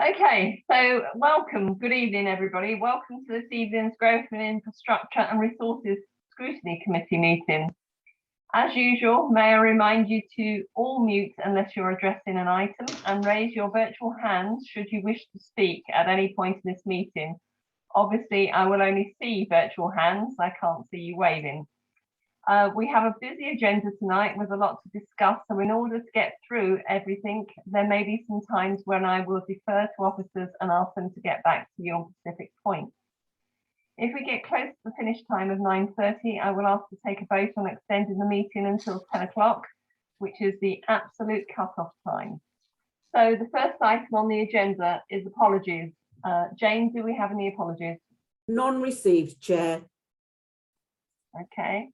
Okay, so welcome, good evening everybody. Welcome to this evening's Growth and Infrastructure and Resources Scrutiny Committee meeting. As usual, may I remind you to all mute unless you're addressing an item and raise your virtual hands should you wish to speak at any point in this meeting. Obviously, I will only see virtual hands, I can't see you waving. We have a busy agenda tonight with a lot to discuss, so in order to get through everything, there may be some times when I will defer to officers and ask them to get back to you on specific points. If we get close to the finish time of 9:30, I will ask to take a vote on extending the meeting until 10 o'clock, which is the absolute cut-off time. So the first item on the agenda is apologies. Jane, do we have any apologies? None received, Chair. Okay.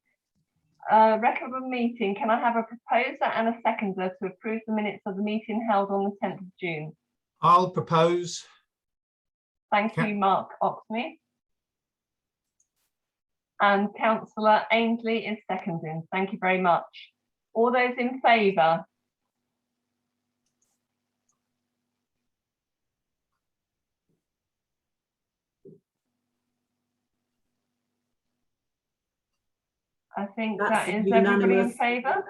Record of meeting, can I have a proposer and a seconder to approve the minutes of the meeting held on the 10th of June? I'll propose. Thank you, Mark Oxney. And Councillor Ainsley is seconding. Thank you very much. All those in favour? I think that is everybody in favour.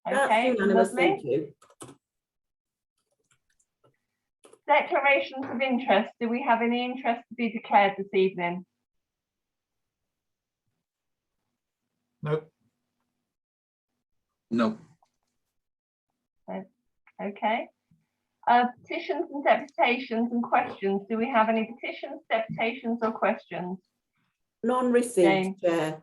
Okay, lovely. Thank you. Declarations of interest. Do we have any interest to be declared this evening? Nope. No. Okay. Petitions and deputations and questions. Do we have any petitions, deputations or questions? None received, Chair.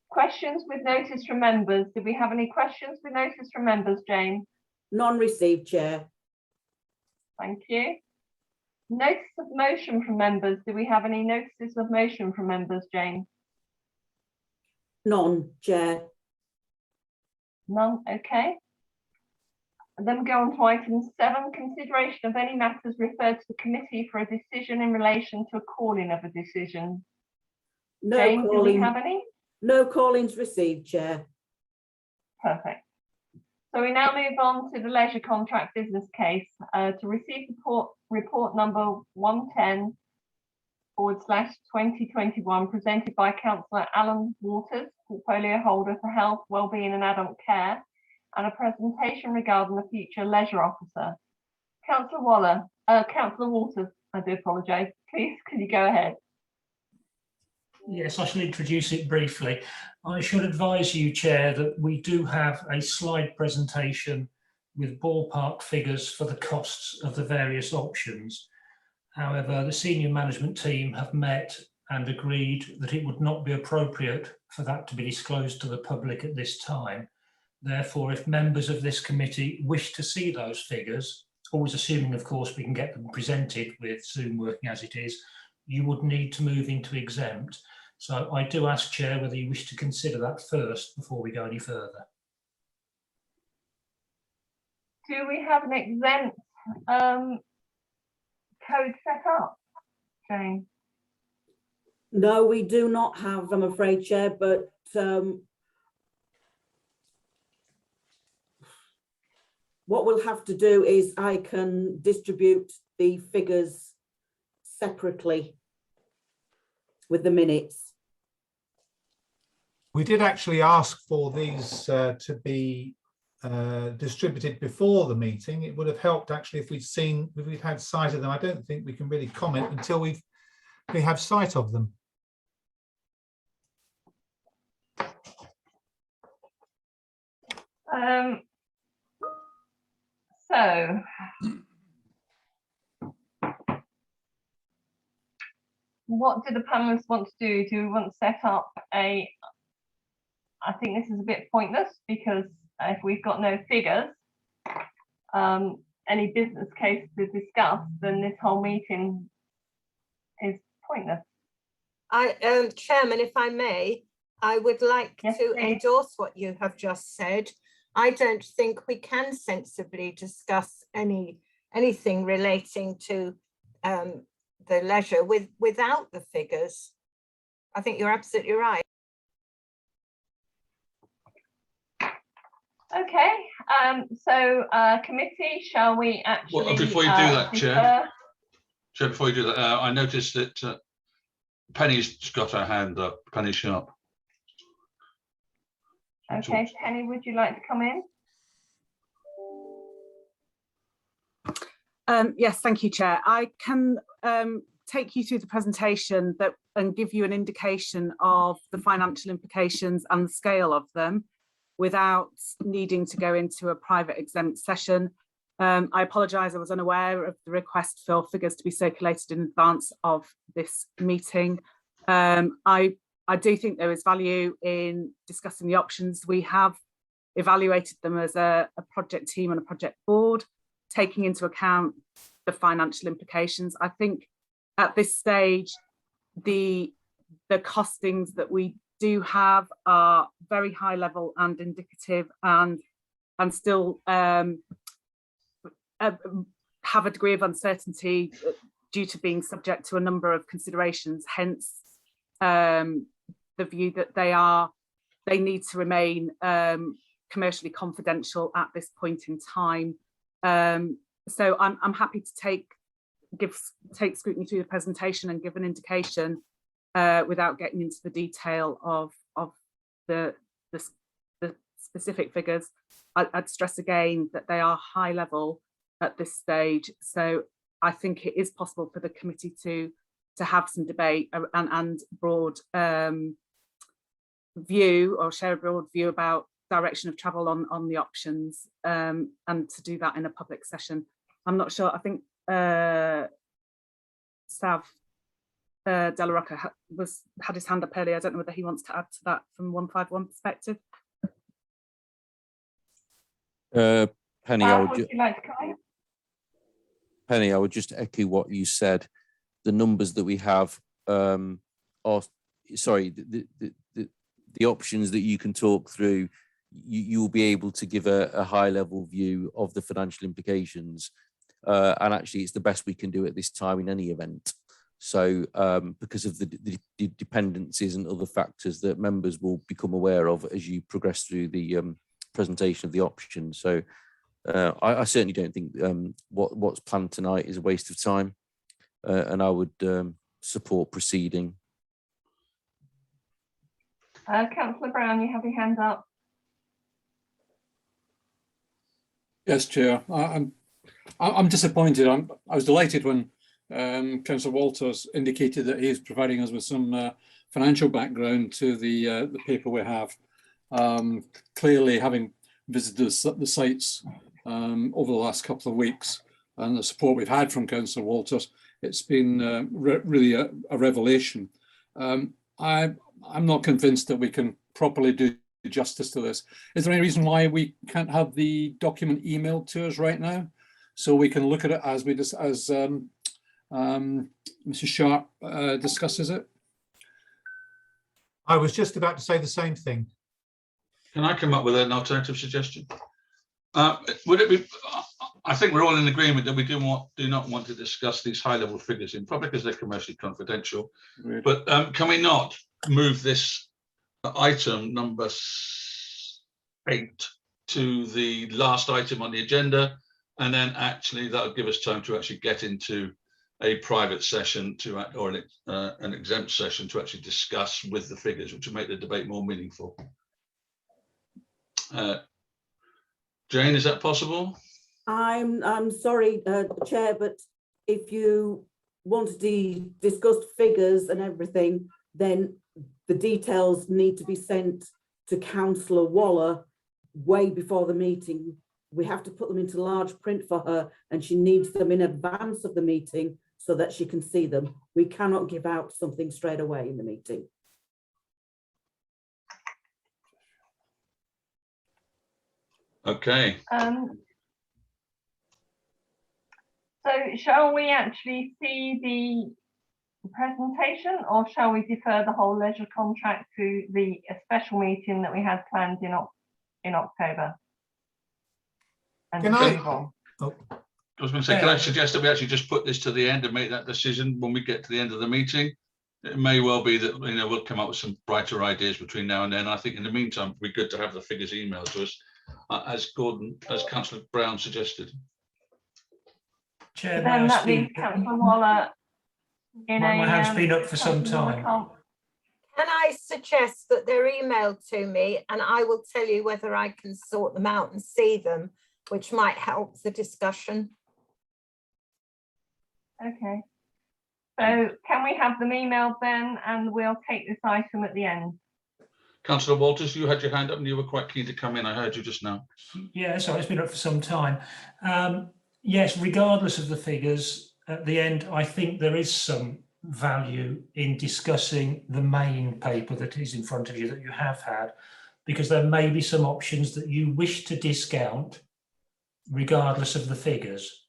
Questions with notice from members. Do we have any questions with notice from members, Jane? None received, Chair. Thank you. Notice of motion from members. Do we have any notices of motion from members, Jane? None, Chair. None, okay. And then we go on to item 7, consideration of any matters referred to the committee for a decision in relation to a calling of a decision. No Jane, do we calling. have any? No callings received, Chair. Perfect. So we now move on to the leisure contract business case to receive report number 110/2021 presented by Councillor Alan Waters, portfolio holder for health, wellbeing and adult care, and a presentation regarding the future leisure officer. Councillor Waters, I do apologise. Please, can you go ahead? Yes, I shall introduce it briefly. I should advise you, Chair, that we do have a slide presentation with ballpark figures for the costs of the various options. However, the senior management team have met and agreed that it would not be appropriate for that to be disclosed to the public at this time. Therefore, if members of this committee wish to see those figures, always assuming, of course, we can get them presented with Zoom working as it is, you would need to move into exempt. So I do ask, Chair, whether you wish to consider that first before we go any further. Do we have an exempt code set up, Jane? No, we do not have, I'm afraid, Chair, but what we'll have to do is I can distribute the figures separately with the minutes. We did actually ask for these to be distributed before the meeting. It would have helped actually if we'd had sight of them. I don't think we can really comment until we have sight of them. So what do the panelists want to do? Do we want to set up I think this is a bit pointless because if we've got no figures, any business case to discuss, then this whole meeting is pointless. Chairman, if I may, I would like to endorse what you have just said. I don't think we can sensibly discuss anything relating to the leisure without the figures. I think you're absolutely right. Okay, so committee, shall we actually? Well, before you do that, defer? Chair, before you do that, I noticed that Penny's got her hand up. Penny Sharp. Okay, Penny, would you like to come in? Yes, thank you, Chair. I can take you through the presentation and give you an indication of the financial implications and the scale of them without needing to go into a private exempt session. I apologise, I was unaware of the request for figures to be circulated in advance of this meeting. I do think there is value in discussing the options. We have evaluated them as a project team and a project board, taking into account the financial implications. I think at this stage, the costings that we do have are very high level and indicative, and still have a degree of uncertainty due to being subject to a number of considerations. Hence, the view that they need to remain commercially confidential at this point in time. So I'm happy to take scrutiny through the presentation and give an indication without getting into the detail of the specific figures. I'd stress again that they are high level at this stage. So I think it is possible for the committee to have some debate and broad view, or share a broad view about direction of travel on the options, and to do that in a public session. I'm not sure, I think Sav Della Rocca had his hand up earlier. I don't know whether he wants to add to that from 151 perspective. Penny, would you like to come in? Penny, I would just echo what you said. The numbers that we have are, sorry, the options that you can talk through, you'll be able to give a high level view of the financial implications. And actually it's the best we can do at this time in any event. So because of the dependencies and other factors that members will become aware of as you progress through the presentation of the options. So I certainly don't think what's planned tonight is a waste of time, and I would support proceeding. Councillor Brown, you have your hand up. Yes, Chair. I'm disappointed. I was delighted when Councillor Walters indicated that he's providing us with some financial background to the paper we have. Clearly, having visited the sites over the last couple of weeks and the support we've had from Councillor Walters, it's been really a revelation. I'm not convinced that we can properly do justice to this. Is there any reason why we can't have the document emailed to us right now, so we can look at it as Mrs. Sharp discusses it? I was just about to say the same thing. Can I come up with an alternative suggestion? Would it be? I think we're all in agreement that we do not want to discuss these high-level figures in public because they're commercially confidential. Really? But can we not move this item number 8 to the last item on the agenda, and then actually that would give us time to actually get into a private session or an exempt session to actually discuss with the figures, which would make the debate more meaningful. Jane, is that possible? I'm sorry, Chair, but if you want to discuss figures and everything, then the details need to be sent to Councillor Waller way before the meeting. We have to put them into large print for her, and she needs them in advance of the meeting so that she can see them. We cannot give out something straight away in the meeting. Okay. So shall we actually see the presentation, or shall we defer the whole leisure contract to the special meeting that we had planned in October? And Can then I? move on? Oh. I was going to say, can I suggest that we actually just put this to the end and make that decision when we get to the end of the meeting? It may well be that we'll come up with some brighter ideas between now and then. I think in the meantime, it'd be good to have the figures emailed to us as Councillor Brown suggested. Chair, Then that leaves Councillor Waller in my hand's been up for some Councillor Waller time. Can I suggest that they're emailed to me and I will tell you whether I can sort them out and see them, which might help the discussion. Okay. So can we have them emailed then, and we'll take this item at the end? Councillor Walters, you had your hand up and you were quite keen to come in. I heard you just now. Yeah, sorry, it's been up for some time. Yes, regardless of the figures, at the end, I think there is some value in discussing the main paper that is in front of you that you have had, because there may be some options that you wish to discount regardless of the figures.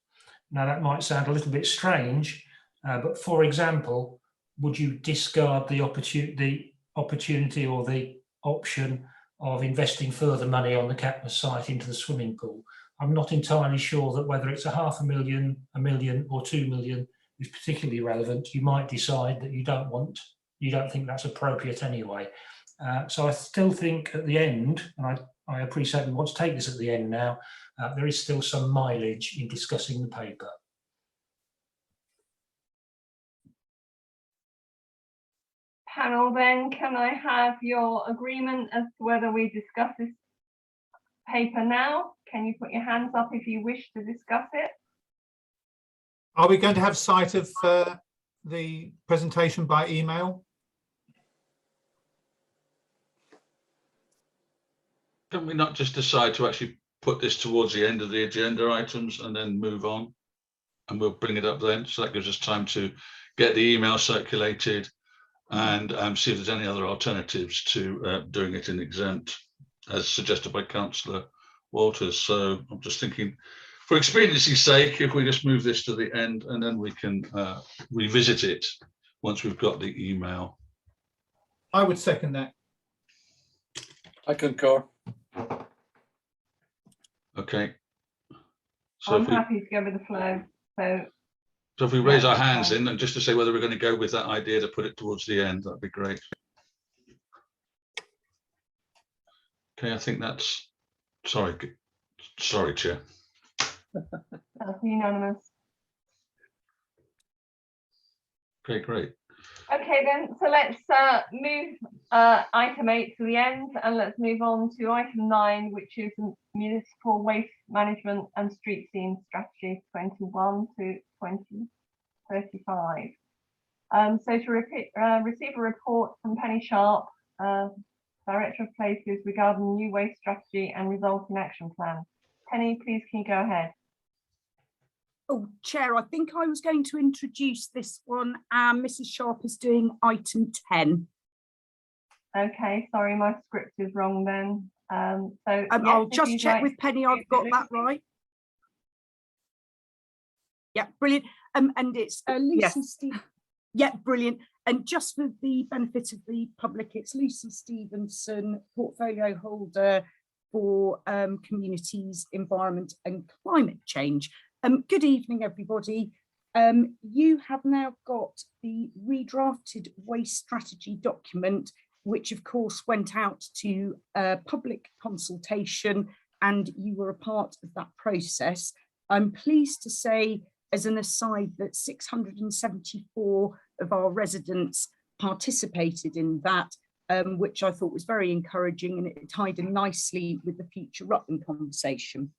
Now, that might sound a little bit strange, but for example, would you discard the opportunity or the option of investing further money on the Catmas site into the swimming pool? I'm not entirely sure that whether it's $500,000, $1 million or 2 million is particularly relevant. You might decide that you don't think that's appropriate anyway. So I still think at the end, and I appreciate we want to take this at the end now, there is still some mileage in discussing the paper. Panel, then can I have your agreement as to whether we discuss this paper now? Can you put your hands up if you wish to discuss it? Are we going to have sight of the presentation by email? Can we not just decide to actually put this towards the end of the agenda items and then move on? And we'll bring it up then. So that gives us time to get the email circulated and see if there's any other alternatives to doing it in exempt, as suggested by Councillor Walters. So I'm just thinking, for expediency's sake, if we just move this to the end and then we can revisit it once we've got the email. I would second that. I concur. Okay. So I'm happy to go with the flow. So if we raise our hands in, and just to say whether we're going to go with that idea to put it towards the end, that'd be great. Okay, I think that's, sorry, Chair. That's unanimous. Okay, great. Okay then, so let's move item 8 to the end, and let's move on to item 9, which is Municipal Waste Management and Street Scene Strategy 21 to 2035. So to receive a report from Penny Sharp, Director of Places, regarding the new waste strategy and resulting action plan. Penny, please can you go ahead? Oh, Chair, I think I was going to introduce this one, and Mrs. Sharp is doing item 10. Okay, sorry, my script is wrong then. Yes, I'll just check with Penny I've got that right. Yeah, brilliant. And it's Lucy Stevens. Yeah, brilliant. And just for the benefit of the public, it's Lucy Stevenson, portfolio holder for communities, environment and climate change. Good evening, everybody. You have now got the redrafted waste strategy document, which of course went out to public consultation, and you were a part of that process. I'm pleased to say, as an aside, that 674 of our residents participated in that, which I thought was very encouraging, and it tied in nicely with the future Rutland conversation.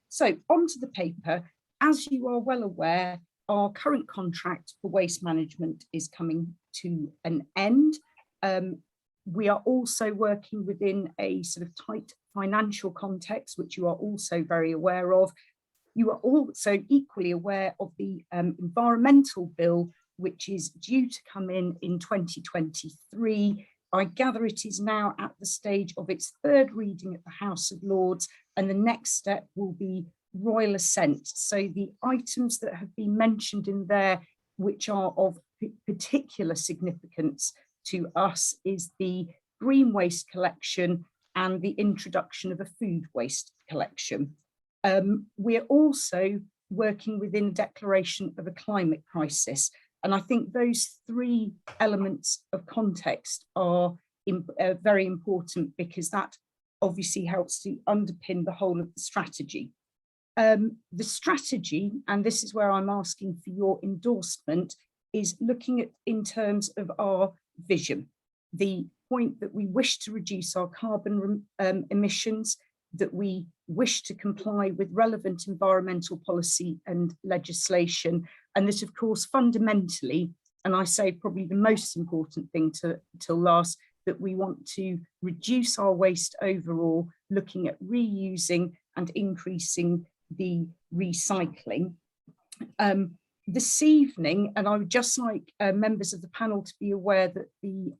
So onto the paper. As you are well aware, our current contract for waste management is coming to an end. We are also working within a sort of tight financial context, which you are also very aware of. You are also equally aware of the environmental bill, which is due to come in 2023. I gather it is now at the stage of its third reading at the House of Lords, and the next step will be royal assent. So the items that have been mentioned in there, which are of particular significance to us, is the green waste collection and the introduction of a food waste collection. We're also working within declaration of a climate crisis. And I think those three elements of context are very important, because that obviously helps to underpin the whole of the strategy. The strategy, and this is where I'm asking for your endorsement, is looking at in terms of our vision, the point that we wish to reduce our carbon emissions, that we wish to comply with relevant environmental policy and legislation, and that of course fundamentally, and I say probably the most important thing till last, that we want to reduce our waste overall, looking at reusing and increasing the recycling. This evening, and I would just like members of the panel to be aware that the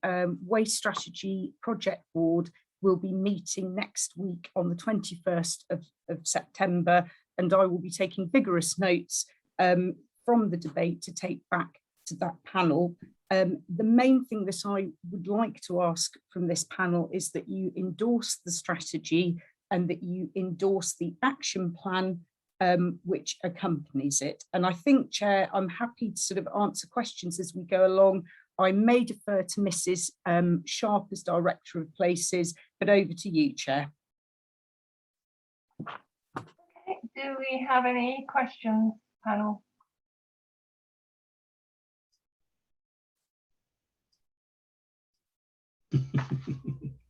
Waste Strategy Project Board will be meeting next week on the 21st of September, and I will be taking vigorous notes from the debate to take back to that panel. The main thing that I would like to ask from this panel is that you endorse the strategy and that you endorse the action plan which accompanies it. And I think, Chair, I'm happy to sort of answer questions as we go along. I may defer to Mrs. Sharp as Director of Places, but over to you, Chair. Okay, do we have any questions, panel?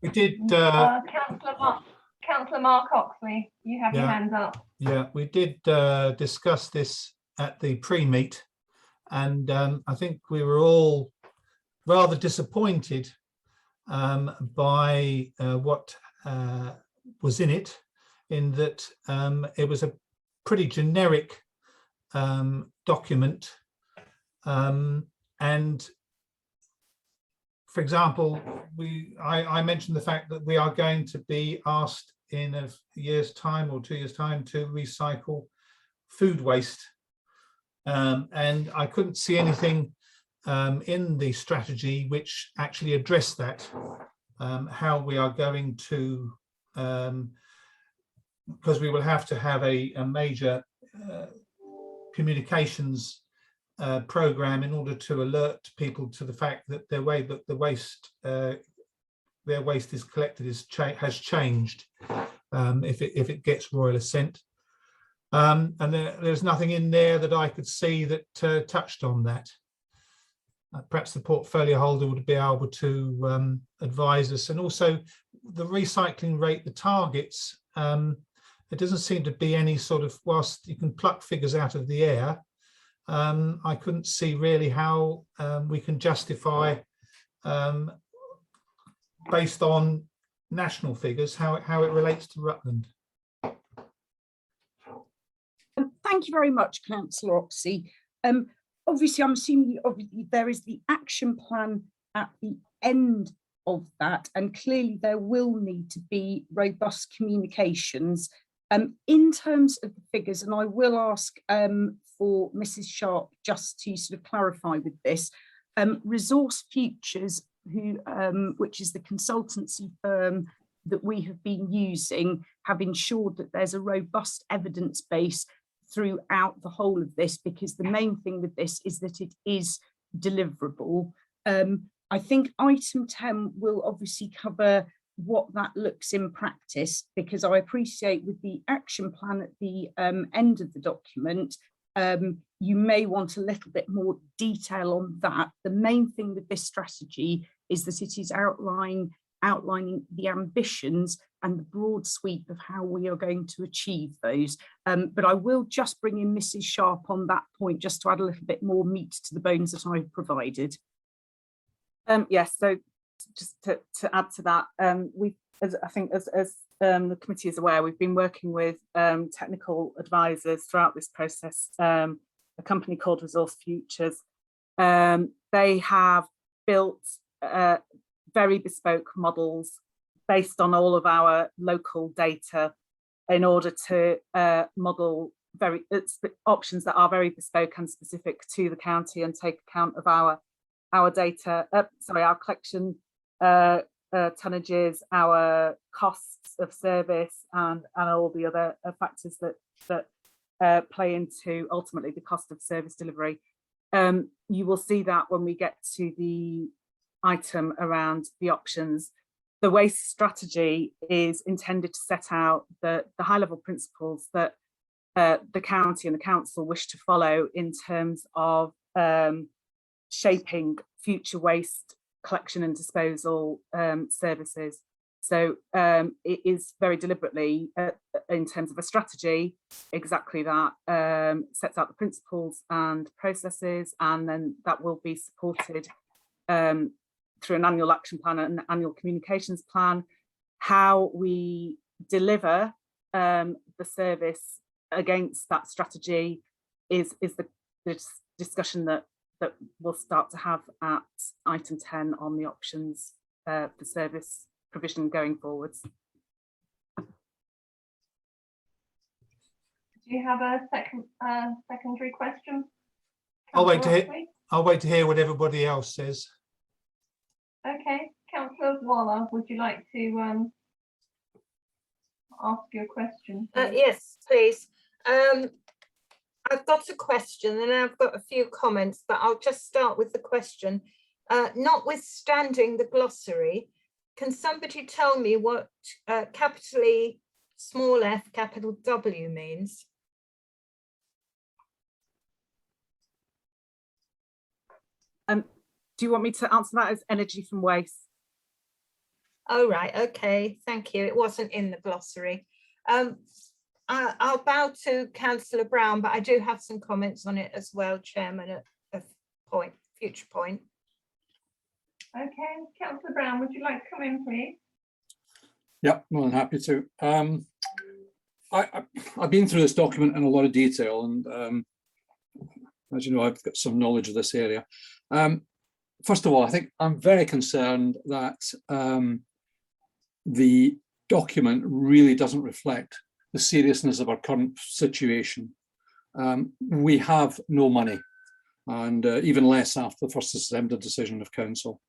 We did. Councillor Mark Oxley, you have your hands up. Yeah, we did discuss this at the pre-meet, and I think we were all rather disappointed by what was in it, in that it was a pretty generic document, and for example, I mentioned the fact that we are going to be asked in a year's time or 2 years' time to recycle food waste, and I couldn't see anything in the strategy which actually addressed that, how we are going to, because we will have to have a major communications program in order to alert people to the fact that their way that the waste their waste is collected has changed if it gets royal assent, and there's nothing in there that I could see that touched on that. Perhaps the portfolio holder would be able to advise us, and also the recycling rate, the targets. There doesn't seem to be any sort of, whilst you can pluck figures out of the air, I couldn't see really how we can justify, based on national figures, how it relates to Rutland. Thank you very much, Councillor Oxley. Obviously, I'm assuming there is the action plan at the end of that, and clearly there will need to be robust communications. In terms of the figures, and I will ask for Mrs. Sharp just to sort of clarify with this, Resource Futures, which is the consultancy firm that we have been using, have ensured that there's a robust evidence base throughout the whole of this, because the main thing with this is that it is deliverable. I think item 10 will obviously cover what that looks in practice, because I appreciate with the action plan at the end of the document, you may want a little bit more detail on that. The main thing with this strategy is that it is outlining the ambitions and the broad sweep of how we are going to achieve those. But I will just bring in Mrs. Sharp on that point, just to add a little bit more meat to the bones that I've provided. Yes, so just to add to that, I think as the committee is aware, we've been working with technical advisors throughout this process, a company called Resource Futures. They have built very bespoke models based on all of our local data in order to model options that are very bespoke and specific to the county and take account of our data, our collection tonnages, our costs of service, and all the other factors that play into ultimately the cost of service delivery. You will see that when we get to the item around the options. the waste strategy is intended to set out the high-level principles that the county and the council wish to follow in terms of shaping future waste collection and disposal services. So it is very deliberately, in terms of a strategy, exactly that, sets out the principles and processes, and then that will be supported through an annual action plan and an annual communications plan. How we deliver the service against that strategy is the discussion that we'll start to have at item 10 on the options for service provision going forwards. Do you have a secondary question? I'll wait to hear what everybody else says. Okay, Councillor Waller, would you like to ask your question? Yes, please. I've got a question and I've got a few comments, but I'll just start with the question. Notwithstanding the glossary, can somebody tell me what capital E, small f, capital W means? Do you want me to answer that as energy from waste? Oh, right. Okay. Thank you. It wasn't in the glossary. I'll bow to Councillor Brown, but I do have some comments on it as well, Chairman, at a future point. Okay, Councillor Brown, would you like to come in, please? Yeah, more than happy to. I've been through this document in a lot of detail, and as you know, I've got some knowledge of this area. First of all, I think I'm very concerned that the document really doesn't reflect the seriousness of our current situation. We have no money, and even less after the 1st of December decision of Council.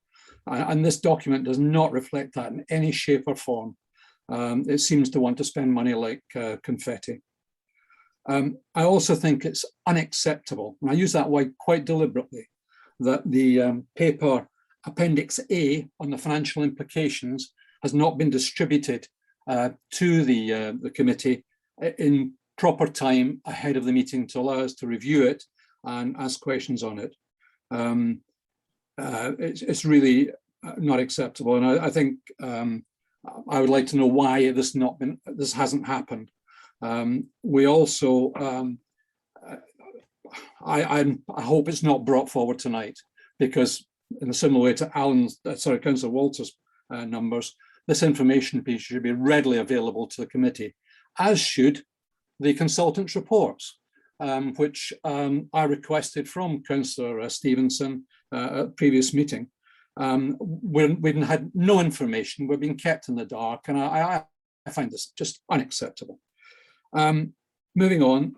And this document does not reflect that in any shape or form. It seems to want to spend money like confetti. I also think it's unacceptable, and I use that word quite deliberately, that the paper Appendix A on the financial implications has not been distributed to the committee in proper time ahead of the meeting to allow us to review it and ask questions on it. It's really not acceptable, and I think I would like to know why this hasn't happened. We also, I hope it's not brought forward tonight, because in a similar way to Councillor Walter's numbers, this information piece should be readily available to the committee, as should the consultants' reports, which I requested from Councillor Stevenson at a previous meeting. We had no information, we're being kept in the dark, and I find this just unacceptable. Moving on,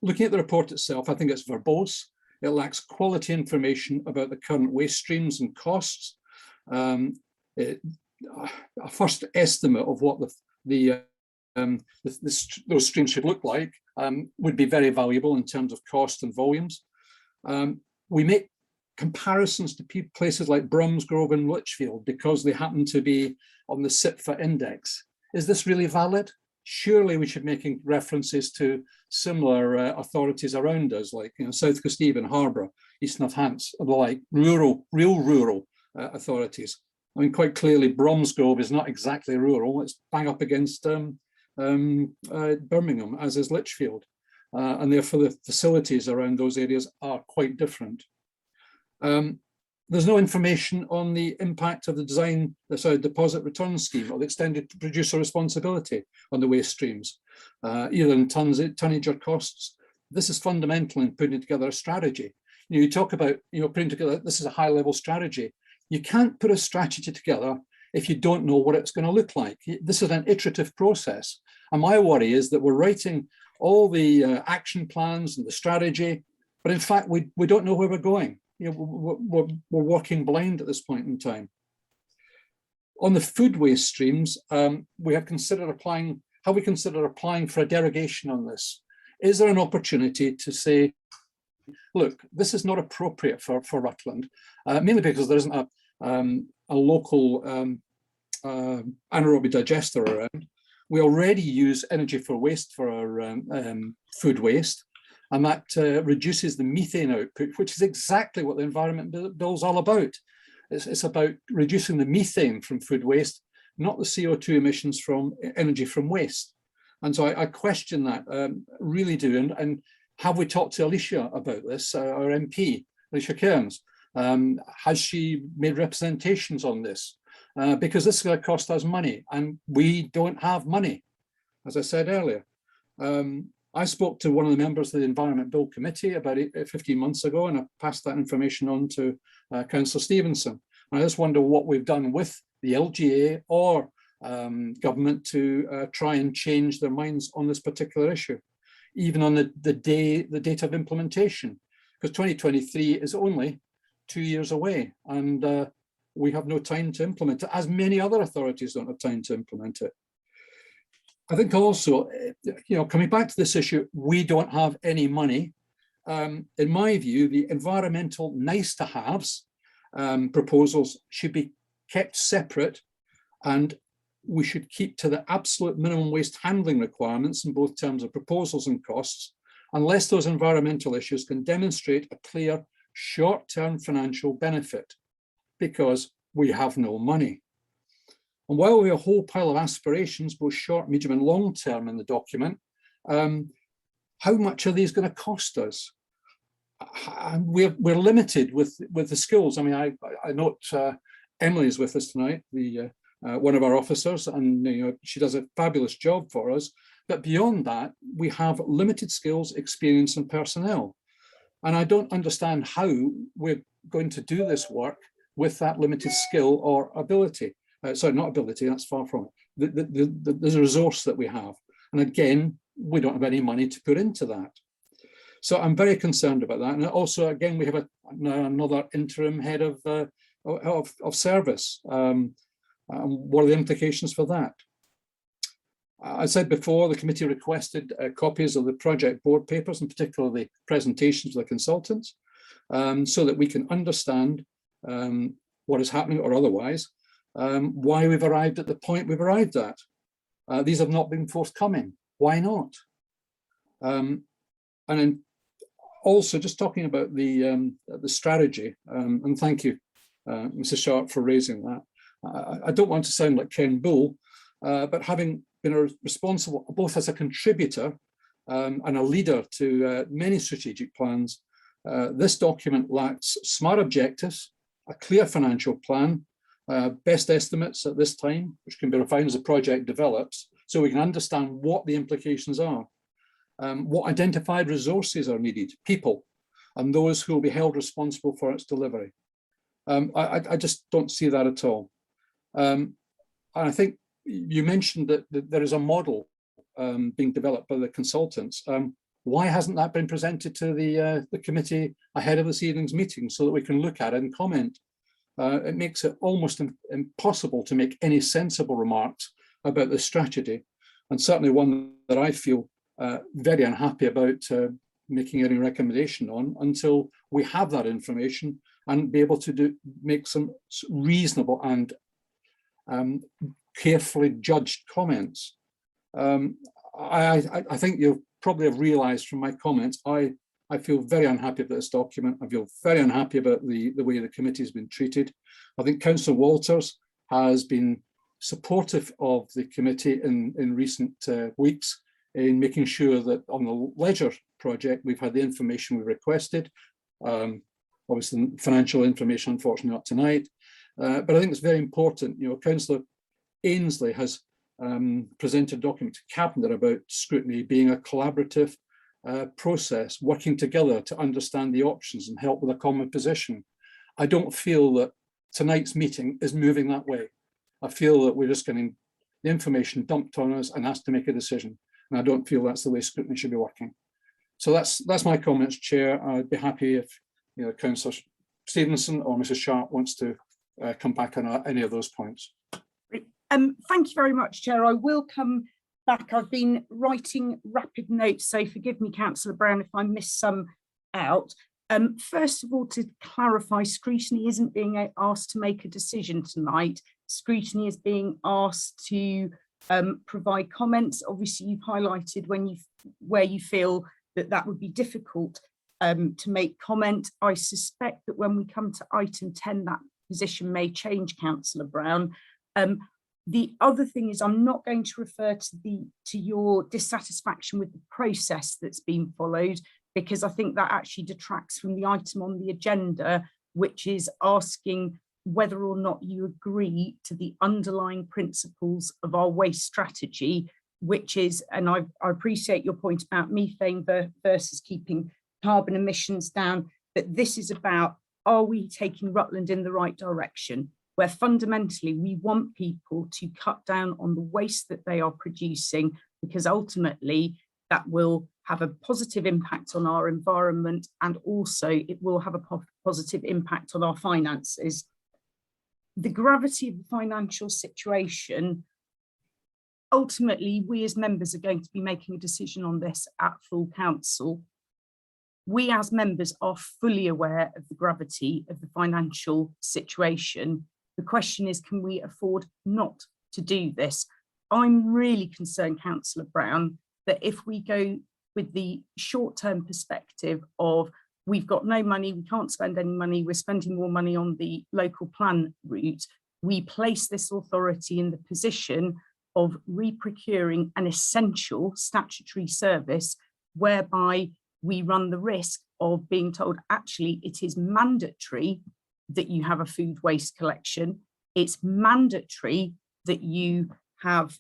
looking at the report itself, I think it's verbose. It lacks quality information about the current waste streams and costs. A first estimate of what those streams should look like would be very valuable in terms of cost and volumes. We make comparisons to places like Bromsgrove and Lichfield because they happen to be on the SIPFA index. Is this really valid? Surely we should be making references to similar authorities around us, like South Kesteven, Harborough, East Northants, and the like, real rural authorities. I mean, quite clearly, Bromsgrove is not exactly rural. It's bang up against Birmingham, as is Lichfield. And therefore, the facilities around those areas are quite different. There's no information on the impact of the deposit return scheme or the extended producer responsibility on the waste streams, either in tonnage or costs. This is fundamental in putting together a strategy. You talk about putting together, this is a high level strategy. You can't put a strategy together if you don't know what it's going to look like. This is an iterative process. And my worry is that we're writing all the action plans and the strategy, but in fact, we don't know where we're going. We're working blind at this point in time. On the food waste streams, we have considered applying for a derogation on this. Is there an opportunity to say, look, this is not appropriate for Rutland, mainly because there isn't a local anaerobic digester around. We already use energy for waste for our food waste, and that reduces the methane output, which is exactly what the Environment Bill is all about. It's about reducing the methane from food waste, not the CO2 emissions from energy from waste. And so I question that, really do. And have we talked to Alicia about this, our MP, Alicia Cairns? Has she made representations on this? Because this is going to cost us money, and we don't have money, as I said earlier. I spoke to one of the members of the Environment Bill Committee about 15 months ago, and I passed that information on to Councillor Stevenson. And I just wonder what we've done with the LGA or government to try and change their minds on this particular issue, even on the date of implementation, because 2023 is only 2 years away, and we have no time to implement it, as many other authorities don't have time to implement it. I think also, coming back to this issue, we don't have any money. In my view, the environmental nice-to-haves proposals should be kept separate, and we should keep to the absolute minimum waste handling requirements in both terms of proposals and costs, unless those environmental issues can demonstrate a clear short-term financial benefit, because we have no money. And while we have a whole pile of aspirations, both short, medium and long term in the document, how much are these going to cost us? We're limited with the skills. I mean, I note Emily is with us tonight, one of our officers, and she does a fabulous job for us. But beyond that, we have limited skills, experience and personnel. And I don't understand how we're going to do this work with that limited skill or ability. Sorry, not ability, that's far from it. There's a resource that we have. And again, we don't have any money to put into that. So I'm very concerned about that. And also, again, we have another interim head of service. What are the implications for that? I said before, the committee requested copies of the project board papers, in particular the presentations of the consultants, so that we can understand what is happening or otherwise, why we've arrived at the point we've arrived at. These have not been forthcoming. Why not? And then also just talking about the strategy, and thank you, Mrs. Sharp, for raising that. I don't want to sound like Ken Bull, but having been responsible both as a contributor and a leader to many strategic plans, this document lacks smart objectives, a clear financial plan, best estimates at this time, which can be refined as the project develops, so we can understand what the implications are, what identified resources are needed, people, and those who will be held responsible for its delivery. I just don't see that at all. And I think you mentioned that there is a model being developed by the consultants. Why hasn't that been presented to the committee ahead of this evening's meeting so that we can look at it and comment? It makes it almost impossible to make any sensible remarks about the strategy, and certainly one that I feel very unhappy about making any recommendation on until we have that information and be able to make some reasonable and carefully judged comments. I think you'll probably have realised from my comments, I feel very unhappy about this document. I feel very unhappy about the way the committee has been treated. I think Councillor Walters has been supportive of the committee in recent weeks in making sure that on the leisure project, we've had the information we requested. Obviously, financial information, unfortunately, not tonight. But I think it's very important. Councillor Ainsley has presented a document to Cabinet about scrutiny being a collaborative process, working together to understand the options and help with a common position. I don't feel that tonight's meeting is moving that way. I feel that we're just getting the information dumped on us and asked to make a decision. And I don't feel that's the way scrutiny should be working. So that's my comments, Chair. I'd be happy if Councillor Stevenson or Mrs. Sharp wants to come back on any of those points. Thank you very much, Chair. I will come back. I've been writing rapid notes, so forgive me, Councillor Brown, if I miss some out. First of all, to clarify, Scrutiny isn't being asked to make a decision tonight. Scrutiny is being asked to provide comments. Obviously, you've highlighted where you feel that would be difficult to make comment. I suspect that when we come to item 10, that position may change, Councillor Brown. The other thing is, I'm not going to refer to your dissatisfaction with the process that's been followed, because I think that actually detracts from the item on the agenda, which is asking whether or not you agree to the underlying principles of our waste strategy, which is, and I appreciate your point about methane versus keeping carbon emissions down, but this is about, are we taking Rutland in the right direction? Where fundamentally we want people to cut down on the waste that they are producing, because ultimately that will have a positive impact on our environment, and also it will have a positive impact on our finances. The gravity of the financial situation, ultimately we as members are going to be making a decision on this at full council. We as members are fully aware of the gravity of the financial situation. The question is, can we afford not to do this? I'm really concerned, Councillor Brown, that if we go with the short-term perspective of we've got no money, we can't spend any money, we're spending more money on the local plan route, we place this authority in the position of re-procuring an essential statutory service, whereby we run the risk of being told, actually, it is mandatory that you have a food waste collection. It's mandatory that you have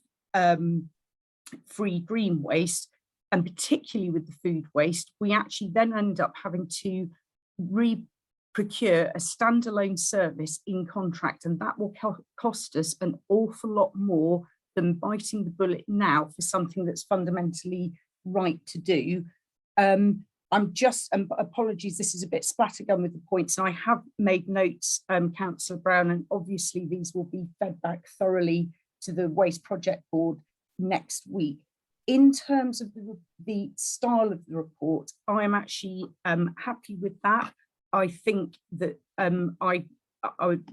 free green waste. And particularly with the food waste, we actually then end up having to re-procure a standalone service in contract, and that will cost us an awful lot more than biting the bullet now for something that's fundamentally right to do. I'm just, and apologies, this is a bit splattergun with the points, and I have made notes, Councillor Brown, and obviously these will be fed back thoroughly to the Waste Project Board next week. In terms of the style of the report, I am actually happy with that. I think that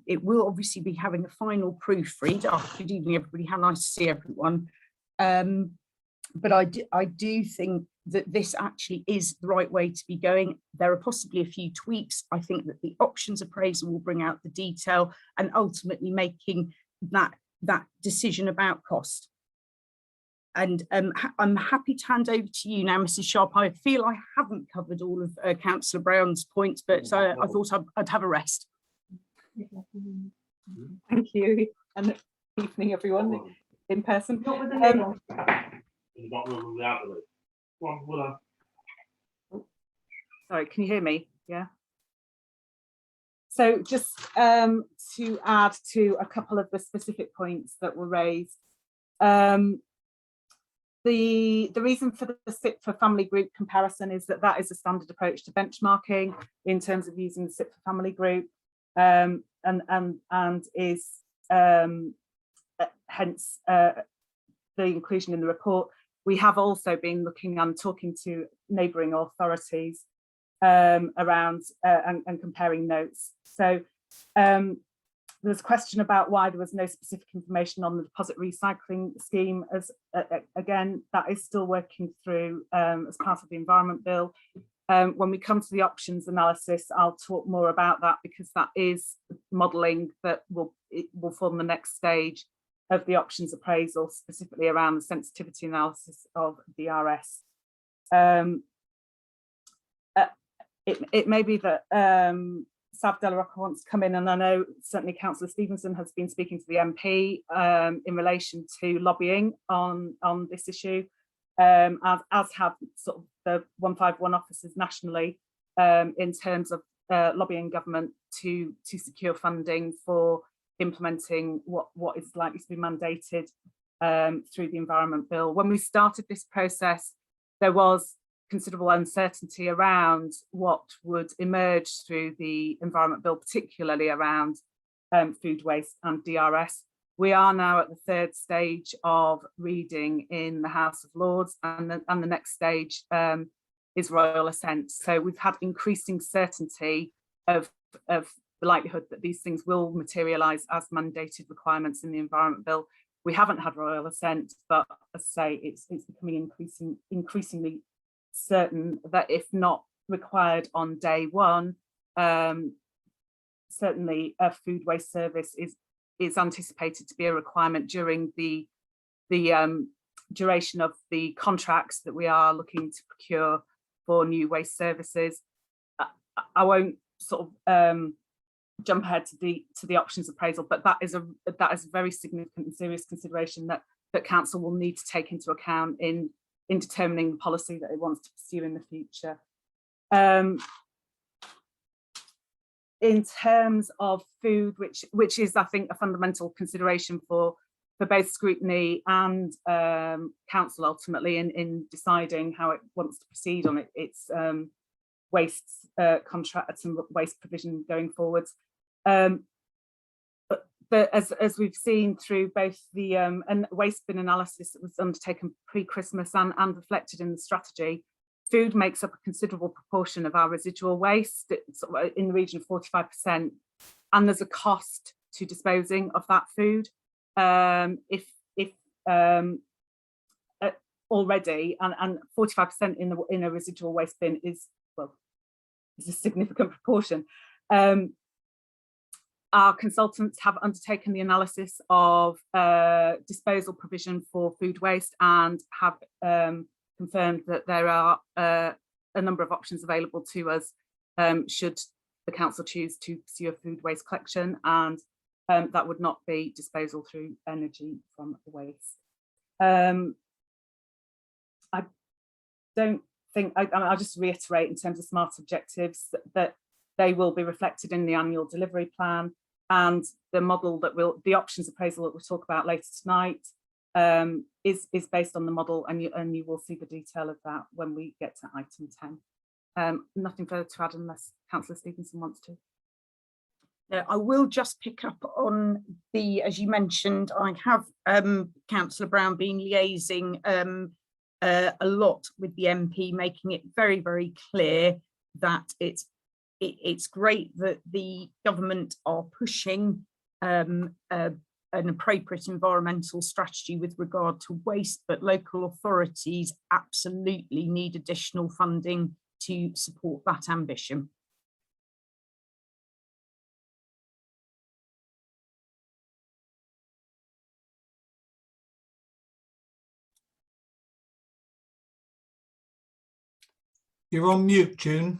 it will obviously be having a final proofread. Oh, good evening, everybody. How nice to see everyone. But I do think that this actually is the right way to be going. There are possibly a few tweaks. I think that the options appraisal will bring out the detail and ultimately making that decision about cost. And I'm happy to hand over to you now, Mrs. Sharp. I feel I haven't covered all of Councillor Brown's points, but I thought I'd have a rest. Thank you, and evening everyone in person. Sorry, can you hear me? Yeah. So just to add to a couple of the specific points that were raised. The reason for the SIP for family group comparison is that is a standard approach to benchmarking in terms of using the SIP for family group, and is hence the inclusion in the report. We have also been looking and talking to neighbouring authorities around and comparing notes. So there's a question about why there was no specific information on the deposit recycling scheme. As again, that is still working through as part of the Environment Bill. When we come to the options analysis, I'll talk more about that, because that is modelling that will form the next stage of the options appraisal, specifically around the sensitivity analysis of DRS. It may be that Sav De La Rocca wants to come in, and I know certainly Councillor Stevenson has been speaking to the MP in relation to lobbying on this issue, as have sort of the 151 officers nationally in terms of lobbying government to secure funding for implementing what is likely to be mandated through the Environment Bill. When we started this process, there was considerable uncertainty around what would emerge through the Environment Bill, particularly around food waste and DRS. We are now at the third stage of reading in the House of Lords, and the next stage is royal assent. So we've had increasing certainty of the likelihood that these things will materialise as mandated requirements in the Environment Bill. We haven't had royal assent, but as I say, it's becoming increasingly certain that if not required on day one, certainly a food waste service is anticipated to be a requirement during the duration of the contracts that we are looking to procure for new waste services. I won't sort of jump ahead to the options appraisal, but that is a very significant and serious consideration that council will need to take into account in determining the policy that it wants to pursue in the future. In terms of food, which is, I think, a fundamental consideration for both Scrutiny and council ultimately in deciding how it wants to proceed on its waste contracts and waste provision going forwards. But as we've seen through both the waste bin analysis that was undertaken pre-Christmas and reflected in the strategy, food makes up a considerable proportion of our residual waste, it's in the region of 45%, and there's a cost to disposing of that food. If already, and 45% in a residual waste bin is a significant proportion. Our consultants have undertaken the analysis of disposal provision for food waste and have confirmed that there are a number of options available to us should the council choose to pursue a food waste collection, and that would not be disposal through energy from the waste. I don't think, I'll just reiterate in terms of SMART objectives that they will be reflected in the annual delivery plan, and the model that the options appraisal that we'll talk about later tonight is based on the model, and you will see the detail of that when we get to item 10. Nothing further to add unless Councillor Stevenson wants to. I will just pick up on as you mentioned, I have Councillor Brown been liaising a lot with the MP, making it very, very clear that it's great that the government are pushing an appropriate environmental strategy with regard to waste, but local authorities absolutely need additional funding to support that ambition. You're on mute, June.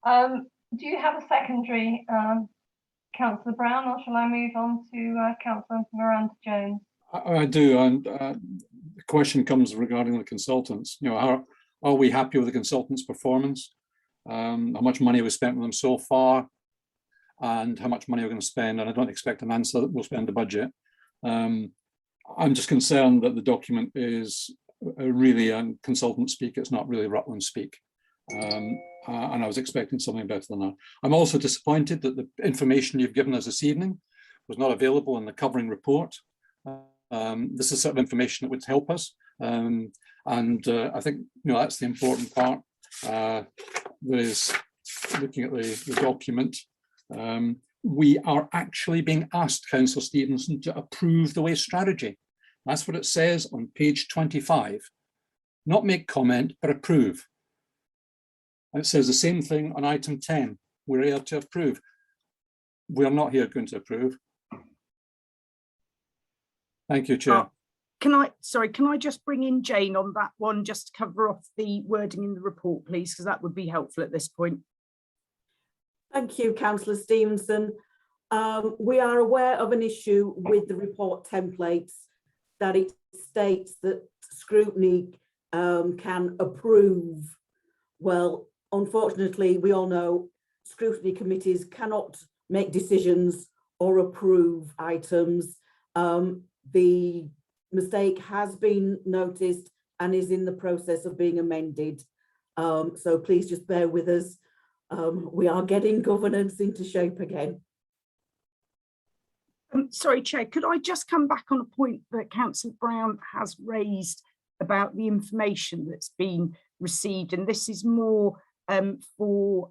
Do you have a secondary, Councillor Brown, or shall I move on to Councillor Miranda Jones? I do, and the question comes regarding the consultants. You know, are we happy with the consultants' performance? How much money we spent with them so far, and how much money we're going to spend? And I don't expect an answer that we'll spend the budget. I'm just concerned that the document is really consultant speak. It's not really Rutland speak. And I was expecting something better than that. I'm also disappointed that the information you've given us this evening was not available in the covering report. This is sort of information that would help us. I think, you know, that's the important part. There is, looking at the document, we are actually being asked, Councillor Stevenson, to approve the waste strategy. That's what it says on page 25. Not make comment, but approve. And it says the same thing on item 10. We're here to approve. We are not here going to approve. Thank you, Chair. Can I just bring in Jane on that one, just to cover off the wording in the report, please, because that would be helpful at this point. Thank you, Councillor Stevenson. We are aware of an issue with the report templates, that it states that Scrutiny can approve. Well, unfortunately, we all know Scrutiny committees cannot make decisions or approve items. The mistake has been noticed and is in the process of being amended. So please just bear with us. We are getting governance into shape again. Sorry, Chair, could I just come back on a point that Councillor Brown has raised about the information that's been received, and this is more for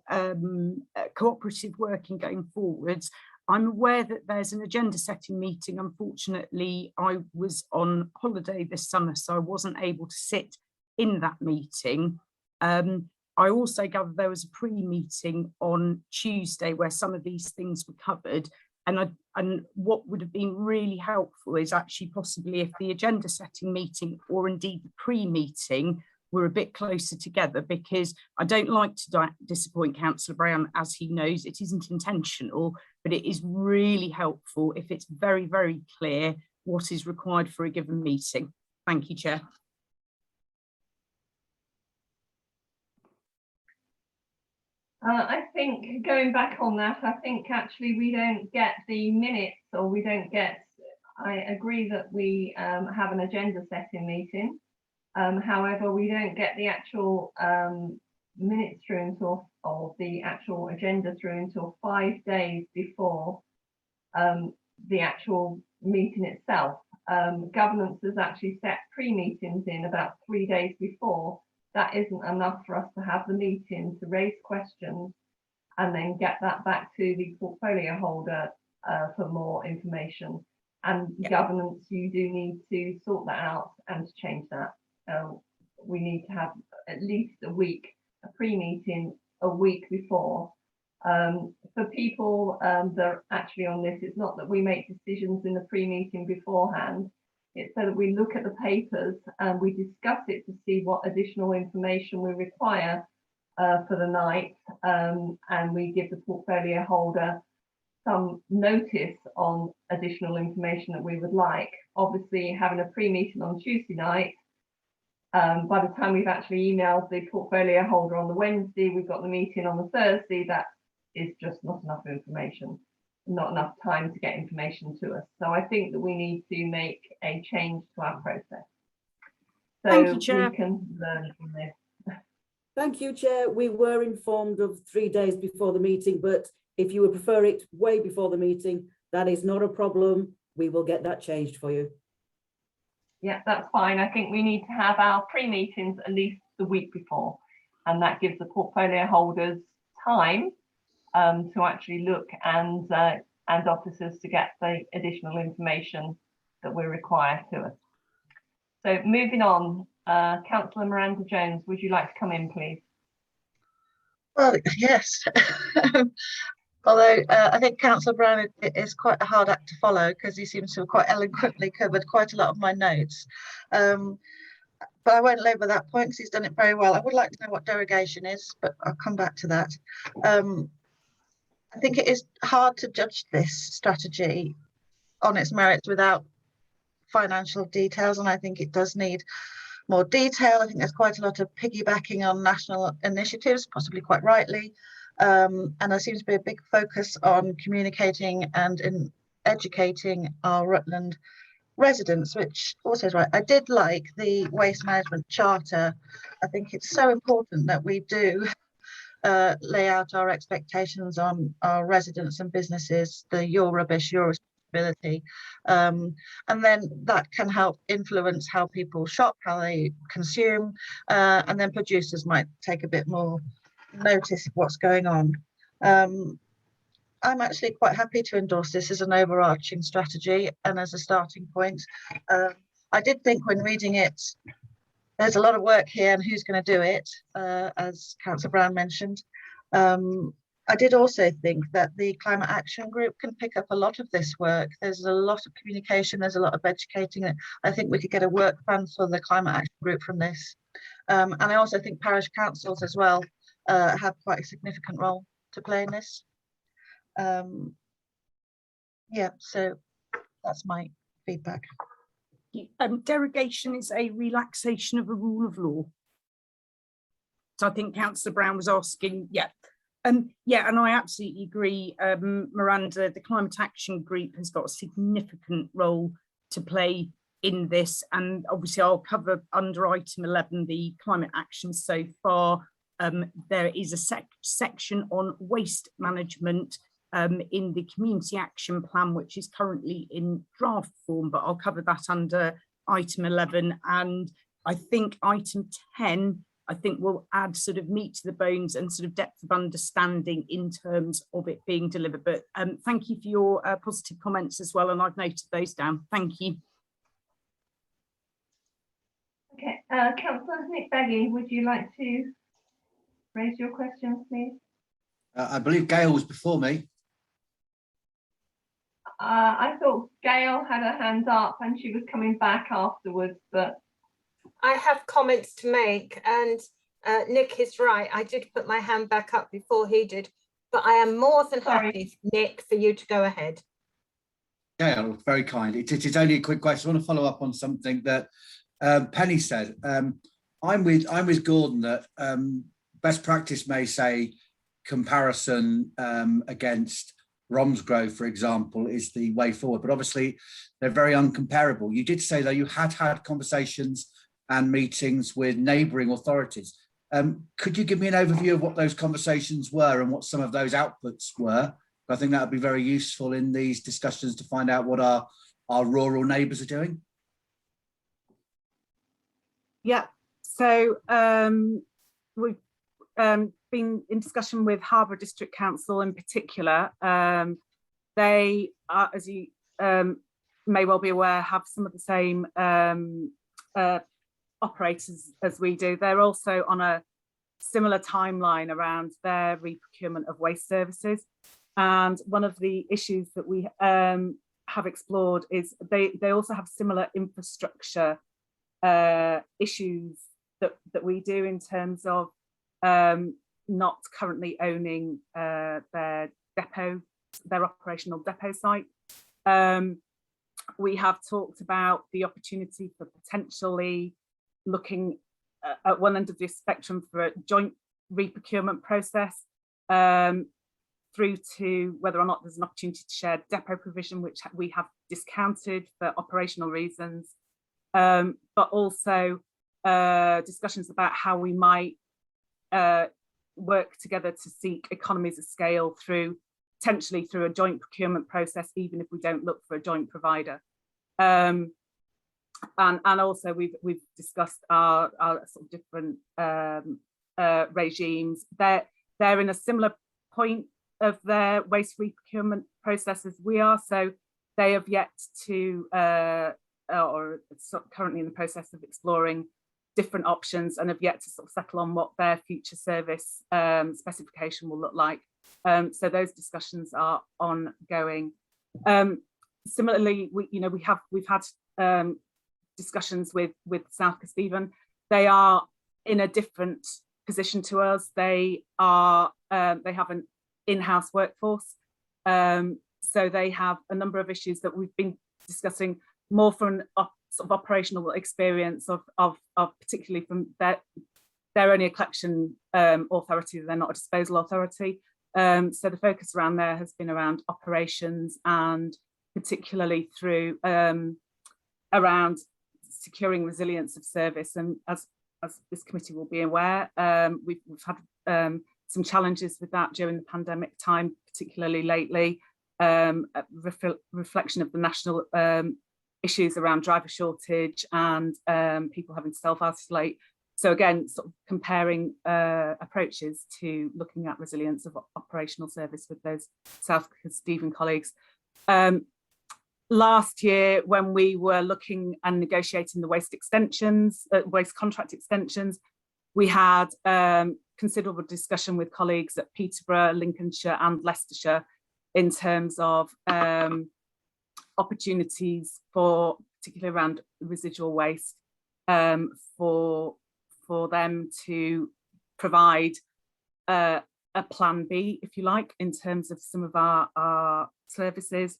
cooperative working going forwards. I'm aware that there's an agenda setting meeting. Unfortunately, I was on holiday this summer, so I wasn't able to sit in that meeting. I also gather there was a pre-meeting on Tuesday where some of these things were covered. And what would have been really helpful is actually possibly if the agenda setting meeting or indeed the pre-meeting were a bit closer together, because I don't like to disappoint Councillor Brown, as he knows. It isn't intentional, but it is really helpful if it's very, very clear what is required for a given meeting. Thank you, Chair. I think going back on that, I think actually we don't get the minutes, or we don't get, I agree that we have an agenda setting meeting. However, we don't get the actual minutes through until, or the actual agenda through until 5 days before the actual meeting itself. Governance has actually set pre-meetings in about 3 days before. That isn't enough for us to have the meeting to raise questions and then get that back to the portfolio holder for more information. And governance, you do need to sort that out and to change that. We need to have at least a week, a pre-meeting a week before. For people that are actually on this, it's not that we make decisions in the pre-meeting beforehand. It's so that we look at the papers and we discuss it to see what additional information we require for the night, and we give the portfolio holder some notice on additional information that we would like. Obviously, having a pre-meeting on Tuesday night, by the time we've actually emailed the portfolio holder on the Wednesday, we've got the meeting on the Thursday, that is just not enough information, not enough time to get information to us. So I think that we need to make a change to our process. So thank you, Chair. We can learn from this. Thank you, Chair. We were informed of 3 days before the meeting, but if you would prefer it way before the meeting, that is not a problem. We will get that changed for you. Yeah, that's fine. I think we need to have our pre-meetings at least the week before, and that gives the portfolio holders time to actually look, and officers to get the additional information that we require to us. So moving on, Councillor Miranda Jones, would you like to come in, please? Well, yes. Although I think Councillor Brown is quite a hard act to follow, because he seems to have quite eloquently covered quite a lot of my notes. But I won't labour that point because he's done it very well. I would like to know what derogation is, but I'll come back to that. I think it is hard to judge this strategy on its merits without financial details, and I think it does need more detail. I think there's quite a lot of piggybacking on national initiatives, possibly quite rightly. And there seems to be a big focus on communicating and in educating our Rutland residents, which also is right. I did like the Waste Management Charter. I think it's so important that we do lay out our expectations on our residents and businesses, the your rubbish, your responsibility. And then that can help influence how people shop, how they consume, and then producers might take a bit more notice of what's going on. I'm actually quite happy to endorse this as an overarching strategy and as a starting point. I did think when reading it, there's a lot of work here and who's going to do it, as Councillor Brown mentioned. I did also think that the Climate Action Group can pick up a lot of this work. There's a lot of communication, there's a lot of educating. I think we could get a work plan for the Climate Action Group from this. And I also think parish councils as well have quite a significant role to play in this. Yeah, so that's my feedback. Derogation is a relaxation of a rule of law. So I think Councillor Brown was asking, yeah, and I absolutely agree, Miranda. The Climate Action Group has got a significant role to play in this, and obviously I'll cover under item 11 the climate action so far. There is a section on waste management in the community action plan, which is currently in draft form, but I'll cover that under item 11. And I think item 10, I think will add sort of meat to the bones and sort of depth of understanding in terms of it being delivered. But thank you for your positive comments as well, and I've noted those down. Thank you. Okay, Councillor Nick Beggy, would you like to raise your questions, please? I believe Gail was before me. I thought Gail had her hand up and she was coming back afterwards, but I have comments to make, and Nick is right. I did put my hand back up before he did, but I am more than happy, Nick, for you to go ahead. Gail, very kind. It's only a quick question. I want to follow up on something that Penny said. I'm with Gordon that best practice may say comparison against Romsgrove, for example, is the way forward, but obviously they're very uncomparable. You did say, though, you had conversations and meetings with neighbouring authorities. Could you give me an overview of what those conversations were and what some of those outputs were? I think that would be very useful in these discussions to find out what our rural neighbours are doing. Yeah, so we've been in discussion with Harbour District Council in particular. They are, as you may well be aware, have some of the same operators as we do. They're also on a similar timeline around their reprocurement of waste services. And one of the issues that we have explored is they also have similar infrastructure issues that we do, in terms of not currently owning their operational depot site. We have talked about the opportunity for potentially looking at one end of the spectrum for a joint reprocurement process, through to whether or not there's an opportunity to share depot provision, which we have discounted for operational reasons, but also discussions about how we might work together to seek economies of scale potentially through a joint procurement process, even if we don't look for a joint provider. And also we've discussed our sort of different regimes. They're in a similar point of their waste reprocurement process as we are, so they have yet to or currently in the process of exploring different options and have yet to sort of settle on what their future service specification will look like. So those discussions are ongoing. Similarly, we've had discussions with South Kesteven. They are in a different position to us. They have an in-house workforce, so they have a number of issues that we've been discussing more from sort of operational experience of particularly from they're only a collection authority, they're not a disposal authority. So the focus around there has been around operations, and particularly through around securing resilience of service. And as this committee will be aware, we've had some challenges with that during the pandemic time, particularly lately, reflection of the national issues around driver shortage and people having to self-isolate. So again, sort of comparing approaches to looking at resilience of operational service with those South Kesteven colleagues. Last year, when we were looking and negotiating the waste extensions, waste contract extensions, we had considerable discussion with colleagues at Peterborough, Lincolnshire and Leicestershire in terms of opportunities for, particularly around residual waste, for them to provide a plan B, if you like, in terms of some of our services.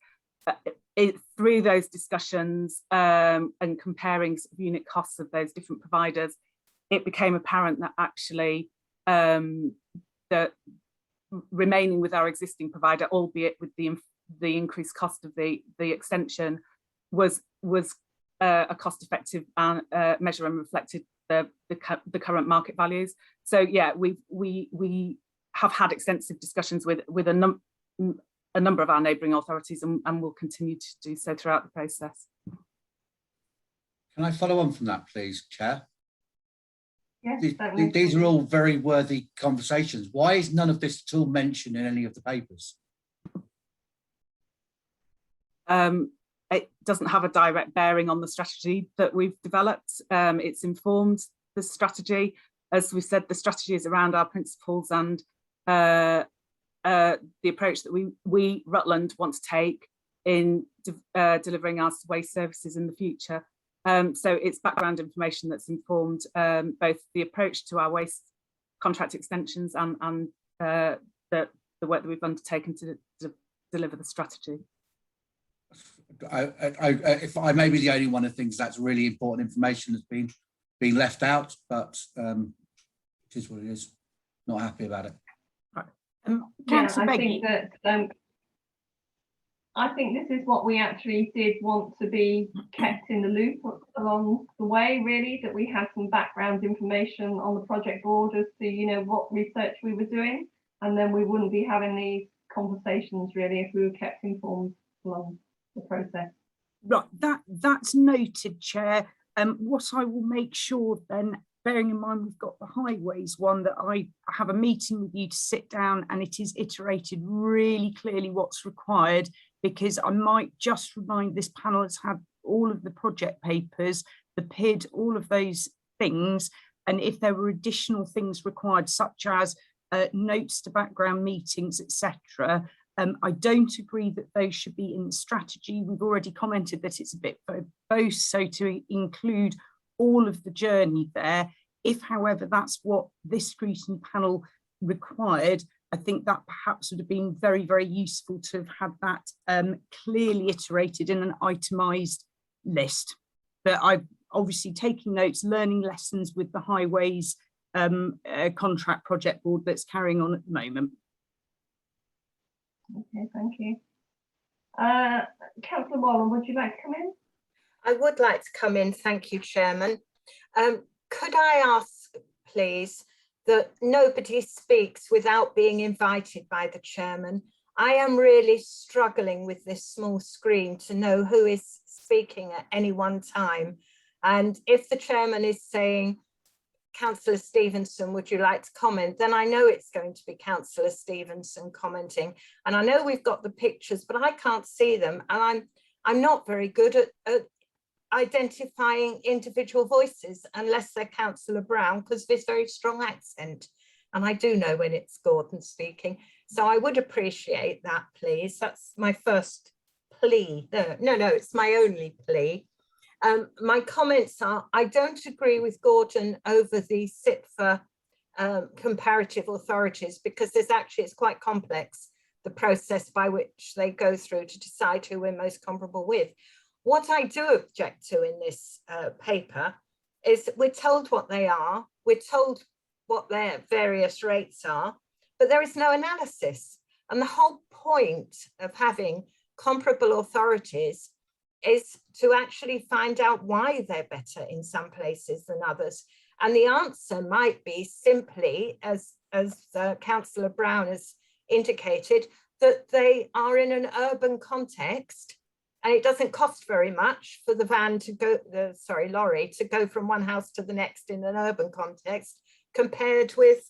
Through those discussions and comparing unit costs of those different providers, it became apparent that actually that remaining with our existing provider, albeit with the increased cost of the extension, was a cost-effective measure and reflected the current market values. So yeah, we have had extensive discussions with a number of our neighbouring authorities, and will continue to do so throughout the process. Can I follow on from that, please, Chair? Yes, These are all very worthy conversations. Why is none of this at all mentioned in any of the papers? It doesn't have a direct bearing on the strategy that we've developed. It's informed the strategy. As we said, the strategy is around our principles and the approach that we Rutland want to take in delivering our waste services in the future. So it's background information that's informed both the approach to our waste contract extensions and the work that we've undertaken to deliver the strategy. If I may be the only one who thinks that's really important information that's been left out, but it is what it is. Not happy about it. I think this is what we actually did want to be kept in the loop along the way, really, that we had some background information on the project board as to, you know, what research we were doing, and then we wouldn't be having these conversations really if we were kept informed along the process. Right, that's noted, Chair. What I will make sure then, bearing in mind we've got the highways one, that I have a meeting with you to sit down and it is iterated really clearly what's required, because I might just remind this panel has had all of the project papers, the PID, all of those things, and if there were additional things required, such as notes to background meetings, etc. I don't agree that those should be in the strategy. We've already commented that it's a bit verbose, so to include all of the journey there. If, however, that's what this scrutiny panel required, I think that perhaps would have been very, very useful to have had that clearly iterated in an itemised list. But I'm obviously taking notes, learning lessons with the highways contract project board that's carrying on at the moment. Okay, thank you. Councillor Wallen, would you like to come in? I would like to come in, thank you, Chairman. Could I ask, please, that nobody speaks without being invited by the Chairman? I am really struggling with this small screen to know who is speaking at any one time. And if the Chairman is saying, Councillor Stevenson, would you like to comment? Then I know it's going to be Councillor Stevenson commenting. And I know we've got the pictures, but I can't see them. And I'm not very good at identifying individual voices unless they're Councillor Brown, because of his very strong accent. And I do know when it's Gordon speaking. So I would appreciate that, please. That's my first plea. No, it's my only plea. My comments are, I don't agree with Gordon over the SITFA comparative authorities, because it's quite complex, the process by which they go through to decide who we're most comparable with. What I do object to in this paper is that we're told what they are, we're told what their various rates are, but there is no analysis. And the whole point of having comparable authorities is to actually find out why they're better in some places than others. And the answer might be simply, as Councillor Brown has indicated, that they are in an urban context and it doesn't cost very much for the van to go, lorry to go from one house to the next in an urban context compared with,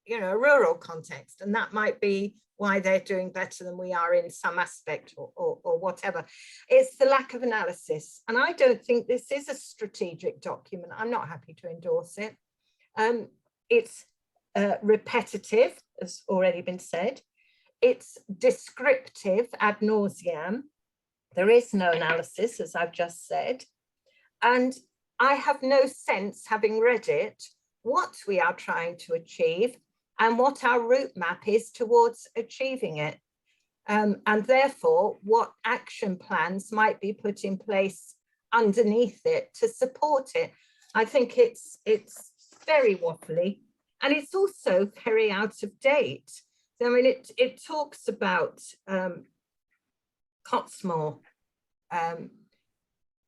you know, a rural context. And that might be why they're doing better than we are in some aspect or whatever. It's the lack of analysis. And I don't think this is a strategic document. I'm not happy to endorse it. It's repetitive, as already been said. It's descriptive ad nauseam. There is no analysis, as I've just said. And I have no sense, having read it, what we are trying to achieve and what our route map is towards achieving it. And therefore, what action plans might be put in place underneath it to support it. I think it's very waffly, and it's also very out of date. I mean, it talks about Cottesmore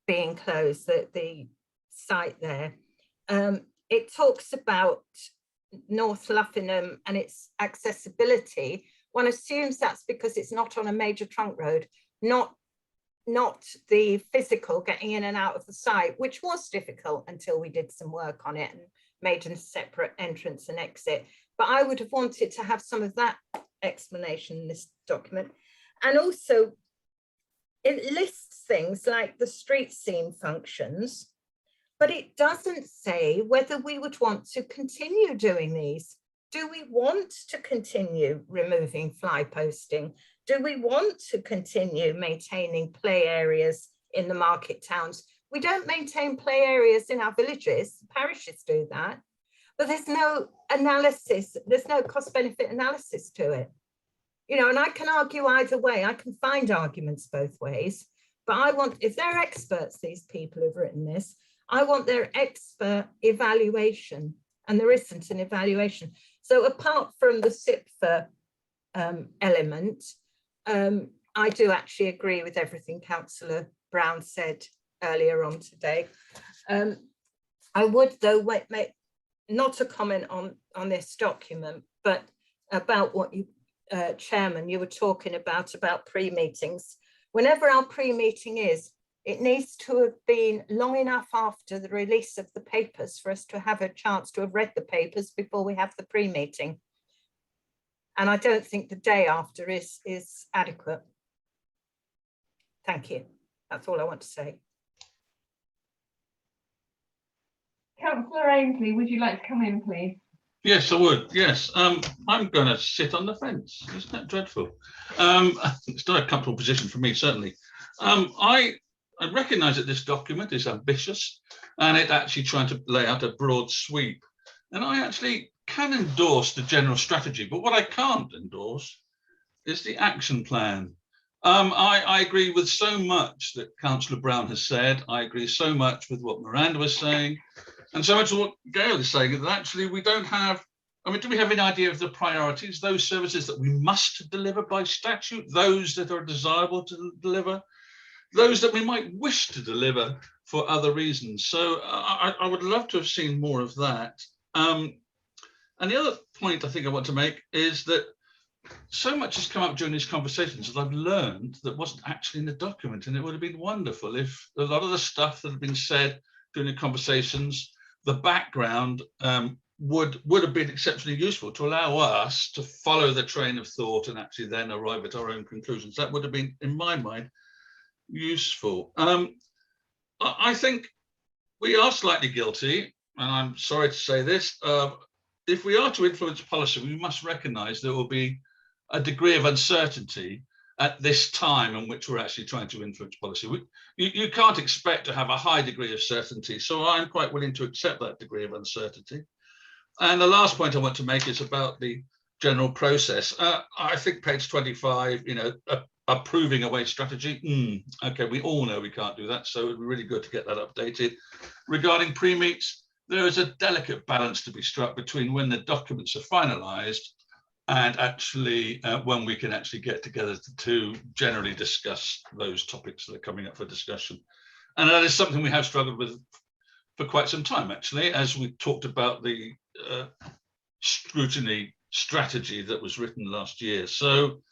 being closed, the site there. It talks about North Luffenham and its accessibility. One assumes that's because it's not on a major trunk road, not not the physical getting in and out of the site, which was difficult until we did some work on it and made a separate entrance and exit. But I would have wanted to have some of that explanation in this document. And also it lists things like the street scene functions, but it doesn't say whether we would want to continue doing these. Do we want to continue removing fly posting? Do we want to continue maintaining play areas in the market towns? We don't maintain play areas in our villages, parishes do that, but there's no analysis, there's no cost benefit analysis to it. You know, and I can argue either way, I can find arguments both ways, but I want, if they're experts, these people who've written this, I want their expert evaluation, and there isn't an evaluation. So apart from the SIPFA element, I do actually agree with everything Councillor Brown said earlier on today. I would though make not a comment on this document, but about what you, Chairman, you were talking about pre-meetings. Whenever our pre-meeting is, it needs to have been long enough after the release of the papers for us to have a chance to have read the papers before we have the pre-meeting. And I don't think the day after is adequate. Thank you. That's all I want to say. Councillor Ainsley, would you like to come in, please? Yes, I would. Yes, I'm going to sit on the fence. Isn't that dreadful? It's not a comfortable position for me, certainly. I recognise that this document is ambitious and it actually trying to lay out a broad sweep. And I actually can endorse the general strategy, but what I can't endorse is the action plan. I agree with so much that Councillor Brown has said. I agree so much with what Miranda was saying, and so much of what Gail is saying, that actually we don't have, I mean, do we have an idea of the priorities, those services that we must deliver by statute, those that are desirable to deliver, those that we might wish to deliver for other reasons? So I would love to have seen more of that. And the other point I think I want to make is that so much has come up during these conversations that I've learned that wasn't actually in the document, and it would have been wonderful if a lot of the stuff that had been said during the conversations, the background would have been exceptionally useful to allow us to follow the train of thought and actually then arrive at our own conclusions. That would have been, in my mind, useful. I think we are slightly guilty, and I'm sorry to say this, if we are to influence policy, we must recognise there will be a degree of uncertainty at this time in which we're actually trying to influence policy. You can't expect to have a high degree of certainty, so I'm quite willing to accept that degree of uncertainty. And the last point I want to make is about the general process. I think page 25, you know, approving a waste strategy. Okay, we all know we can't do that, so it'd be really good to get that updated. Regarding pre-meets, there is a delicate balance to be struck between when the documents are finalised and actually when we can actually get together to generally discuss those topics that are coming up for discussion. And that is something we have struggled with for quite some time, actually, as we talked about the scrutiny strategy that was written last year. So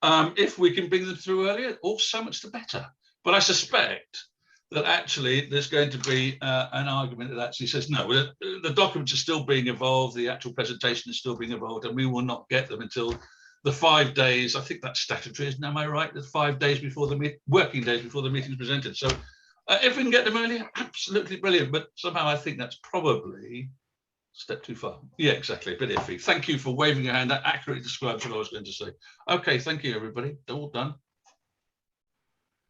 if we can bring them through earlier, so much the better. But I suspect that actually there's going to be an argument that actually says, no, the documents are still being evolved, the actual presentation is still being evolved, and we will not get them until the 5 days, I think that's statutory, isn't, am I right? The 5 days before the working days before the meeting is presented. So if we can get them earlier, absolutely brilliant. But somehow I think that's probably a step too far. Yeah, exactly, a bit iffy. Thank you for waving your hand. That accurately describes what I was going to say. Okay, thank you, everybody. They're all done.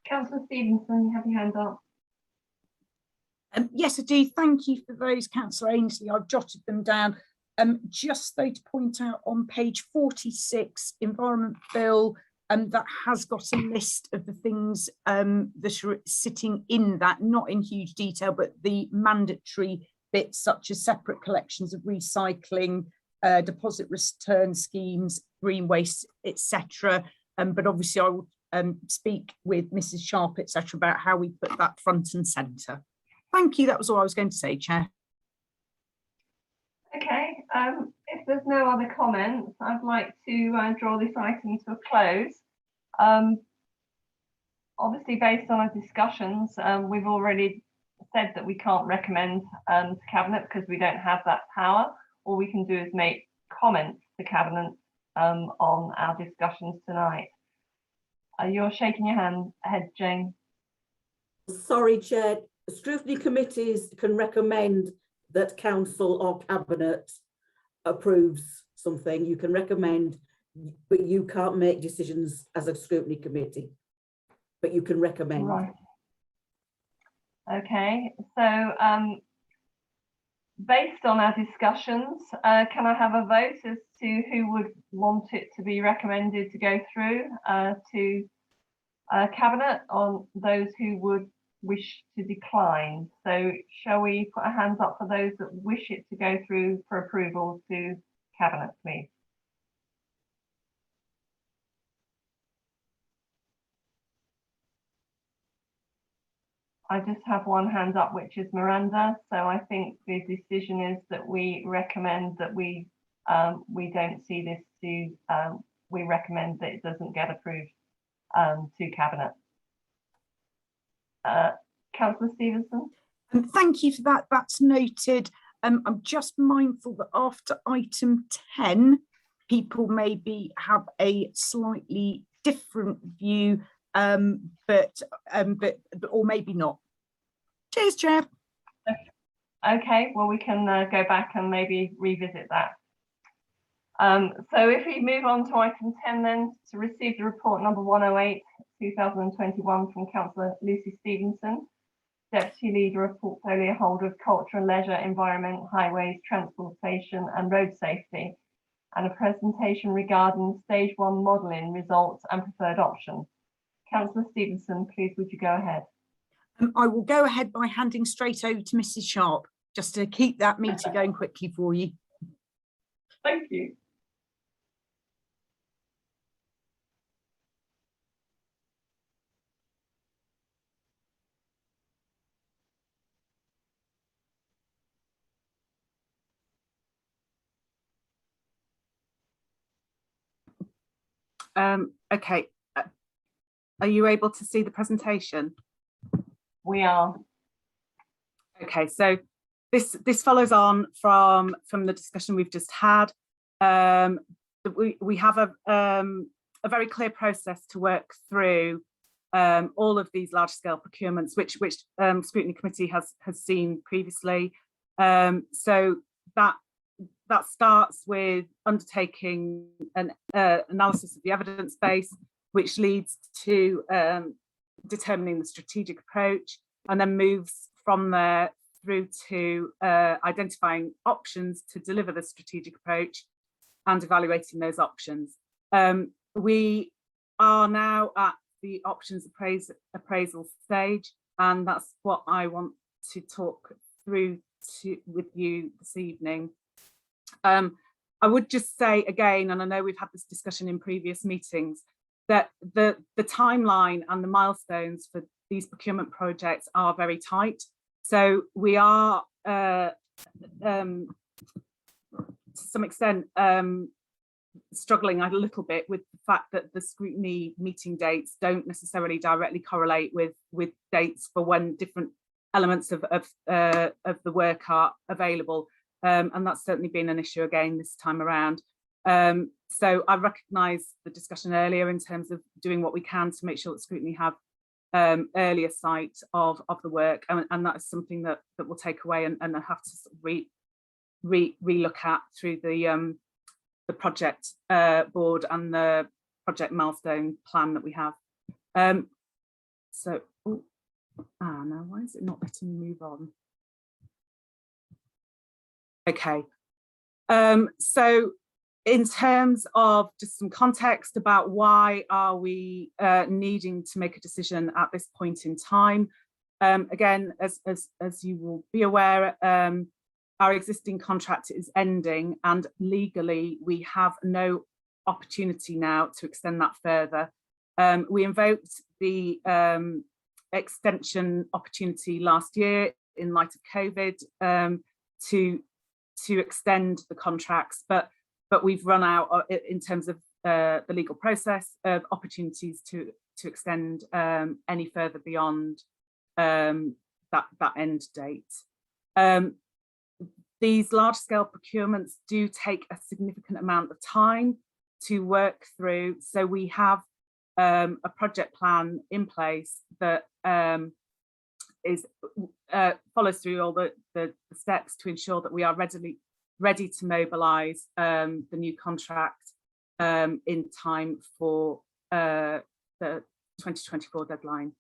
Councillor Stevenson, you have your hand up. Yes, I do. Thank you for those, Councillor Ainsley. I've jotted them down. Just though to point out on page 46, Environment Bill, that has got a list of the things that are sitting in that, not in huge detail, but the mandatory bits such as separate collections of recycling, deposit return schemes, green waste, etc. But obviously I will speak with Mrs. Sharp, etc. about how we put that front and centre. Thank you. That was all I was going to say, Chair. Okay, if there's no other comments, I'd like to draw this item to a close. obviously based on our discussions, we've already said that we can't recommend to Cabinet because we don't have that power. All we can do is make comments to Cabinet on our discussions tonight. You're shaking your head, Jane. Sorry, Chair. Scrutiny committees can recommend that council or cabinet approves something. You can recommend, but you can't make decisions as a scrutiny committee, but you can recommend. Right. Okay, so based on our discussions, can I have a vote as to who would want it to be recommended to go through to Cabinet, on those who would wish to decline? So shall we put our hands up for those that wish it to go through for approval to Cabinet, please? I just have one hand up, which is Miranda. So I think the decision is that we recommend that we don't see this to, we recommend that it doesn't get approved to Cabinet. Councillor Stevenson. Thank you for that. That's noted. I'm just mindful that after item 10, people maybe have a slightly different view, but or maybe not. Cheers, Chair. Okay, well, we can go back and maybe revisit that. So if we move on to item 10 then, to receive the report number 108, 2021 from Councillor Lucy Stevenson, Deputy Leader of Portfolio Holder of Culture and Leisure, Environment, Highways, Transportation and Road Safety, and a presentation regarding stage 1 modelling results and preferred options. Councillor Stevenson, please would you go ahead? I will go ahead by handing straight over to Mrs. Sharp, just to keep that meeting going quickly for you. Thank you. Okay, are you able to see the presentation? We are. Okay, so this follows on from the discussion we've just had. We have a very clear process to work through all of these large scale procurements, which Scrutiny Committee has seen previously. So that starts with undertaking an analysis of the evidence base, which leads to determining the strategic approach, and then moves from there through to identifying options to deliver the strategic approach and evaluating those options. We are now at the options appraisal stage, and that's what I want to talk through with you this evening. I would just say again, and I know we've had this discussion in previous meetings, that the timeline and the milestones for these procurement projects are very tight. So we are, to some extent, struggling a little bit with the fact that the scrutiny meeting dates don't necessarily directly correlate with dates for when different elements of the work are available. And that's certainly been an issue again this time around. So I recognise the discussion earlier in terms of doing what we can to make sure that Scrutiny have earlier sight of the work, and that is something that we'll take away and have to sort of re-look at through the project board and the project milestone plan that we have. So, now why is it not letting me move on? Okay, so in terms of just some context about why are we needing to make a decision at this point in time, again, as you will be aware, our existing contract is ending, and legally we have no opportunity now to extend that further. We invoked the extension opportunity last year in light of COVID to extend the contracts, but we've run out in terms of the legal process of opportunities to to extend any further beyond that end date. These large-scale procurements do take a significant amount of time to work through. So we have a project plan in place that follows through all the steps to ensure that we are ready to mobilise the new contract in time for the 2024 deadline.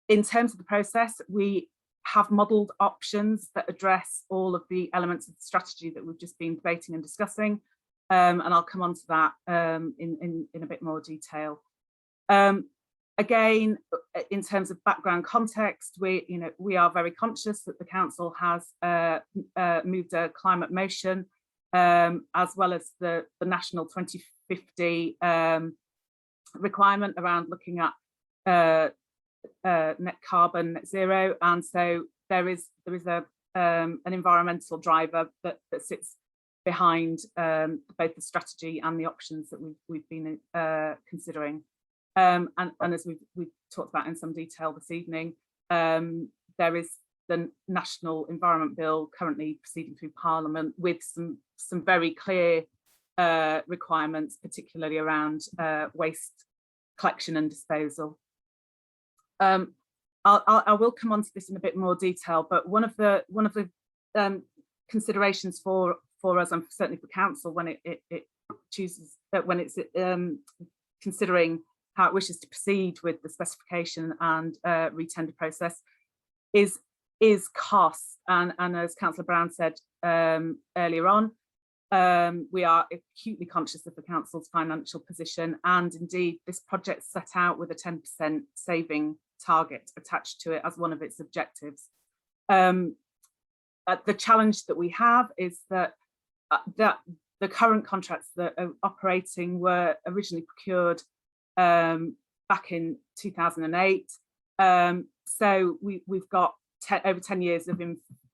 In terms of the process, we have modelled options that address all of the elements of the strategy that we've just been debating and discussing, and I'll come on to that in a bit more detail. Again, in terms of background context, we are very conscious that the council has moved a climate motion, as well as the national 2050 requirement around looking at net carbon, net zero, and so there is an environmental driver that sits behind both the strategy and the options that we've been considering. And as we've talked about in some detail this evening, there is the National Environment Bill currently proceeding through Parliament with some very clear requirements, particularly around waste collection and disposal. I will come on to this in a bit more detail, but one of the considerations for us, and certainly for council, when it chooses when it's considering how it wishes to proceed with the specification and re-tender process, is costs. And as Councillor Brown said earlier on, we are acutely conscious of the council's financial position, and indeed this project set out with a 10% saving target attached to it as one of its objectives. The challenge that we have is that the current contracts that are operating were originally procured back in 2008. So we've got over 10 years of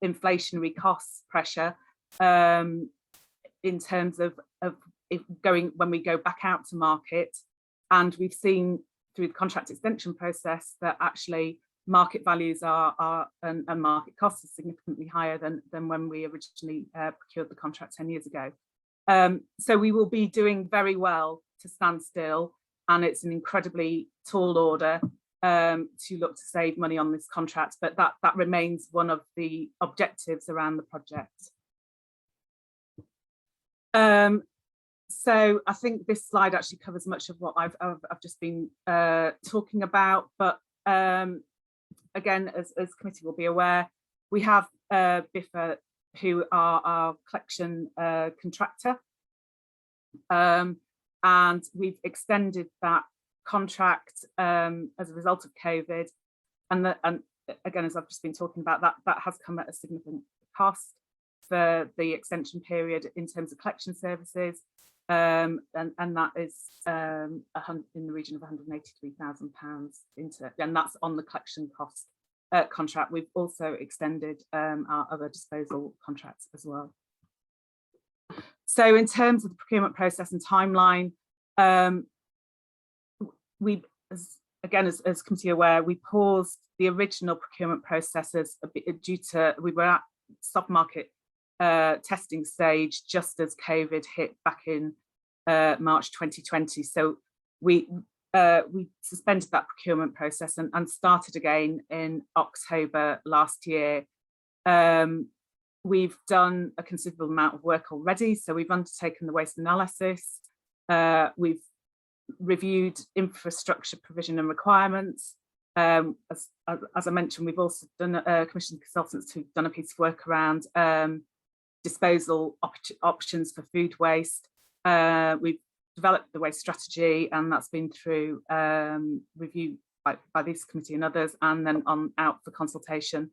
inflationary costs pressure in terms of when we go back out to market, and we've seen through the contract extension process that actually market values and market costs are significantly higher than when we originally procured the contract 10 years ago. So we will be doing very well to stand still, and it's an incredibly tall order to look to save money on this contract, but that remains one of the objectives around the project. So I think this slide actually covers much of what I've just been talking about, but again, as committee will be aware, we have BIFA, who are our collection contractor, and we've extended that contract as a result of COVID, and again, as I've just been talking about, that has come at a significant cost for the extension period in terms of collection services, and that is in the region of £183,000 and that's on the collection cost contract. We've also extended our other disposal contracts as well. So in terms of the procurement process and timeline, as committee aware, we paused the original procurement processes due to we were at stock market testing stage just as COVID hit back in March 2020. So we suspended that procurement process and started again in October last year. We've done a considerable amount of work already. So we've undertaken the waste analysis. We've reviewed infrastructure provision and requirements. As I mentioned, we've also done commissioned consultants who've done a piece of work around disposal options for food waste. We've developed the waste strategy, and that's been through review by this committee and others, and then out for consultation.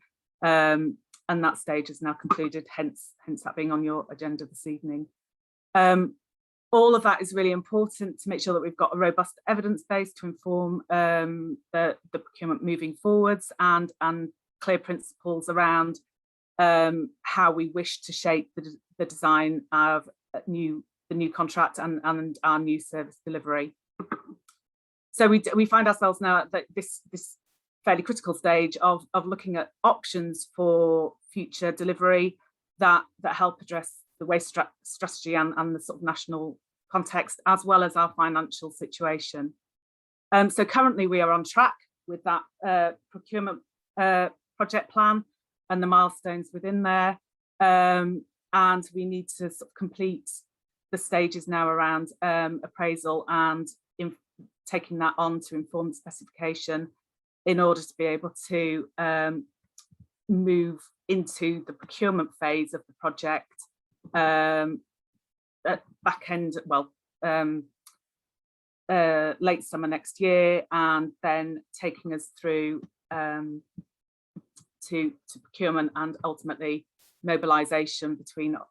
And that stage is now concluded, hence that being on your agenda this evening. All of that is really important to make sure that we've got a robust evidence base to inform the procurement moving forwards, and clear principles around how we wish to shape the design of the new contract and our new service delivery. So we find ourselves now at this fairly critical stage of looking at options for future delivery that help address the waste strategy and the sort of national context, as well as our financial situation. So currently we are on track with that procurement project plan and the milestones within there. And we need to sort of complete the stages now around appraisal and taking that on to inform the specification in order to be able to move into the procurement phase of the project at back end, well, late summer next year, and then taking us through to procurement and ultimately mobilisation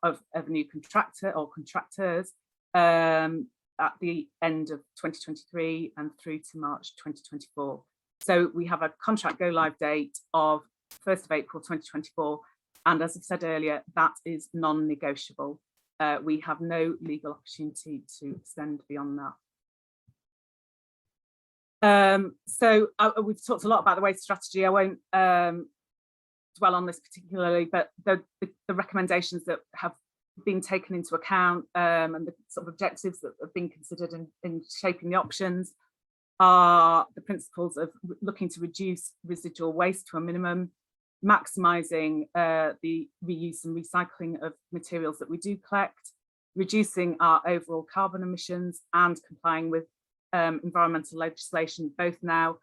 of a new contractor or contractors at the end of 2023 and through to March 2024. So we have a contract go live date of 1st of April 2024, and as I've said earlier, that is non-negotiable. We have no legal opportunity to extend beyond that. So we've talked a lot about the waste strategy. I won't dwell on this particularly, but the recommendations that have been taken into account and the sort of objectives that have been considered in shaping the options are the principles of looking to reduce residual waste to a minimum, maximising the reuse and recycling of materials that we do collect, reducing our overall carbon emissions, and complying with environmental legislation both now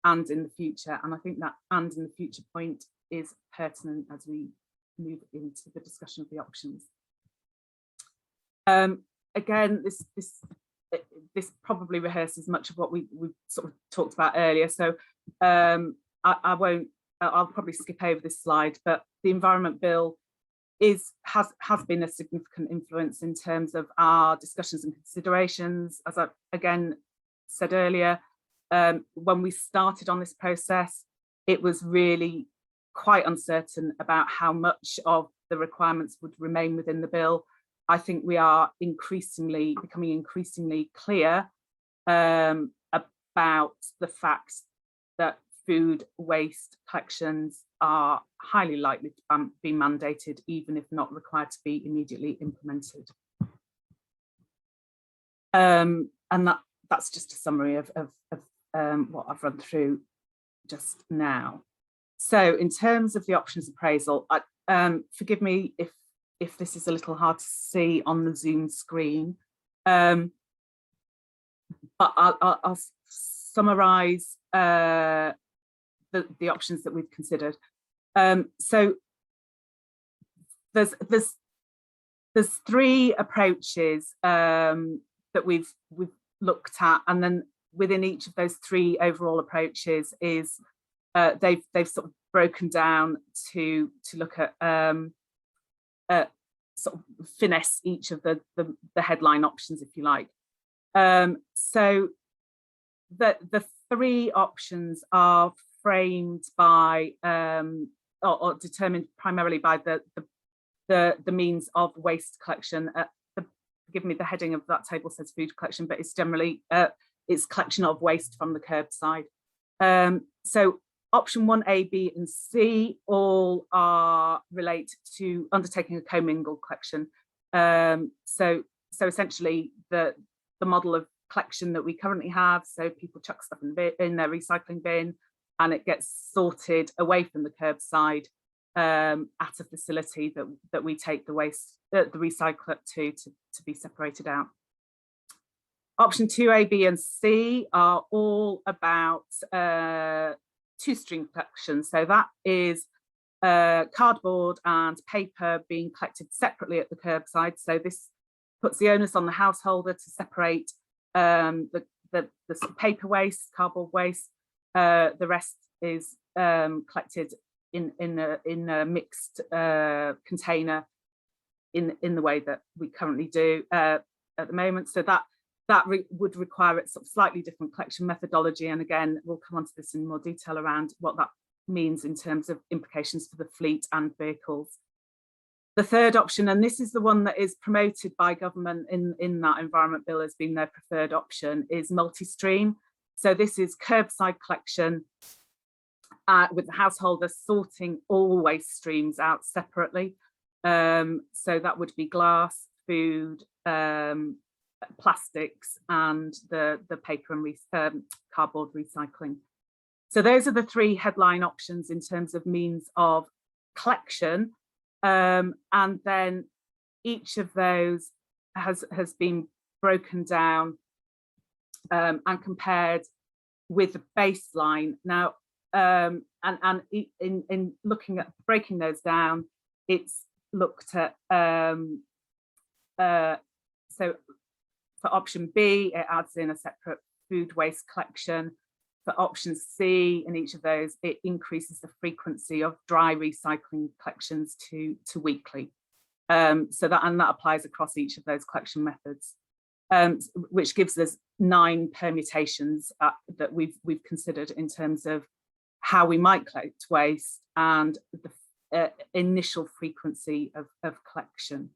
and in the future. And I think that "and in the future" point is pertinent as we move into the discussion of the options. Again, this probably rehearses much of what we sort of talked about earlier, so I'll probably skip over this slide, but the Environment Bill has been a significant influence in terms of our discussions and considerations. As I again said earlier, when we started on this process, it was really quite uncertain about how much of the requirements would remain within the bill. I think we are becoming increasingly clear about the fact that food waste collections are highly likely to be mandated, even if not required to be immediately implemented. And that's just a summary of what I've run through just now. So in terms of the options appraisal, forgive me if this is a little hard to see on the Zoom screen, but I'll summarise the options that we've considered. So there's three approaches that we've looked at, and then within each of those three overall approaches is they've sort of broken down to look at sort of finesse each of the headline options, if you like. So the three options are framed by or determined primarily by the means of waste collection. Forgive me, the heading of that table says food collection, but it's generally it's collection of waste from the curbside. So option 1A, B, and C all relate to undertaking a commingled collection. So essentially the model of collection that we currently have, so people chuck stuff in their recycling bin and it gets sorted away from the curbside at a facility that we take the waste, the recycler to be separated out. Option 2A, B, and C are all about two-stream collection. So that is cardboard and paper being collected separately at the curbside. So this puts the onus on the householder to separate the paper waste, cardboard waste. The rest is collected in a mixed container in the way that we currently do at the moment. So that would require a sort of slightly different collection methodology. And again, we'll come on to this in more detail around what that means in terms of implications for the fleet and vehicles. The third option, and this is the one that is promoted by government in that Environment Bill as being their preferred option, is multi-stream. So this is curbside collection with the householder sorting all waste streams out separately. So that would be glass, food, plastics, and the paper and cardboard recycling. So those are the three headline options in terms of means of collection, and then each of those has been broken down and compared with the baseline. Now, and in looking at breaking those down, it's looked at so for option B, it adds in a separate food waste collection. For option C, in each of those, it increases the frequency of dry recycling collections to weekly. So that applies across each of those collection methods, which gives us 9 permutations that we've considered in terms of how we might collect waste and the initial frequency of collection.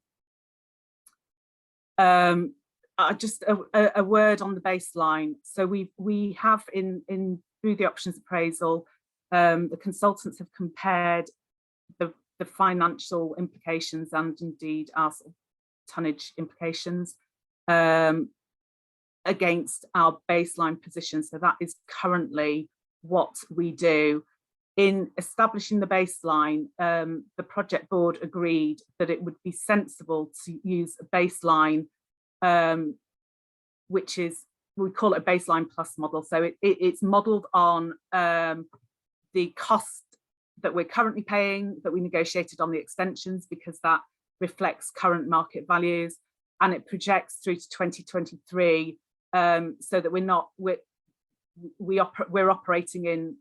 Just a word on the baseline. So we have in through the options appraisal, the consultants have compared the financial implications and indeed our tonnage implications against our baseline position. So that is currently what we do. In establishing the baseline, the project board agreed that it would be sensible to use a baseline, which is, we call it a baseline plus model. So it's modelled on the cost that we're currently paying, that we negotiated on the extensions, because that reflects current market values, and it projects through to 2023, so that we're operating in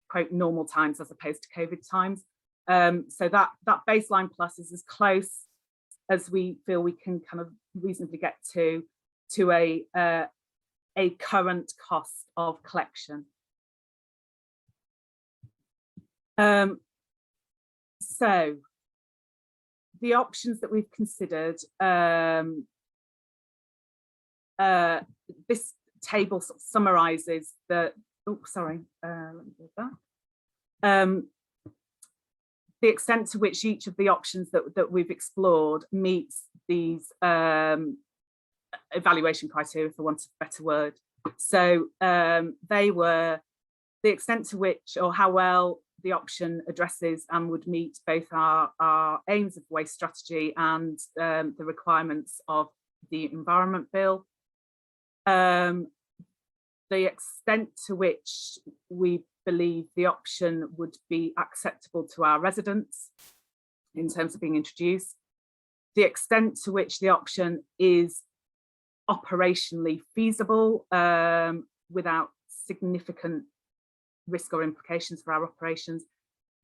quote normal times as opposed to COVID times. So that baseline plus is as close as we feel we can kind of reasonably get to a current cost of collection. So the options that we've considered, this table sort of summarizes the, oh, sorry, let me do that. The extent to which each of the options that we've explored meets these evaluation criteria, for want of a better word. So they were the extent to which, or how well the option addresses and would meet both our aims of waste strategy and the requirements of the Environment Bill. The extent to which we believe the option would be acceptable to our residents in terms of being introduced. The extent to which the option is operationally feasible without significant risk or implications for our operations,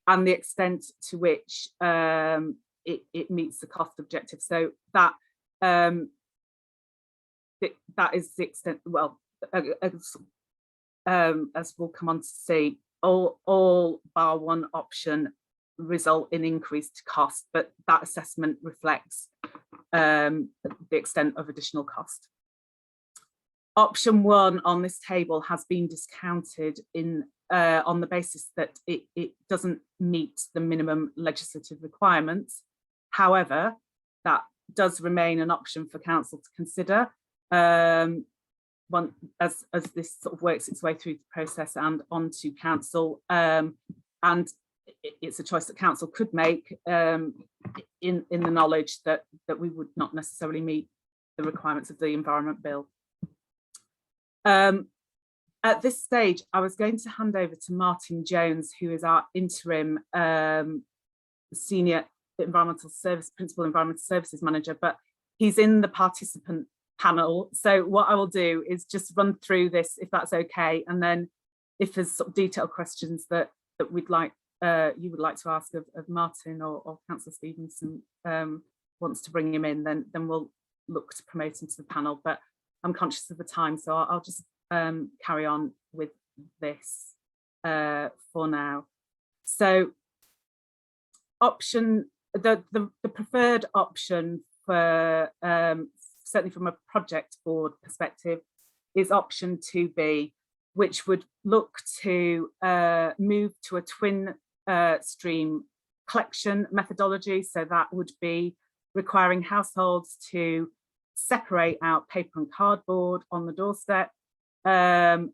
and the extent to which it meets the cost objective. So that that is the extent. Well, as we'll come on to see, all bar one option result in increased cost, but that assessment reflects the extent of additional cost. Option 1 on this table has been discounted in on the basis that it doesn't meet the minimum legislative requirements. However, that does remain an option for council to consider as this sort of works its way through the process and onto council, and it's a choice that council could make in the knowledge that we would not necessarily meet the requirements of the Environment Bill. At this stage, I was going to hand over to Martin Jones, who is our interim senior principal environmental services manager, but he's in the participant panel. So what I will do is just run through this, if that's okay, and then if there's sort of detailed questions that we'd like you would like to ask of Martin or Councillor Stevenson wants to bring him in, then we'll look to promote him to the panel. But I'm conscious of the time, so I'll just carry on with this for now. So the preferred option for certainly from a project board perspective is option 2B, which would look to move to a twin stream collection methodology. So that would be requiring households to separate out paper and cardboard on the doorstep and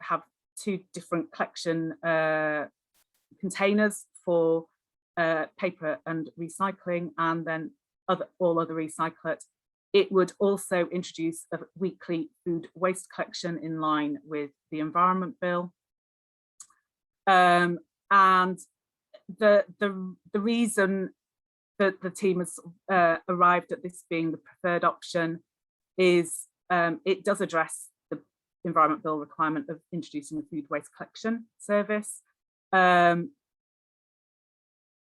have 2 different collection containers for paper and recycling, and then all other recyclate. It would also introduce a weekly food waste collection in line with the Environment Bill. And the reason that the team has arrived at this being the preferred option is it does address the Environment Bill requirement of introducing a food waste collection service.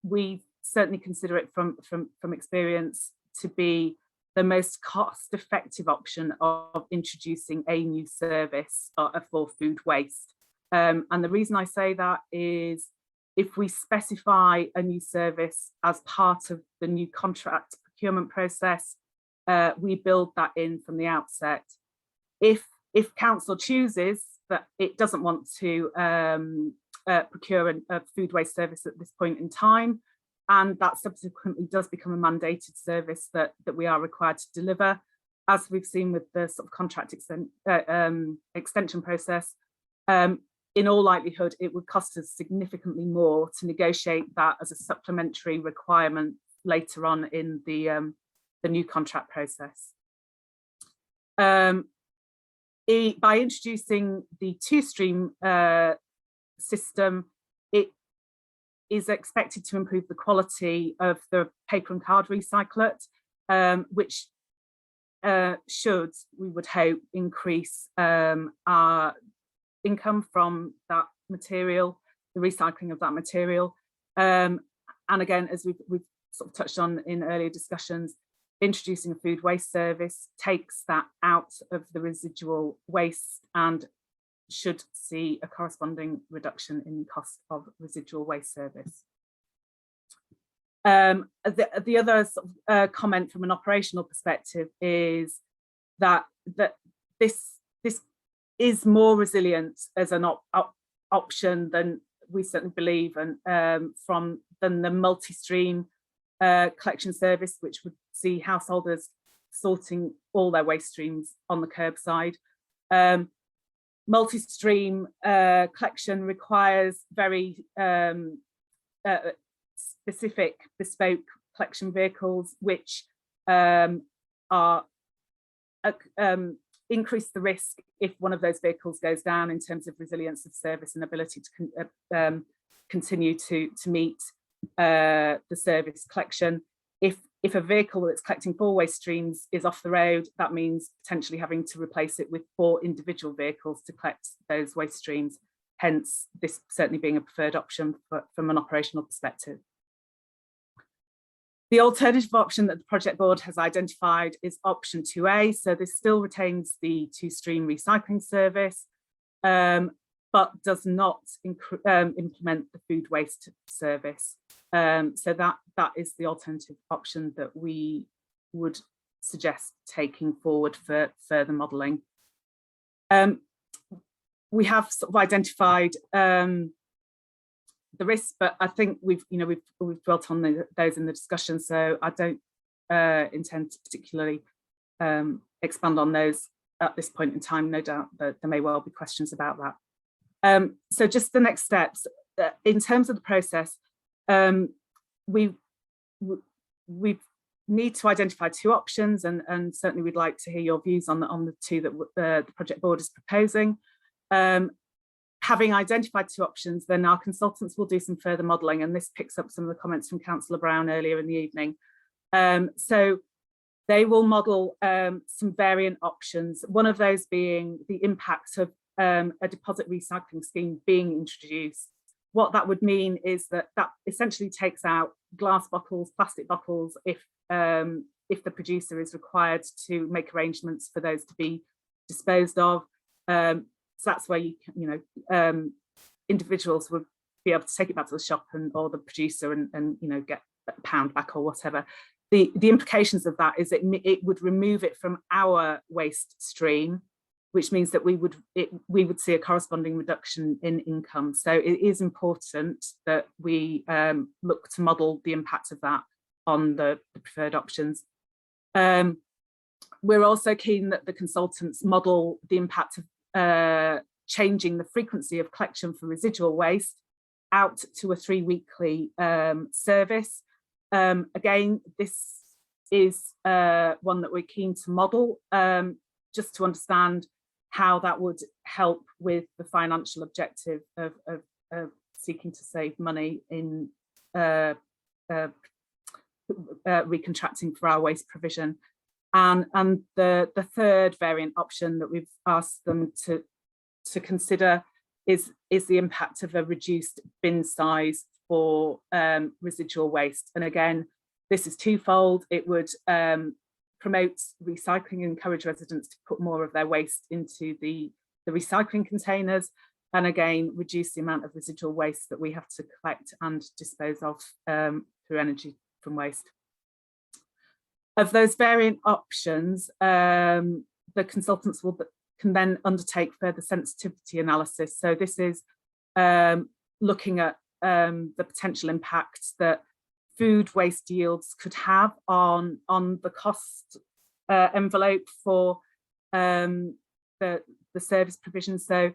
We certainly consider it from experience to be the most cost-effective option of introducing a new service for food waste. And the reason I say that is if we specify a new service as part of the new contract procurement process, we build that in from the outset. If council chooses that it doesn't want to procure a food waste service at this point in time, and that subsequently does become a mandated service that we are required to deliver, as we've seen with the sort of contract extension process, in all likelihood, it would cost us significantly more to negotiate that as a supplementary requirement later on in the new contract process. By introducing the 2-stream system, it is expected to improve the quality of the paper and card recyclate, which should, we would hope, increase our income from that material, the recycling of that material. And again, as we've sort of touched on in earlier discussions, introducing a food waste service takes that out of the residual waste and should see a corresponding reduction in cost of residual waste service. The other sort of, comment from an operational perspective is that this is more resilient as an option than we certainly believe, and than the multi-stream collection service, which would see householders sorting all their waste streams on the curbside. Multi-stream collection requires very specific bespoke collection vehicles, which increase the risk if one of those vehicles goes down in terms of resilience of service and ability to continue to meet the service collection. If a vehicle that's collecting 4 waste streams is off the road, that means potentially having to replace it with 4 individual vehicles to collect those waste streams. Hence, this certainly being a preferred option from an operational perspective. The alternative option that the project board has identified is option 2A. So this still retains the 2-stream recycling service, but does not implement the food waste service. So that is the alternative option that we would suggest taking forward for further modelling. We have sort of identified the risks, but I think we've dwelt on those in the discussion, so I don't intend to particularly expand on those at this point in time. No doubt that there may well be questions about that. So just the next steps in terms of the process. We need to identify 2 options, and certainly we'd like to hear your views on the 2 that the project board is proposing. Having identified 2 options, then our consultants will do some further modelling, and this picks up some of the comments from Councillor Brown earlier in the evening. So they will model some variant options, one of those being the impact of a deposit recycling scheme being introduced. What that would mean is that essentially takes out glass bottles, plastic bottles, if the producer is required to make arrangements for those to be disposed of. So that's where individuals would be able to take it back to the shop or the producer and get a pound back or whatever. The implications of that is it would remove it from our waste stream, which means that we would see a corresponding reduction in income. So it is important that we look to model the impact of that on the preferred options. We're also keen that the consultants model the impact of changing the frequency of collection for residual waste out to a 3-weekly service. Again, this is one that we're keen to model, just to understand how that would help with the financial objective of seeking to save money in recontracting for our waste provision. And the third variant option that we've asked them to consider is the impact of a reduced bin size for residual waste. And again, this is twofold. It would promote recycling, encourage residents to put more of their waste into the recycling containers, and again, reduce the amount of residual waste that we have to collect and dispose of through energy from waste. Of those variant options, the consultants can then undertake further sensitivity analysis. So this is looking at the potential impacts that food waste yields could have on the cost envelope for the service provision. So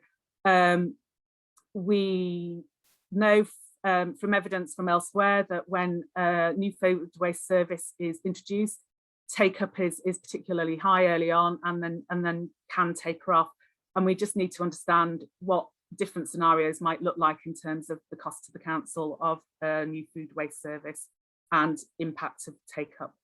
we know from evidence from elsewhere that when a new food waste service is introduced, take-up is particularly high early on, and then can taper off. And we just need to understand what different scenarios might look like in terms of the cost to the council of a new food waste service and impact of take-up.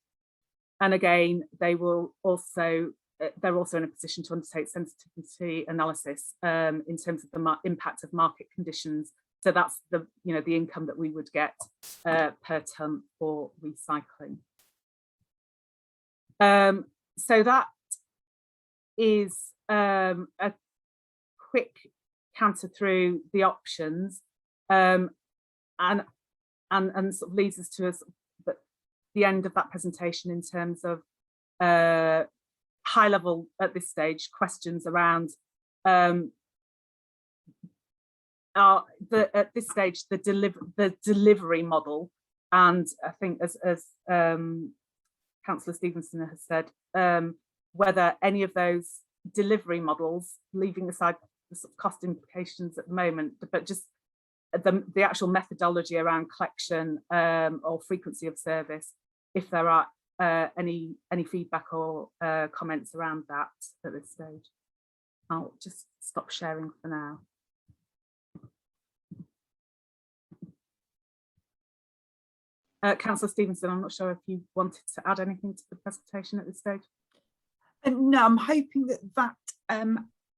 And again, they're also in a position to undertake sensitivity analysis in terms of the impact of market conditions. So that's the income that we would get per tonne for recycling. So that is a quick canter through the options, and sort of leads us to the end of that presentation in terms of high level at this stage questions around at this stage the delivery model. And I think as Councillor Stevenson has said, whether any of those delivery models, leaving aside the sort of cost implications at the moment, but just the actual methodology around collection or frequency of service, if there are any feedback or comments around that at this stage. I'll just stop sharing for now. Councillor Stevenson, I'm not sure if you wanted to add anything to the presentation at this stage. No, I'm hoping that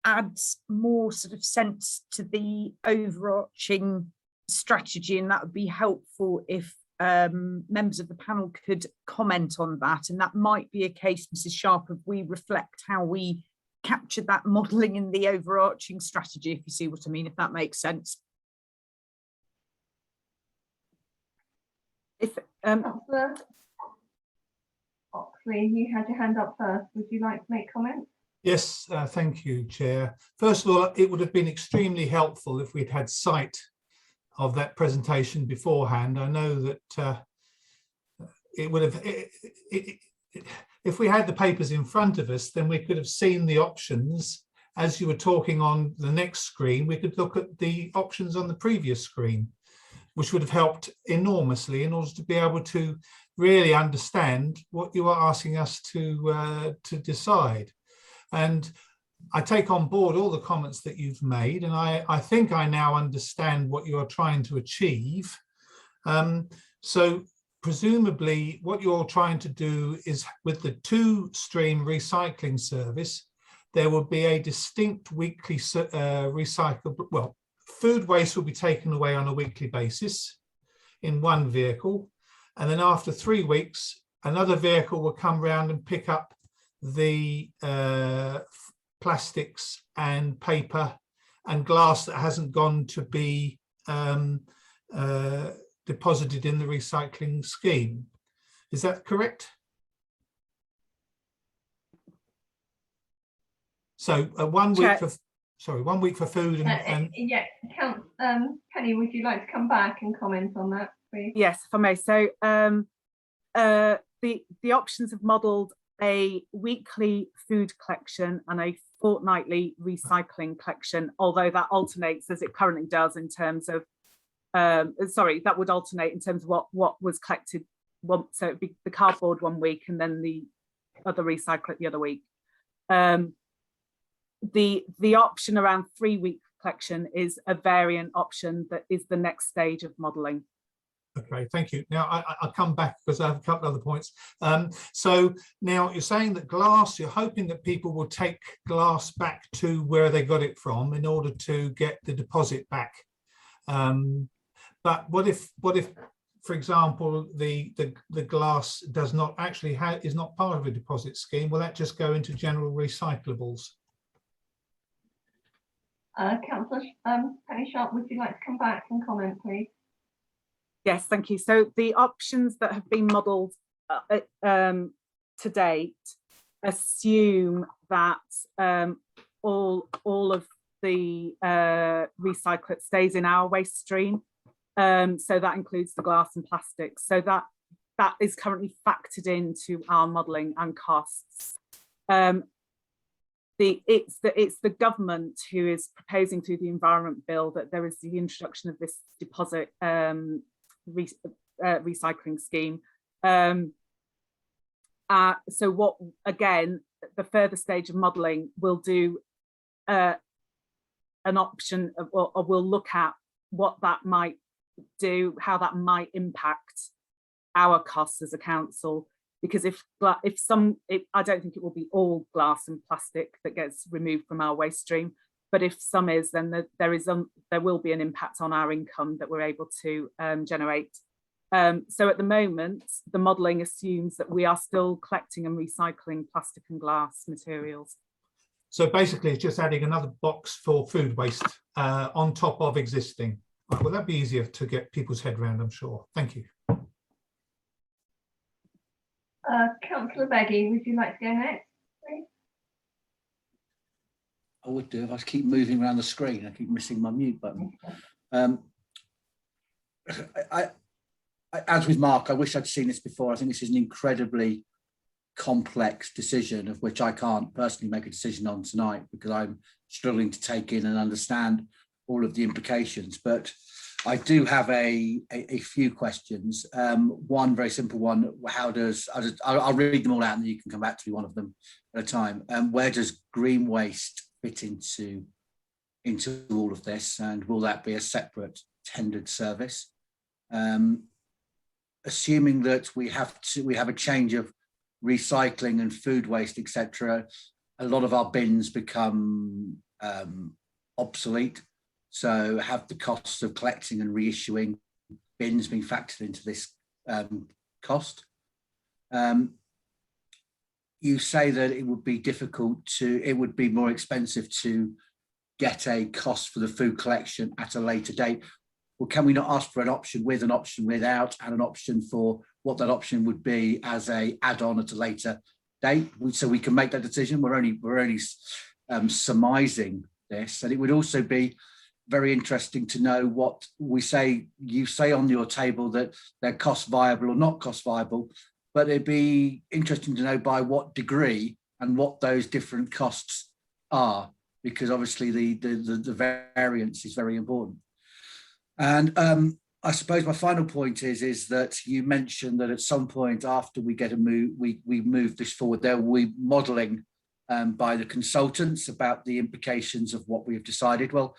adds more sort of sense to the overarching strategy, and that would be helpful if members of the panel could comment on that. And that might be a case, Mrs. Sharp, if we reflect how we captured that modelling in the overarching strategy, if you see what I mean, if that makes sense. If Oxley, you had your hand up first. Would you like to make comments? Yes, thank you, Chair. First of all, it would have been extremely helpful if we'd had sight of that presentation beforehand. I know that it would have, if we had the papers in front of us, then we could have seen the options. As you were talking on the next screen, we could look at the options on the previous screen, which would have helped enormously in order to be able to really understand what you are asking us to decide. And I take on board all the comments that you've made, and I think I now understand what you are trying to achieve. So presumably what you're trying to do is, with the 2-stream recycling service, there will be a distinct weekly recyclable, well, food waste will be taken away on a weekly basis in one vehicle, and then after 3 weeks another vehicle will come round and pick up the plastics and paper and glass that hasn't gone to be deposited in the recycling scheme. Is that correct? So 1 week Chair. for 1 week for food and Yeah, Penny, would you like to come back and comment on that, please? Yes, if I may. So the options have modelled a weekly food collection and a fortnightly recycling collection, although that alternates as it currently does in terms of, that would alternate in terms of what was collected. So it'd be the cardboard 1 week and then the other recycle the other week. The option around 3 week collection is a variant option that is the next stage of modelling. Okay, thank you. Now I'll come back because I have a couple other points. So now you're saying that glass, you're hoping that people will take glass back to where they got it from in order to get the deposit back. But what if, for example, the glass does not actually is not part of a deposit scheme? Will that just go into general recyclables? Councillor Penny Sharp, would you like to come back and comment, please? Yes, thank you. So the options that have been modelled to date assume that all of the recyclate stays in our waste stream. So that includes the glass and plastics. So that is currently factored into our modelling and costs. It's the government who is proposing through the Environment Bill that there is the introduction of this deposit recycling scheme. So what, again, the further stage of modelling will do an option of, or we'll look at what that might do, how that might impact our costs as a council. Because if I don't think it will be all glass and plastic that gets removed from our waste stream, but if some is, then there will be an impact on our income that we're able to generate. So at the moment, the modelling assumes that we are still collecting and recycling plastic and glass materials. So basically, it's just adding another box for food waste on top of existing. Right, well, that'd be easier to get people's head around, I'm sure. Thank you. Councillor Beggy, would you like to go next, please? I would do if I keep moving around the screen. I keep missing my mute button. As with Mark, I wish I'd seen this before. I think this is an incredibly complex decision of which I can't personally make a decision on tonight because I'm struggling to take in and understand all of the implications. But I do have a few questions. One very simple one: I'll read them all out, and you can come back to me one of them at a time. Where does green waste fit into all of this, and will that be a separate tendered service? Assuming that we have a change of recycling and food waste, etc., a lot of our bins become obsolete. So have the costs of collecting and reissuing bins been factored into this cost? You say that it would be more expensive to get a cost for the food collection at a later date. Well, can we not ask for an option with, an option without, and an option for what that option would be as a add-on at a later date, so we can make that decision? We're only surmising this, and it would also be very interesting to know what you say on your table that they're cost viable or not cost viable, but it'd be interesting to know by what degree and what those different costs are, because obviously the variance is very important. And I suppose my final point is that you mentioned that at some point after we move this forward, there will be modelling by the consultants about the implications of what we've decided. Well,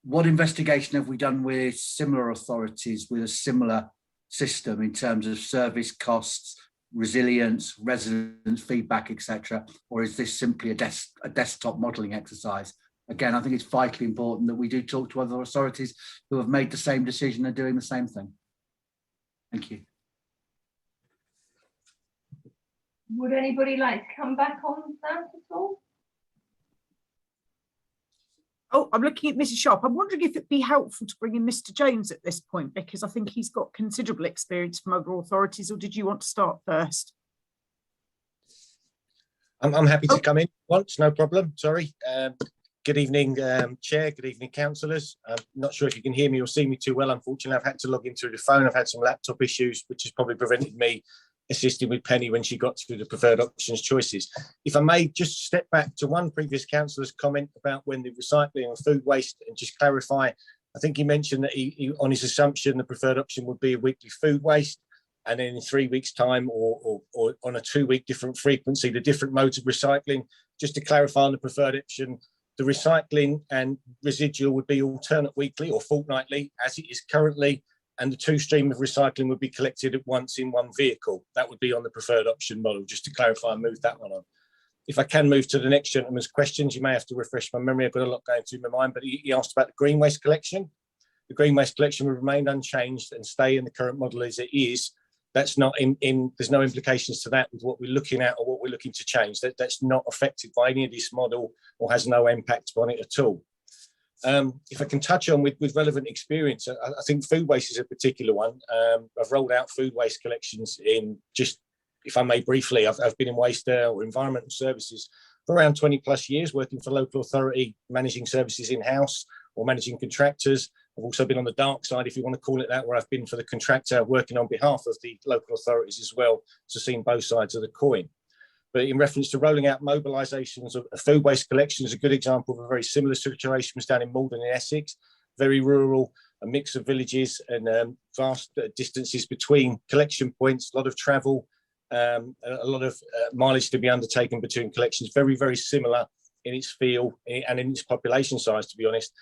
what investigation have we done with similar authorities with a similar system in terms of service costs, resilience, resident feedback, etc.? Or is this simply a desktop modelling exercise? Again, I think it's vitally important that we do talk to other authorities who have made the same decision and doing the same thing. Thank you. Would anybody like to come back on that at all? Oh, I'm looking at Mrs. Sharp. I'm wondering if it'd be helpful to bring in Mr. Jones at this point, because I think he's got considerable experience from other authorities. Or did you want to start first? I'm happy to come in once, no problem. Sorry. Good evening, Chair. Good evening, councillors. I'm not sure if you can hear me or see me too well. Unfortunately, I've had to log in through the phone. I've had some laptop issues, which has probably prevented me assisting with Penny when she got through the preferred options choices. If I may just step back to one previous councillor's comment about when the recycling and food waste, and just clarify, I think he mentioned that he on his assumption the preferred option would be a weekly food waste, and then in 3 weeks' time or on a 2-week different frequency, the different modes of recycling. Just to clarify on the preferred option, the recycling and residual would be alternate weekly or fortnightly, as it is currently, and the 2 streams of recycling would be collected at once in one vehicle. That would be on the preferred option model, just to clarify and move that one on. If I can move to the next gentleman's questions, you may have to refresh my memory. I've got a lot going through my mind, but he asked about the green waste collection. The green waste collection will remain unchanged and stay in the current model as it is. That's not there's no implications to that with what we're looking at or what we're looking to change. That's not affected by any of this model or has no impact on it at all. If I can touch on with relevant experience, I think food waste is a particular one. I've rolled out food waste collections in just, if I may briefly, I've been in waste or environmental services for around 20 plus years, working for local authority, managing services in-house or managing contractors. I've also been on the dark side, if you want to call it that, where I've been for the contractor working on behalf of the local authorities as well, so seen both sides of the coin. But in reference to rolling out mobilisations of food waste collection is a good example of a very similar situation was down in Malden in Essex, very rural, a mix of villages and vast distances between collection points, a lot of travel, a lot of mileage to be undertaken between collections, very, very similar in its feel and in its population size, to be honest.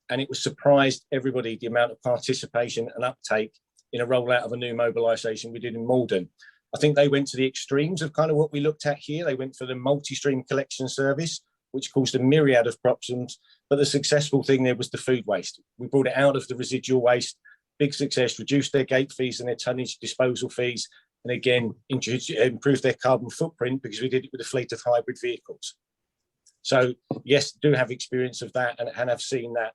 And it was surprised everybody, the amount of participation and uptake in a rollout of a new mobilisation we did in Malden. I think they went to the extremes of kind of what we looked at here. They went for the multi-stream collection service, which caused a myriad of problems. But the successful thing there was the food waste. We brought it out of the residual waste, big success, reduced their gate fees and their tonnage disposal fees, and again, improved their carbon footprint because we did it with a fleet of hybrid vehicles. So yes, do have experience of that and have seen that.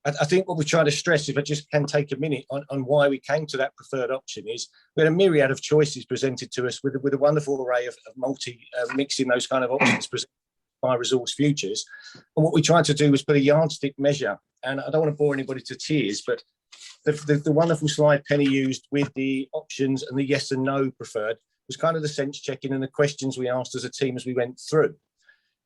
I think what we try to stress, if I just can take a minute on why we came to that preferred option, is we had a myriad of choices presented to us with a wonderful array of mixing those kind of options presented by Resource Futures. And what we tried to do was put a yardstick measure, and I don't want to bore anybody to tears, but the wonderful slide Penny used with the options and the yes and no preferred was kind of the sense checking and the questions we asked as a team as we went through.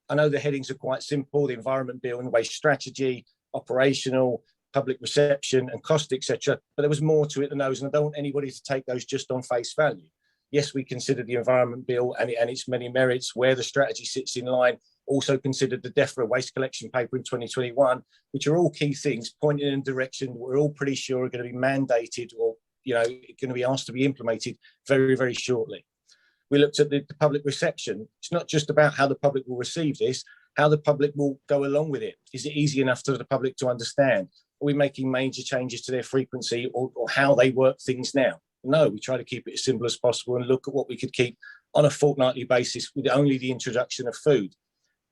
I know the headings are quite simple, the environment bill and waste strategy, operational, public reception and cost, etc. But there was more to it than those, and I don't want anybody to take those just on face value. Yes, we considered the environment bill and its many merits, where the strategy sits in line, also considered the DEFRA waste collection paper in 2021, which are all key things pointing in a direction we're all pretty sure are going to be mandated or going to be asked to be implemented very, very shortly. We looked at the public reception. It's not just about how the public will receive this, how the public will go along with it. Is it easy enough for the public to understand? Are we making major changes to their frequency or how they work things now? No, we try to keep it as simple as possible and look at what we could keep on a fortnightly basis with only the introduction of food.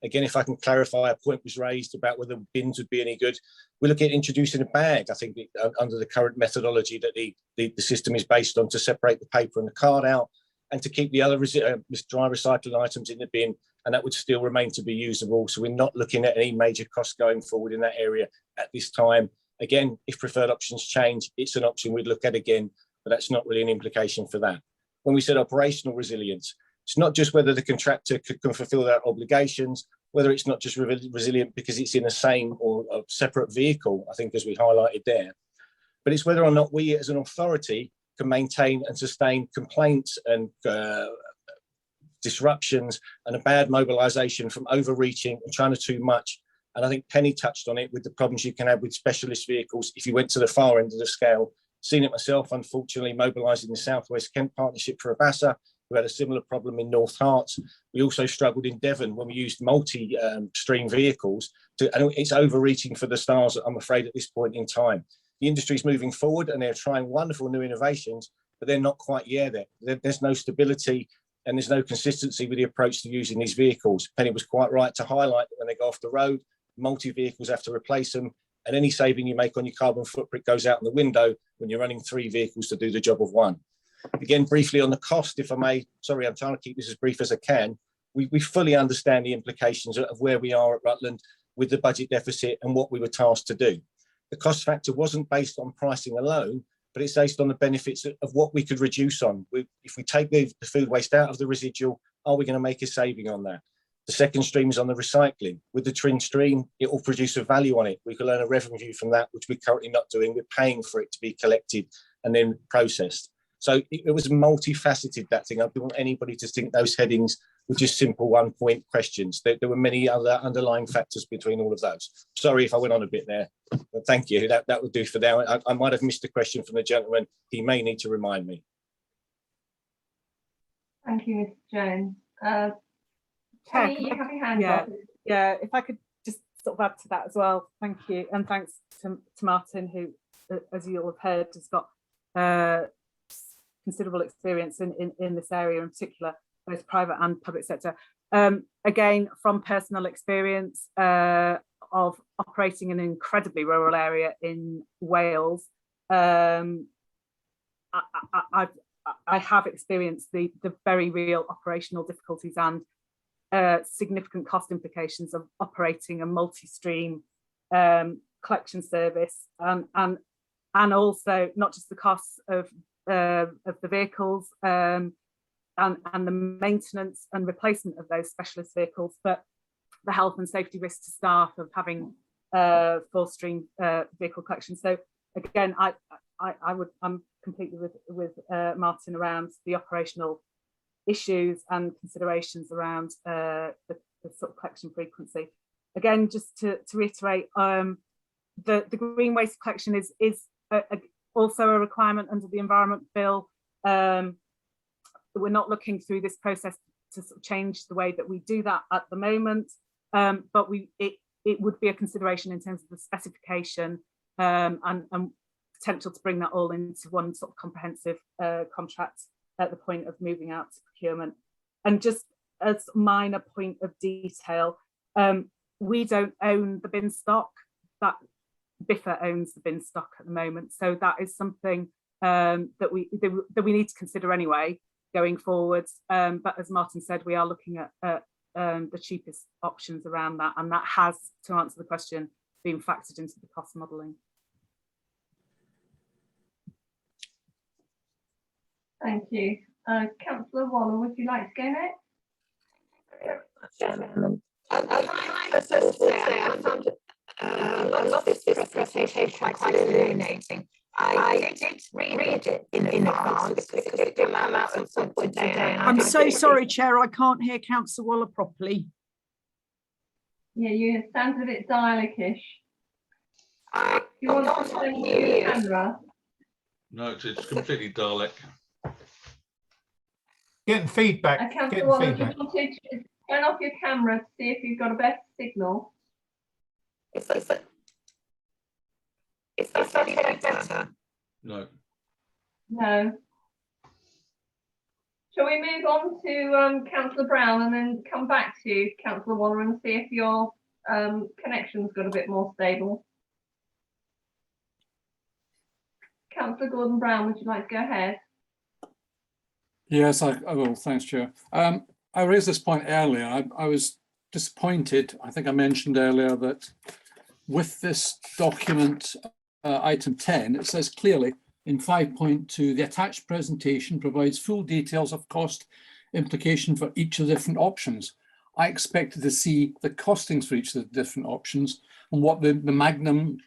Again, if I can clarify, a point was raised about whether bins would be any good. We look at introducing a bag, I think, under the current methodology that the system is based on, to separate the paper and the card out and to keep the other dry recycling items in the bin, and that would still remain to be usable. So we're not looking at any major costs going forward in that area at this time. Again, if preferred options change, it's an option we'd look at again, but that's not really an implication for that. When we said operational resilience, it's not just whether the contractor can fulfill their obligations, whether it's not just resilient because it's in the same or a separate vehicle, I think, as we highlighted there, but it's whether or not we as an authority can maintain and sustain complaints and disruptions and a bad mobilisation from overreaching and trying to too much. And I think Penny touched on it with the problems you can have with specialist vehicles if you went to the far end of the scale. Seen it myself, unfortunately, mobilising the South West Kent Partnership for Abassa, who had a similar problem in North Herts. We also struggled in Devon when we used multi-stream vehicles. And it's overreaching for the stars, I'm afraid, at this point in time. The industry's moving forward and they're trying wonderful new innovations, but they're not quite yet there. There's no stability and there's no consistency with the approach to using these vehicles. Penny was quite right to highlight that when they go off the road, multi-vehicles have to replace them, and any saving you make on your carbon footprint goes out the window when you're running 3 vehicles to do the job of 1. Again, briefly on the cost, if I may, sorry, I'm trying to keep this as brief as I can. we fully understand the implications of where we are at Rutland with the budget deficit and what we were tasked to do. The cost factor wasn't based on pricing alone, but it's based on the benefits of what we could reduce on. If we take the food waste out of the residual, are we going to make a saving on that? The second stream is on the recycling. With the twin stream, it will produce a value on it. We can earn a revenue from that, which we're currently not doing. We're paying for it to be collected and then processed. So it was multifaceted, that thing. I don't want anybody to think those headings were just simple one-point questions. There were many other underlying factors between all of those. Sorry if I went on a bit there, but thank you. That would do for now. I might have missed a question from the gentleman. He may need to remind me. Thank you, Mr. Jones. Penny, you have your hand up. Yeah, if I could just sort of add to that as well. Thank you. And thanks to Martin, who, as you all have heard, has got considerable experience in this area in particular, both private and public sector. Again, from personal experience of operating in an incredibly rural area in Wales, I have experienced the very real operational difficulties and significant cost implications of operating a multi-stream collection service, and also not just the costs of the vehicles and the maintenance and replacement of those specialist vehicles, but the health and safety risks to staff of having full stream vehicle collection. So again, I'm completely with Martin around the operational issues and considerations around the sort of collection frequency. Again, just to reiterate, the green waste collection is also a requirement under the Environment Bill. We're not looking through this process to sort of change the way that we do that at the moment, but it would be a consideration in terms of the specification and potential to bring that all into one sort of comprehensive contract at the point of moving out to procurement. And just as a minor point of detail, we don't own the bin stock, that BIFA owns the bin stock at the moment. So that is something that we need to consider anyway going forwards. But as Martin said, we are looking at the cheapest options around that, and that has, to answer the question, been factored into the cost modelling. Thank you. Councillor Waller, would you like to go next? I found a lot of this presentation quite illuminating. I did read it in advance because it came out at some point today. I'm so sorry, Chair, I can't hear Councillor Waller properly. Yeah, you sound a bit Dalek-ish. You want to turn your camera? No, it's completely Dalek. Getting feedback. Councillor Waller, do you want to turn off your camera to see if you've got a better signal? Is that any better? No. No. Shall we move on to Councillor Brown and then come back to Councillor Waller and see if your connection's got a bit more stable? Councillor Gordon Brown, would you like to go ahead? Yes, I will. Thanks, Chair. I raised this point earlier. I was disappointed. I think I mentioned earlier that with this document, item 10, it says clearly in 5.2, the attached presentation provides full details of cost implication for each of the different options. I expected to see the costings for each of the different options and what the magnum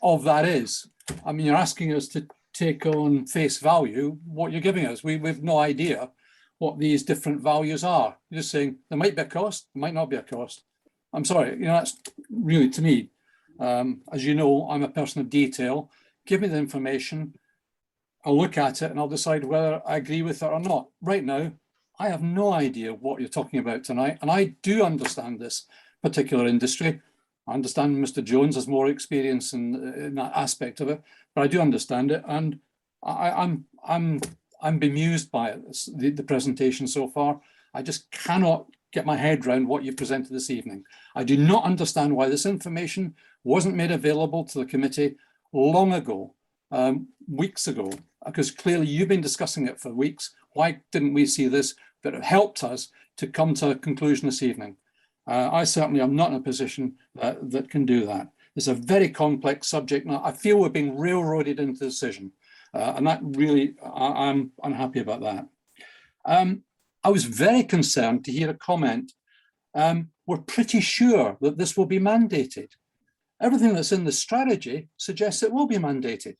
of that is. I mean, you're asking us to take on face value what you're giving us. We've no idea what these different values are. You're just saying there might be a cost, there might not be a cost. I'm sorry, that's really, to me, as you know, I'm a person of detail. Give me the information, I'll look at it and I'll decide whether I agree with it or not. Right now, I have no idea what you're talking about tonight, and I do understand this particular industry. I understand Mr. Jones has more experience in that aspect of it, but I do understand it, and I'm bemused by it, the presentation so far. I just cannot get my head around what you presented this evening. I do not understand why this information wasn't made available to the committee long ago, weeks ago, because clearly you've been discussing it for weeks. Why didn't we see this? That it helped us to come to a conclusion this evening. I certainly am not in a position that can do that. It's a very complex subject, and I feel we're being railroaded into the decision, and that really, I'm unhappy about that. I was very concerned to hear a comment. We're pretty sure that this will be mandated. Everything that's in the strategy suggests it will be mandated.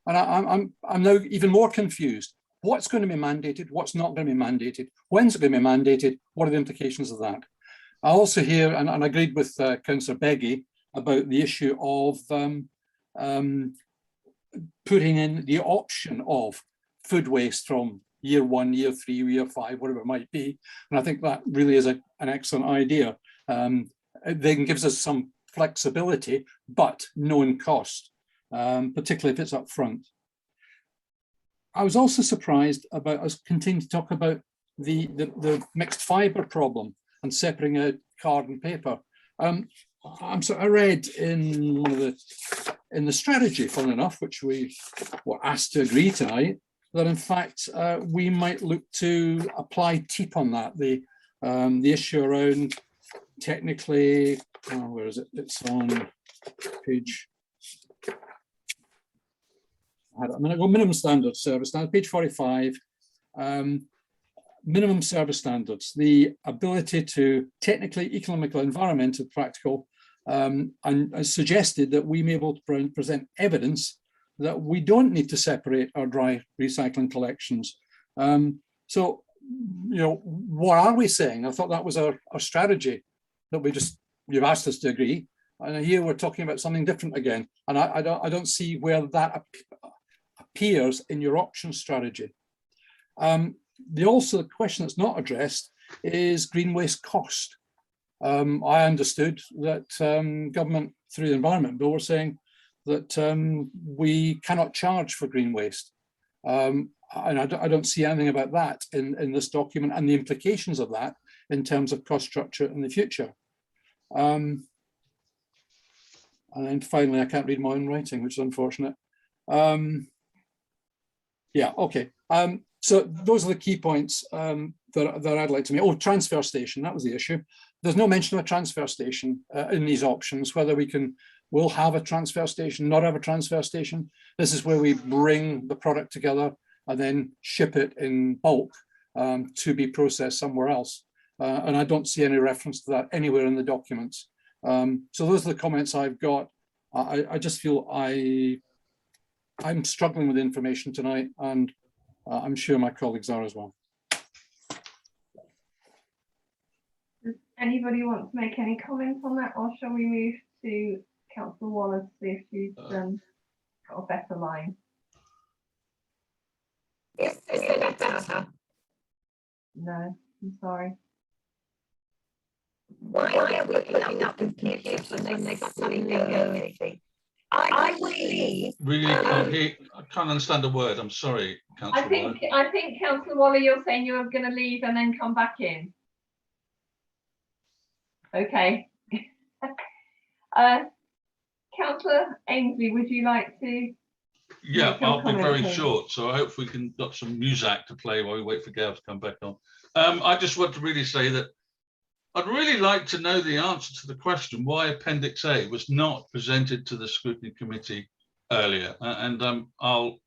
And I'm now even more confused. What's going to be mandated? What's not going to be mandated? When's it going to be mandated? What are the implications of that? I also hear, and I agreed with Councillor Beggy about the issue of putting in the option of food waste from year 1, year 3, year 5, whatever it might be. And I think that really is an excellent idea. Then gives us some flexibility, but known cost, particularly if it's up front. I was also surprised about us continuing to talk about the mixed fibre problem and separating out card and paper. I read in one of the strategy, funnily enough, which we were asked to agree tonight, that in fact we might look to apply TEEP on that. The issue around technically, where is it? It's on page. I'm going to go minimum standards, service standard, page 45. Minimum service standards, the ability to technically, economically, environmental, practical, and suggested that we may be able to present evidence that we don't need to separate our dry recycling collections. So, you know, what are we saying? I thought that was our strategy that you've asked us to agree, and here we're talking about something different again. And I don't see where that appears in your option strategy. The question that's not addressed is green waste cost. I understood that government through the Environment Bill were saying that we cannot charge for green waste. And I don't see anything about that in this document and the implications of that in terms of cost structure in the future. And then finally, I can't read my own writing, which is unfortunate. Yeah, okay. So those are the key points that I'd like to make. Oh, transfer station, that was the issue. There's no mention of a transfer station in these options, whether we'll have a transfer station, not have a transfer station. This is where we bring the product together and then ship it in bulk to be processed somewhere else. And I don't see any reference to that anywhere in the documents. So those are the comments I've got. I just feel I'm struggling with information tonight, and I'm sure my colleagues are as well. Does anybody want to make any comments on that, or shall we move to Councillor Waller to see if she's got a better line? Yes, is it better? No, I'm sorry. Why are we putting up with computers when they suddenly know anything? I believe. Really can't hear. I can't understand a word. I'm sorry, Councillor Waller. I think Councillor Waller, you're saying you're going to leave and then come back in. Okay. Councillor Ainsley, would you like to? Yeah, I'll be very short. So I hope we can got some music to play while we wait for Gav to come back on. I just want to really say that I'd really like to know the answer to the question why Appendix A was not presented to the Scrutiny Committee earlier. And I'll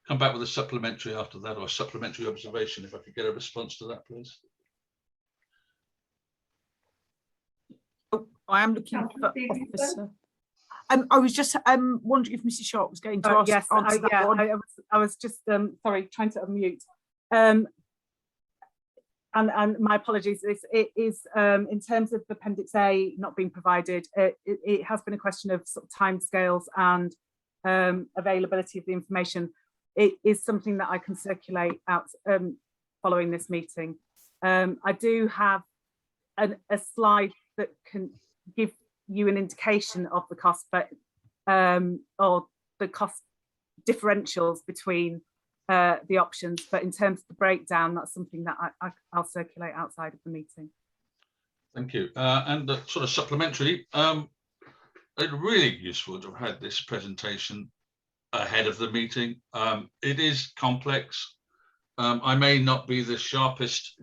come back with a supplementary after that, or a supplementary observation, if I could get a response to that, please. Oh, I am looking for Officer. I was just wondering if Mrs. Sharp was going to ask. Yes, I was just sorry, trying to unmute. And my apologies, it is in terms of Appendix A not being provided, it has been a question of sort of timescales and availability of the information. It is something that I can circulate out following this meeting. I do have a slide that can give you an indication of the cost, but or the cost differentials between the options, but in terms of the breakdown, that's something that I'll circulate outside of the meeting. Thank you. And sort of supplementary, it's really useful to have had this presentation ahead of the meeting. It is complex. I may not be the sharpest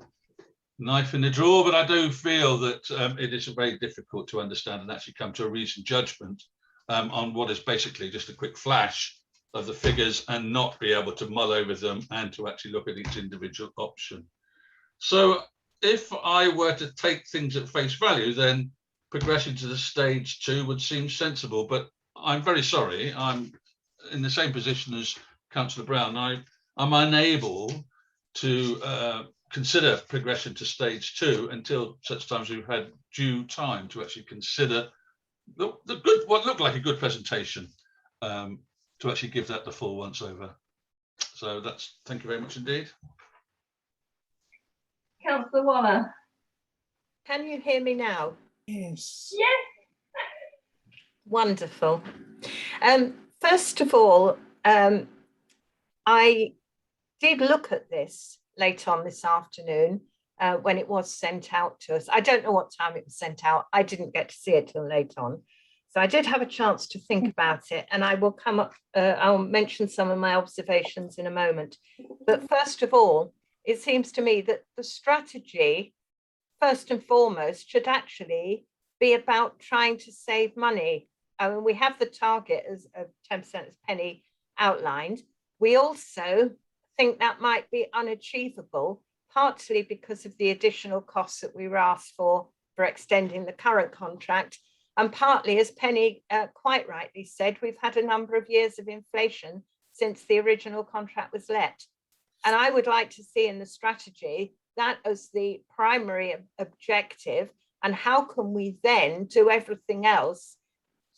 knife in the drawer, but I do feel that it is very difficult to understand and actually come to a reasoned judgment on what is basically just a quick flash of the figures and not be able to mull over them and to actually look at each individual option. So if I were to take things at face value, then progressing to the stage 2 would seem sensible, but I'm very sorry, I'm in the same position as Councillor Brown. I'm unable to consider progression to stage 2 until such times we've had due time to actually consider what looked like a good presentation, to actually give that the full once over. So thank you very much indeed. Councillor Waller. Can you hear me now? Yes. Yes. Wonderful. First of all, I did look at this late on this afternoon when it was sent out to us. I don't know what time it was sent out. I didn't get to see it till late on. So I did have a chance to think about it, and I will come up, I'll mention some of my observations in a moment. But first of all, it seems to me that the strategy, first and foremost, should actually be about trying to save money. I mean, we have the target as of 10% as Penny outlined. We also think that might be unachievable, partly because of the additional costs that we were asked for extending the current contract, and partly, as Penny quite rightly said, we've had a number of years of inflation since the original contract was let. And I would like to see in the strategy that as the primary objective, and how can we then do everything else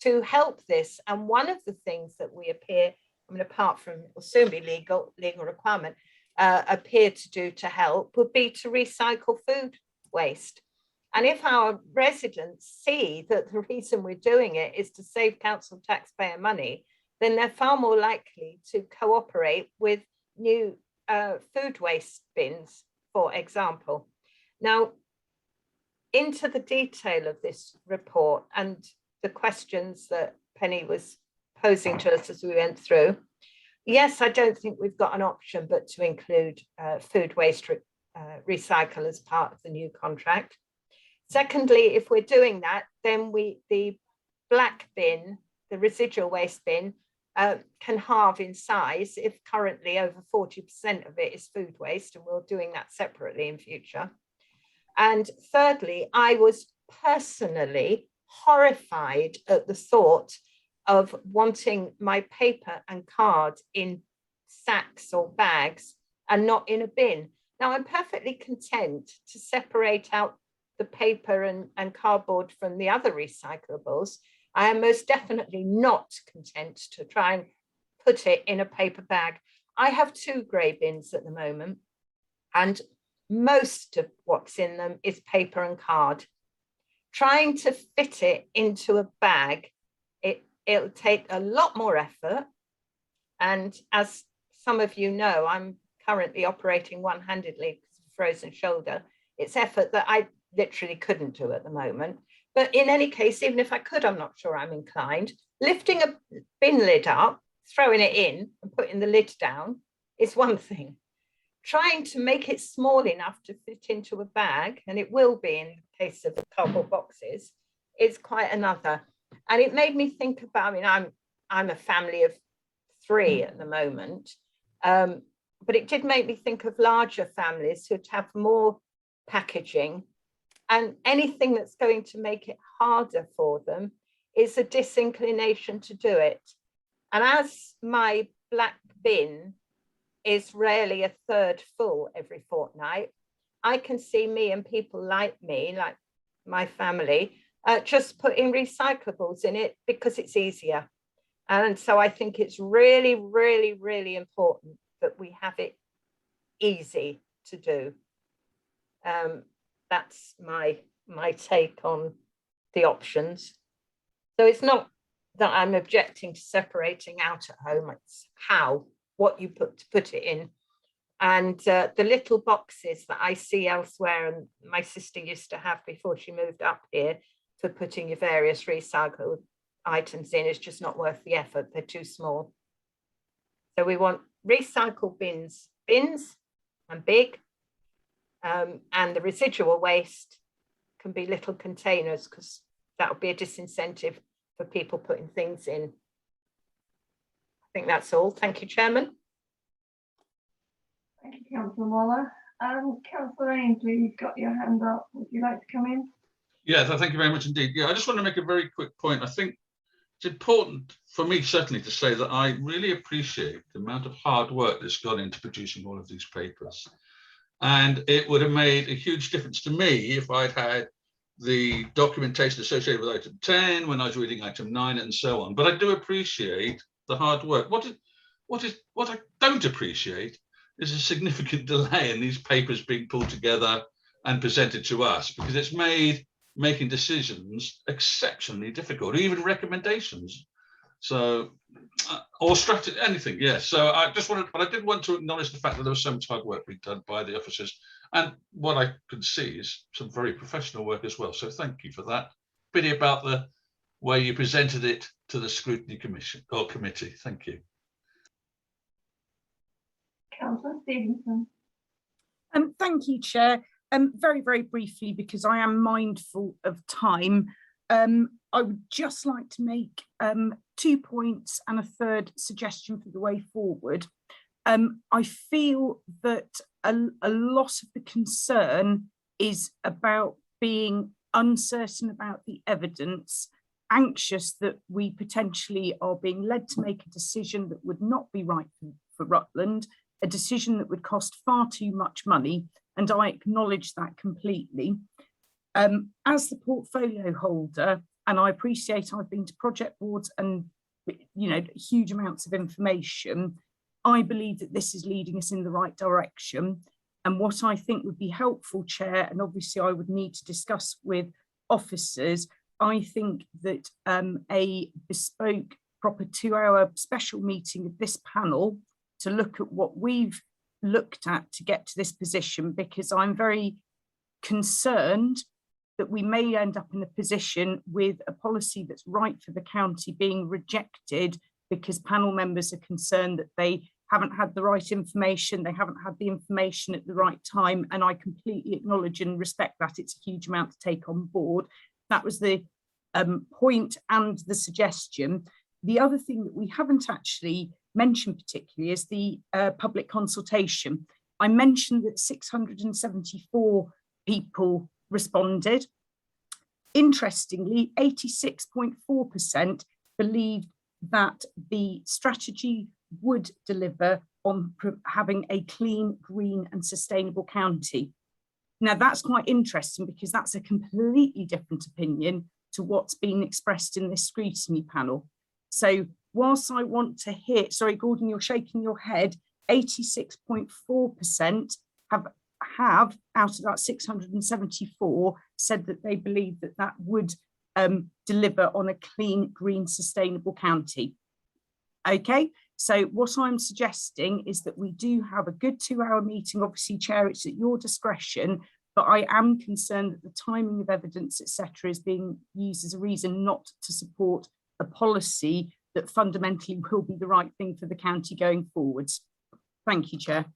to help this? And one of the things that we appear, I mean, apart from it will soon be legal requirement, appear to do to help would be to recycle food waste. And if our residents see that the reason we're doing it is to save council taxpayer money, then they're far more likely to cooperate with new food waste bins, for example. Now, into the detail of this report and the questions that Penny was posing to us as we went through. Yes, I don't think we've got an option but to include food waste recycle as part of the new contract. Secondly, if we're doing that, then the black bin, the residual waste bin, can halve in size if currently over 40% of it is food waste, and we're doing that separately in future. And thirdly, I was personally horrified at the thought of wanting my paper and card in sacks or bags and not in a bin. Now, I'm perfectly content to separate out the paper and cardboard from the other recyclables. I am most definitely not content to try and put it in a paper bag. I have 2 grey bins at the moment, and most of what's in them is paper and card. Trying to fit it into a bag, it'll take a lot more effort. And as some of you know, I'm currently operating one-handedly because of a frozen shoulder. It's effort that I literally couldn't do at the moment. But in any case, even if I could, I'm not sure I'm inclined. Lifting a bin lid up, throwing it in and putting the lid down is one thing. Trying to make it small enough to fit into a bag, and it will be in the case of the cardboard boxes, is quite another. And it made me think about, I mean, I'm a family of 3 at the moment, but it did make me think of larger families who'd have more packaging, and anything that's going to make it harder for them is a disinclination to do it. And as my black bin is rarely a third full every fortnight, I can see me and people like me, like my family, just putting recyclables in it because it's easier. And so I think it's really, really, really important that we have it easy to do. That's my take on the options. So it's not that I'm objecting to separating out at home, it's what you put it in. And the little boxes that I see elsewhere, and my sister used to have before she moved up here, for putting your various recycled items in, is just not worth the effort. They're too small. So we want recycle bins and big, and the residual waste can be little containers, because that would be a disincentive for people putting things in. I think that's all. Thank you, Chairman. Thank you, Councillor Waller. Councillor Ainsley, you've got your hand up. Would you like to come in? Yeah, thank you very much indeed. Yeah, I just want to make a very quick point. I think it's important for me certainly to say that I really appreciate the amount of hard work that's gone into producing all of these papers. And it would have made a huge difference to me if I'd had the documentation associated with item 10 when I was reading item 9 and so on. But I do appreciate the hard work. What I don't appreciate is a significant delay in these papers being pulled together and presented to us, because it's made making decisions exceptionally difficult, even recommendations. So, or strategy, anything, yes. So I just wanted, but I did want to acknowledge the fact that there was so much hard work being done by the officers, and what I could see is some very professional work as well. So thank you for that. Pity about the way you presented it to the Scrutiny Commission or Committee. Thank you. Councillor Stevenson. Thank you, Chair. Very, very briefly, because I am mindful of time, I would just like to make 2 points and a third suggestion for the way forward. I feel that a lot of the concern is about being uncertain about the evidence, anxious that we potentially are being led to make a decision that would not be right for Rutland, a decision that would cost far too much money, and I acknowledge that completely. As the portfolio holder, and I appreciate I've been to project boards and, you know, huge amounts of information, I believe that this is leading us in the right direction. And what I think would be helpful, Chair, and obviously I would need to discuss with officers, I think that a bespoke, proper 2-hour special meeting of this panel to look at what we've looked at to get to this position, because I'm very concerned that we may end up in a position with a policy that's right for the county being rejected because panel members are concerned that they haven't had the right information, they haven't had the information at the right time, and I completely acknowledge and respect that. It's a huge amount to take on board. That was the point and the suggestion. The other thing that we haven't actually mentioned particularly is the public consultation. I mentioned that 674 people responded. Interestingly, 86.4% believed that the strategy would deliver on having a clean, green and sustainable county. Now that's quite interesting, because that's a completely different opinion to what's been expressed in this scrutiny panel. So whilst I want to hear, sorry, Gordon, you're shaking your head, 86.4% have out of that 674 said that they believe that that would deliver on a clean, green, sustainable county. Okay, so what I'm suggesting is that we do have a good 2-hour meeting. Obviously, Chair, it's at your discretion, but I am concerned that the timing of evidence, etc., is being used as a reason not to support a policy that fundamentally will be the right thing for the county going forwards. Thank you, Chair.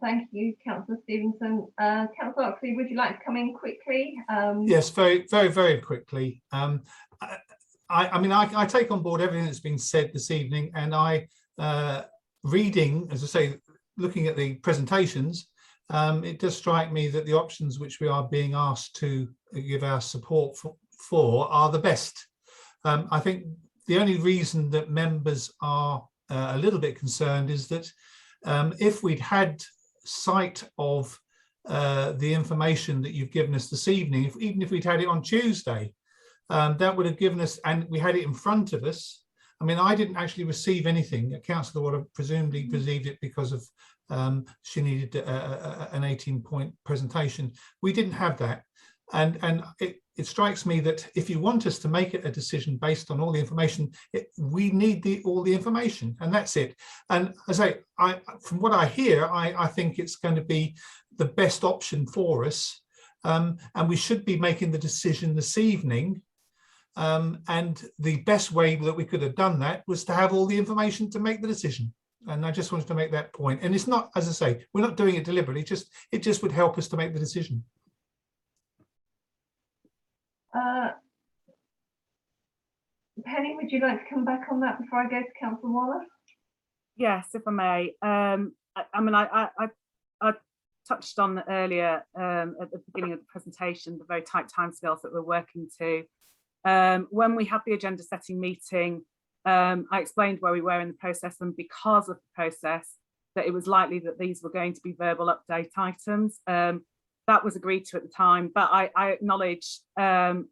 Thank you, Councillor Stevenson. Councillor Oxley, would you like to come in quickly? Yes, very quickly. I mean, I take on board everything that's been said this evening, and reading, as I say, looking at the presentations, it does strike me that the options which we are being asked to give our support for are the best. I think the only reason that members are a little bit concerned is that if we'd had sight of the information that you've given us this evening, even if we'd had it on Tuesday, that would have given us, and we had it in front of us. I mean, I didn't actually receive anything. Councillor Waller presumably received it because of she needed an 18-point presentation. We didn't have that. And it strikes me that if you want us to make a decision based on all the information, we need all the information, and that's it. And as from what I hear, I think it's going to be the best option for us, and we should be making the decision this evening. And the best way that we could have done that was to have all the information to make the decision. And I just wanted to make that point. And it's not, as I say, we're not doing it deliberately, it just would help us to make the decision. Penny, would you like to come back on that before I go to Councillor Waller? Yes, if I may. I mean, I touched on earlier at the beginning of the presentation, the very tight timescales that we're working to. When we had the agenda setting meeting, I explained where we were in the process, and because of the process, that it was likely that these were going to be verbal update items. That was agreed to at the time, but I acknowledge and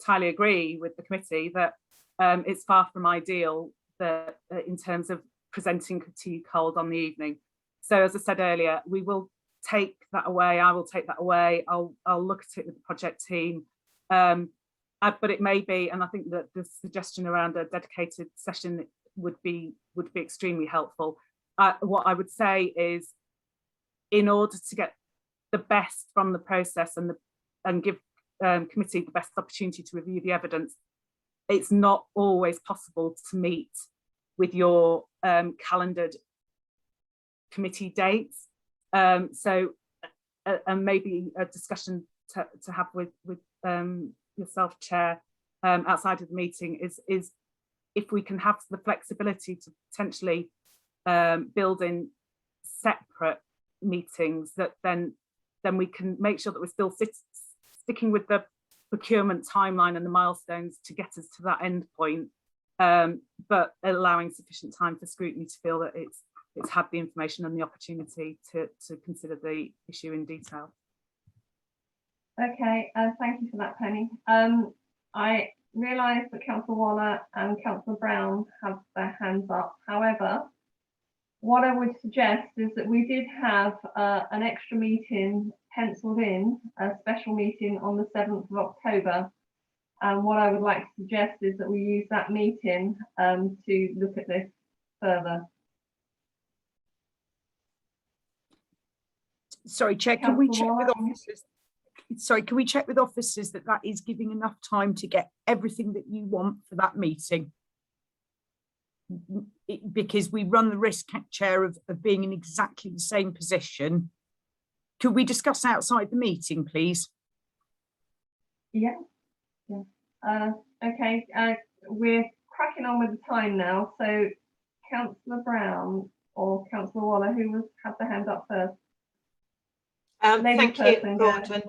entirely agree with the committee that it's far from ideal that in terms of presenting to you cold on the evening. So as I said earlier, we will take that away. I will take that away. I'll look at it with the project team. But it may be, and I think that the suggestion around a dedicated session would be extremely helpful. What I would say is, in order to get the best from the process and give committee the best opportunity to review the evidence, it's not always possible to meet with your calendared committee dates. So maybe a discussion to have with yourself, Chair, outside of the meeting is if we can have the flexibility to potentially build in separate meetings, that then we can make sure that we're still sticking with the procurement timeline and the milestones to get us to that end point, but allowing sufficient time for scrutiny to feel that it's had the information and the opportunity to consider the issue in detail. Okay, thank you for that, Penny. I realise that Councillor Waller and Councillor Brown have their hands up. However, what I would suggest is that we did have an extra meeting penciled in, a special meeting on the 7th of October. And what I would like to suggest is that we use that meeting to look at this further. Sorry, Chair, can we check with officers? Sorry, can we check with officers that is giving enough time to get everything that you want for that meeting? Because we run the risk, Chair, of being in exactly the same position. Could we discuss outside the meeting, please? Yeah. Okay, we're cracking on with the time now. So Councillor Brown or Councillor Waller, who had the hand up first? Thank you, Gordon.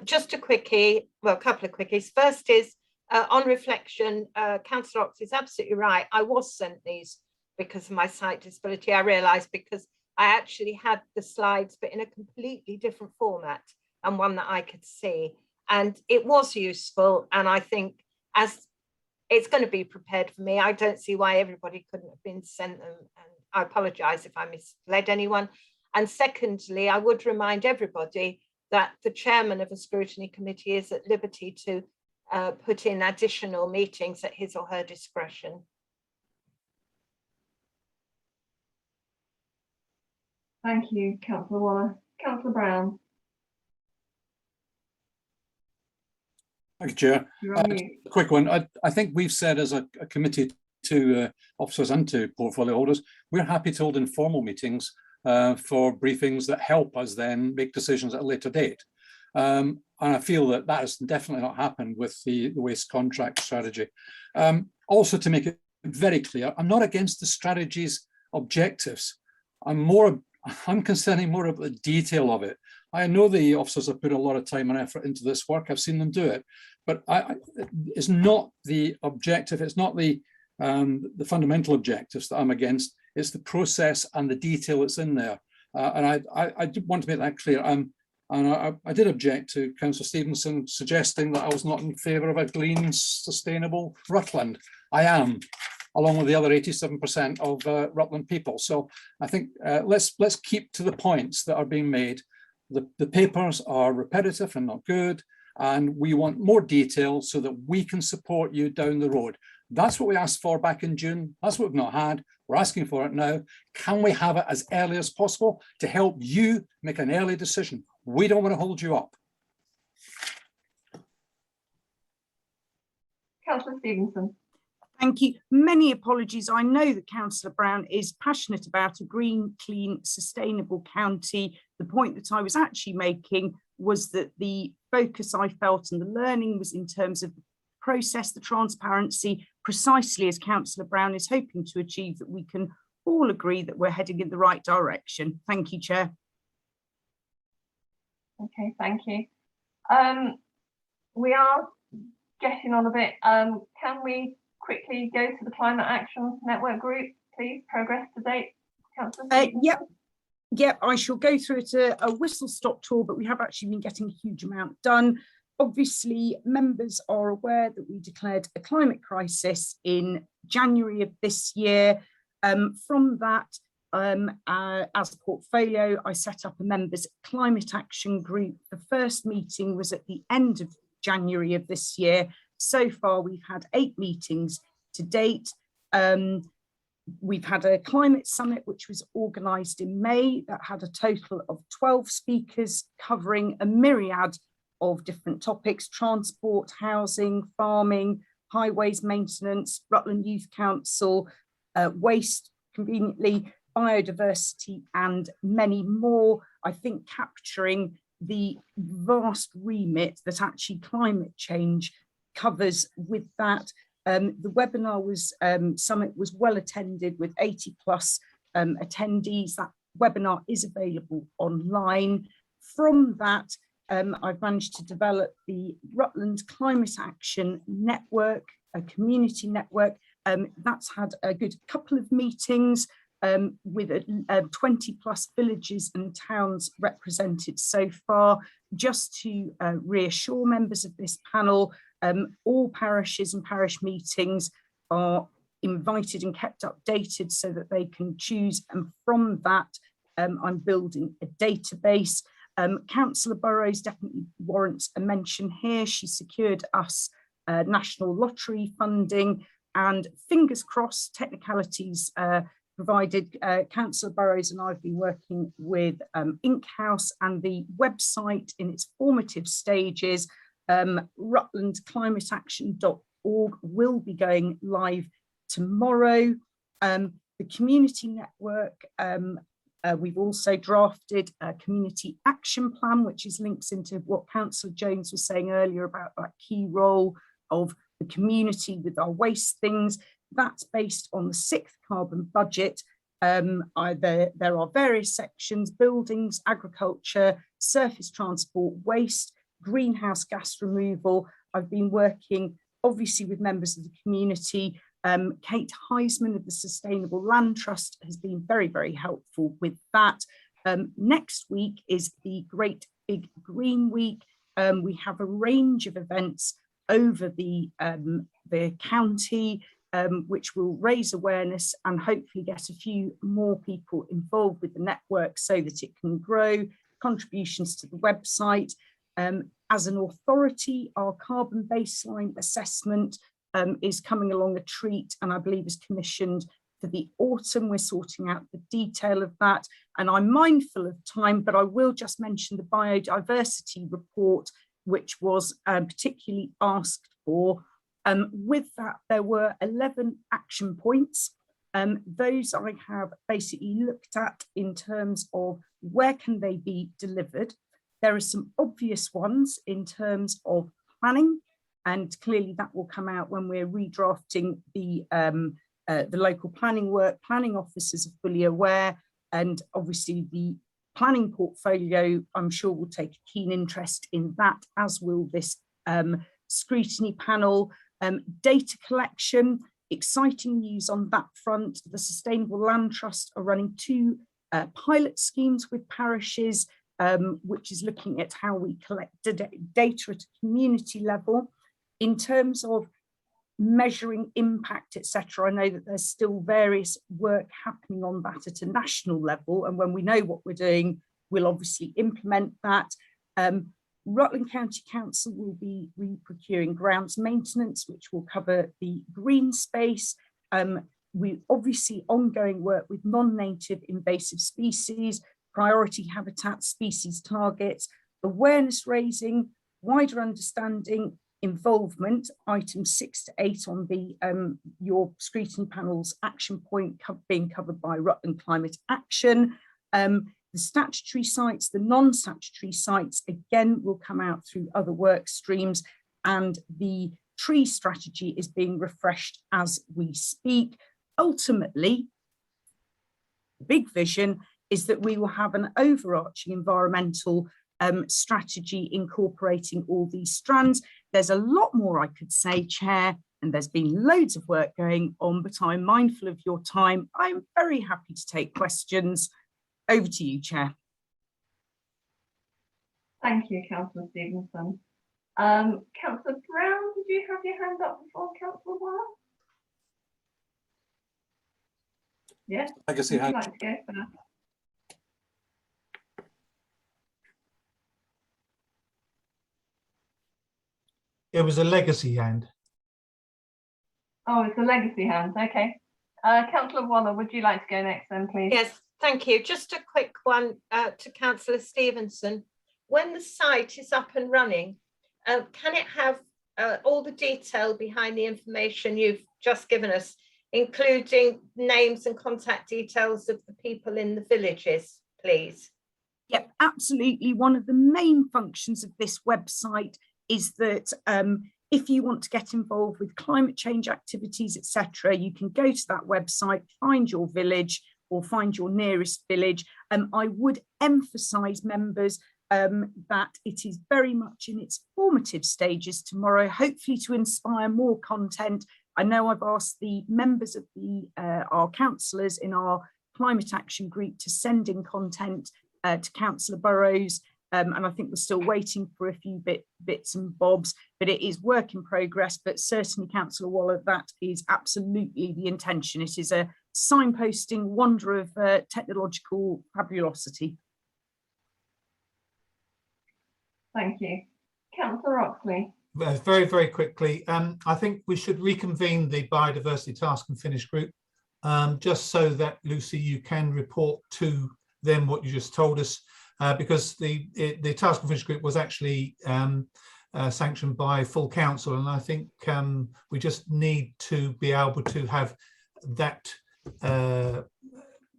Just a quickie, well, a couple of quickies. First is, on reflection, Councillor Ox is absolutely right. I was sent these because of my sight disability. I realised because I actually had the slides, but in a completely different format and one that I could see. And it was useful. And I think as it's going to be prepared for me, I don't see why everybody couldn't have been sent them. And I apologise if I misled anyone. And secondly, I would remind everybody that the chairman of a scrutiny committee is at liberty to put in additional meetings at his or her discretion. Thank you, Councillor Waller. Councillor Brown. Thank you, Chair. You're on mute. A quick one. I think we've said as a committee to officers and to portfolio holders, we're happy to hold informal meetings for briefings that help us then make decisions at a later date. And I feel that has definitely not happened with the waste contract strategy. Also, to make it very clear, I'm not against the strategy's objectives. I'm concerning more about the detail of it. I know the officers have put a lot of time and effort into this work. I've seen them do it, but it's not the objective. It's not the fundamental objectives that I'm against. It's the process and the detail that's in there. And I do want to make that clear. And I did object to Councillor Stevenson suggesting that I was not in favour of a green, sustainable Rutland. I am, along with the other 87% of Rutland people. So I think let's keep to the points that are being made. The papers are repetitive and not good, and we want more detail so that we can support you down the road. That's what we asked for back in June. That's what we've not had. We're asking for it now. Can we have it as early as possible to help you make an early decision? We don't want to hold you up. Councillor Stevenson. Thank you. Many apologies. I know that Councillor Brown is passionate about a green, clean, sustainable county. The point that I was actually making was that the focus I felt and the learning was in terms of the process, the transparency, precisely as Councillor Brown is hoping to achieve, that we can all agree that we're heading in the right direction. Thank you, Chair. Okay, thank you. We are getting on a bit. Can we quickly go to the Climate Action Network Group, please? Progress to date, Councillor? Yep, I shall go through it a whistle-stop tour, but we have actually been getting a huge amount done. Obviously, members are aware that we declared a climate crisis in January of this year. From that, as a portfolio, I set up a members' climate action group. The first meeting was at the end of January of this year. So far, we've had 8 meetings to date. We've had a climate summit, which was organised in May, that had a total of 12 speakers covering a myriad of different topics: transport, housing, farming, highways maintenance, Rutland Youth Council, waste, conveniently, biodiversity, and many more. I think capturing the vast remit that actually climate change covers with that. The webinar summit was well attended with 80+ attendees. That webinar is available online. From that, I've managed to develop the Rutland Climate Action Network, a community network. That's had a good couple of meetings with 20+ villages and towns represented so far. Just to reassure members of this panel, all parishes and parish meetings are invited and kept updated so that they can choose, and from that I'm building a database. Councillor Burrows definitely warrants a mention here. She secured us national lottery funding, and fingers crossed, technicalities provided. Councillor Burrows and I have been working with Ink House, and the website in its formative stages, rutlandclimateaction.org, will be going live tomorrow. The community network, we've also drafted a community action plan, which links into what Councillor Jones was saying earlier about that key role of the community with our waste things. That's based on the 6th carbon budget. There are various sections: buildings, agriculture, surface transport, waste, greenhouse gas removal. I've been working obviously with members of the community. Kate Heisman of the Sustainable Land Trust has been very, very helpful with that. Next week is the Great Big Green Week. We have a range of events over the county, which will raise awareness and hopefully get a few more people involved with the network so that it can grow. Contributions to the website. As an authority, our carbon baseline assessment is coming along a treat, and I believe is commissioned for the autumn. We're sorting out the detail of that, and I'm mindful of time, but I will just mention the Biodiversity Report, which was particularly asked for. With that, there were 11 action points. Those I have basically looked at in terms of where can they be delivered. There are some obvious ones in terms of planning, and clearly that will come out when we're redrafting the local planning work. Planning officers are fully aware, and obviously the planning portfolio, I'm sure, will take a keen interest in that, as will this scrutiny panel. Data collection, exciting news on that front. The Sustainable Land Trust are running 2 pilot schemes with parishes, which is looking at how we collect data at a community level. In terms of measuring impact, etc., I know that there's still various work happening on that at a national level, and when we know what we're doing, we'll obviously implement that. Rutland County Council will be re-procuring grounds maintenance, which will cover the green space. We obviously ongoing work with non-native invasive species, priority habitat species targets, awareness raising, wider understanding involvement, items 6 to 8 on the your scrutiny panel's action point being covered by Rutland Climate Action. The statutory sites, the non-statutory sites, again, will come out through other work streams, and the tree strategy is being refreshed as we speak. Ultimately, the big vision is that we will have an overarching environmental strategy incorporating all these strands. There's a lot more I could say, Chair, and there's been loads of work going on, but I'm mindful of your time. I'm very happy to take questions. Over to you, Chair. Thank you, Councillor Stevenson. Councillor Brown, did you have your hand up before Councillor Waller? Yes. Legacy Would you hand. like to go for that? It was a legacy hand. Oh, it's a legacy hand. Okay. Councillor Waller, would you like to go next then, please? Yes, thank you. Just a quick one to Councillor Stevenson. When the site is up and running, can it have all the detail behind the information you've just given us, including names and contact details of the people in the villages, please? Yep, absolutely. One of the main functions of this website is that if you want to get involved with climate change activities, etc., you can go to that website, find your village or find your nearest village. I would emphasise, members, that it is very much in its formative stages tomorrow, hopefully to inspire more content. I know I've asked the members of our councillors in our climate action group to send in content to Councillor Burrows, and I think we're still waiting for a few bits and bobs, but it is work in progress. But certainly, Councillor Waller, that is absolutely the intention. It is a signposting wonder of technological fabulosity. Thank you. Councillor Oxley. Very, very quickly, I think we should reconvene the Biodiversity Task and Finish group, just so that, Lucy, you can report to them what you just told us, because the Task and Finish group was actually sanctioned by full council, and I think we just need to be able to have that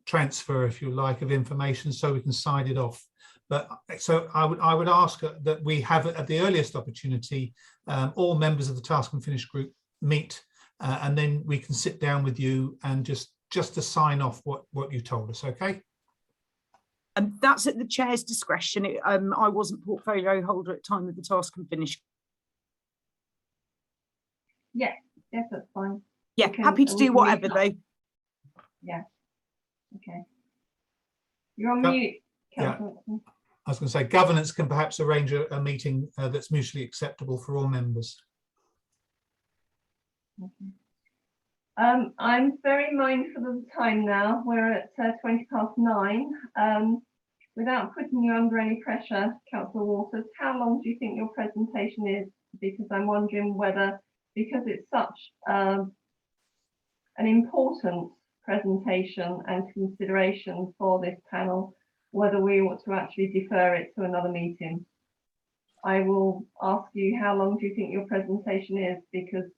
transfer, if you like, of information so we can sign it off. But so I would ask that we have at the earliest opportunity all members of the Task and Finish group meet, and then we can sit down with you and just to sign off what you told us. Okay. That's at the chair's discretion. I wasn't portfolio holder at the time of the Task and Finish. Yes, that's fine. Yeah, happy to do whatever though. Yeah. Okay. You're on mute, Councillor. Yeah. I was going to say governance can perhaps arrange a meeting that's mutually acceptable for all members. Okay. I'm very mindful of the time now. We're at 9:20. Without putting you under any pressure, Councillor Waters, how long do you think your presentation is? Because I'm wondering whether, because it's such an important presentation and consideration for this panel, whether we ought to actually defer it to another meeting. I will ask you, how long do you think your presentation is? Because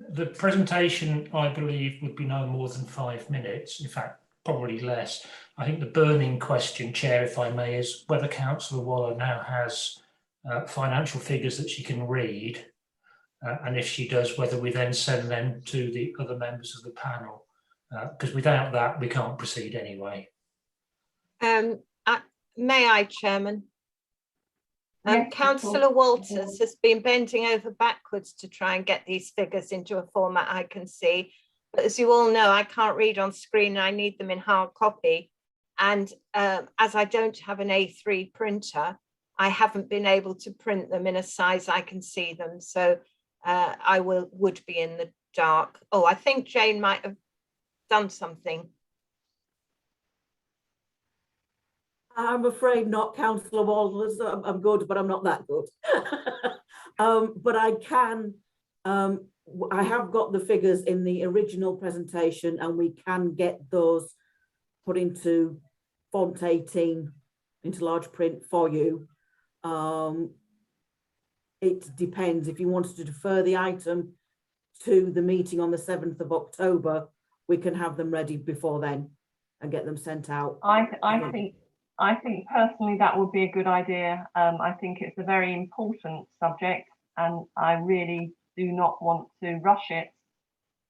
the presentation, I believe, would be no more than 5 minutes. In fact, probably less. I think the burning question, Chair, if I may, is whether Councillor Waller now has financial figures that she can read, and if she does, whether we then send them to the other members of the panel, because without that, we can't proceed anyway. May I, Chairman? Yes, Councillor Walters has been bending over backwards to try and get these figures into a format I can see. But as you all know, I can't read on screen. I need them in hard copy. And as I don't have an A3 printer, I haven't been able to print them in a size I can see them. So I would be in the dark. Oh, I think Jane might have done something. I'm afraid not, Councillor Walters. I'm good, but I'm not that good. But I can, I have got the figures in the original presentation, and we can get those put into font 18, into large print for you. it depends. If you wanted to defer the item to the meeting on the 7th of October, we can have them ready before then and get them sent out. I think personally that would be a good idea. I think it's a very important subject, and I really do not want to rush it.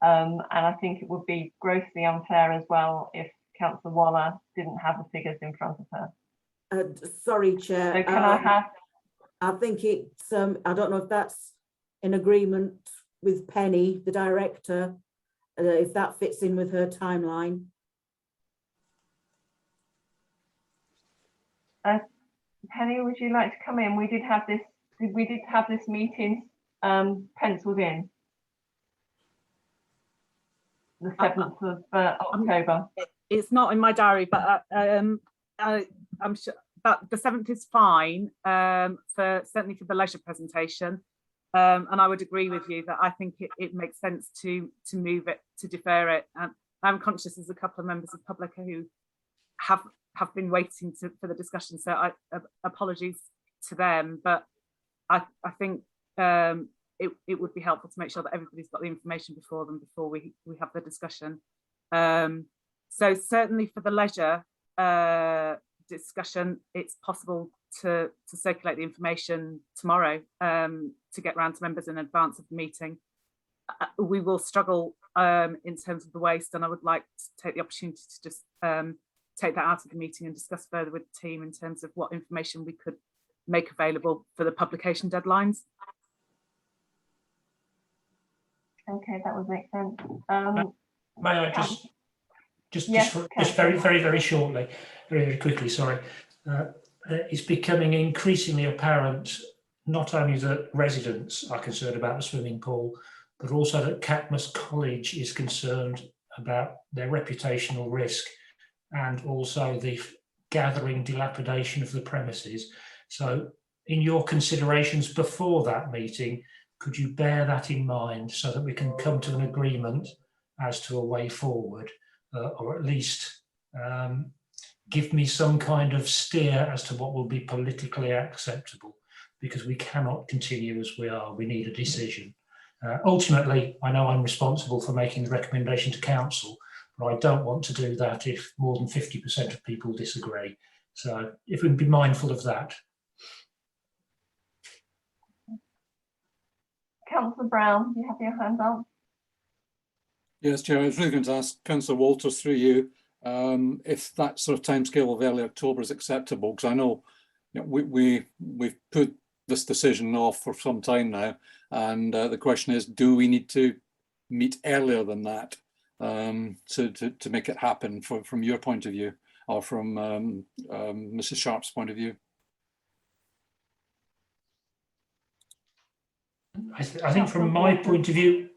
And I think it would be grossly unfair as well if Councillor Waller didn't have the figures in front of her. Sorry, Chair. So can I have? I think it's, I don't know if that's in agreement with Penny, the director, if that fits in with her timeline. Penny, would you like to come in? We did have this meeting penciled in. The 7th of October. It's not in my diary, but I'm sure that the 7th is fine, certainly for the leisure presentation. And I would agree with you that I think it makes sense to move it, to defer it. And I'm conscious there's a couple of members of the public who have been waiting for the discussion, so apologies to them, but I think it would be helpful to make sure that everybody's got the information before them before we have the discussion. So certainly for the leisure discussion, it's possible to circulate the information tomorrow to get round to members in advance of the meeting. We will struggle in terms of the waste, and I would like to take the opportunity to just take that out of the meeting and discuss further with the team in terms of what information we could make available for the publication deadlines. Okay, that would make sense. May I just very shortly, very quickly, sorry. It's becoming increasingly apparent not only that residents are concerned about the swimming pool, but also that Catmos College is concerned about their reputational risk and also the gathering dilapidation of the premises. So in your considerations before that meeting, could you bear that in mind so that we can come to an agreement as to a way forward, or at least give me some kind of steer as to what will be politically acceptable, because we cannot continue as we are. We need a decision. Ultimately, I know I'm responsible for making the recommendation to council, but I don't want to do that if more than 50% of people disagree. So if we can be mindful of that. Councillor Brown, you have your hand up. Yes, Chair, I was really going to ask Councillor Walters through you if that sort of timescale of early October is acceptable, because I know, we've put this decision off for some time now, and the question is, do we need to meet earlier than that to make it happen from your point of view, or from Mrs. Sharp's point of view? I think from my point of view,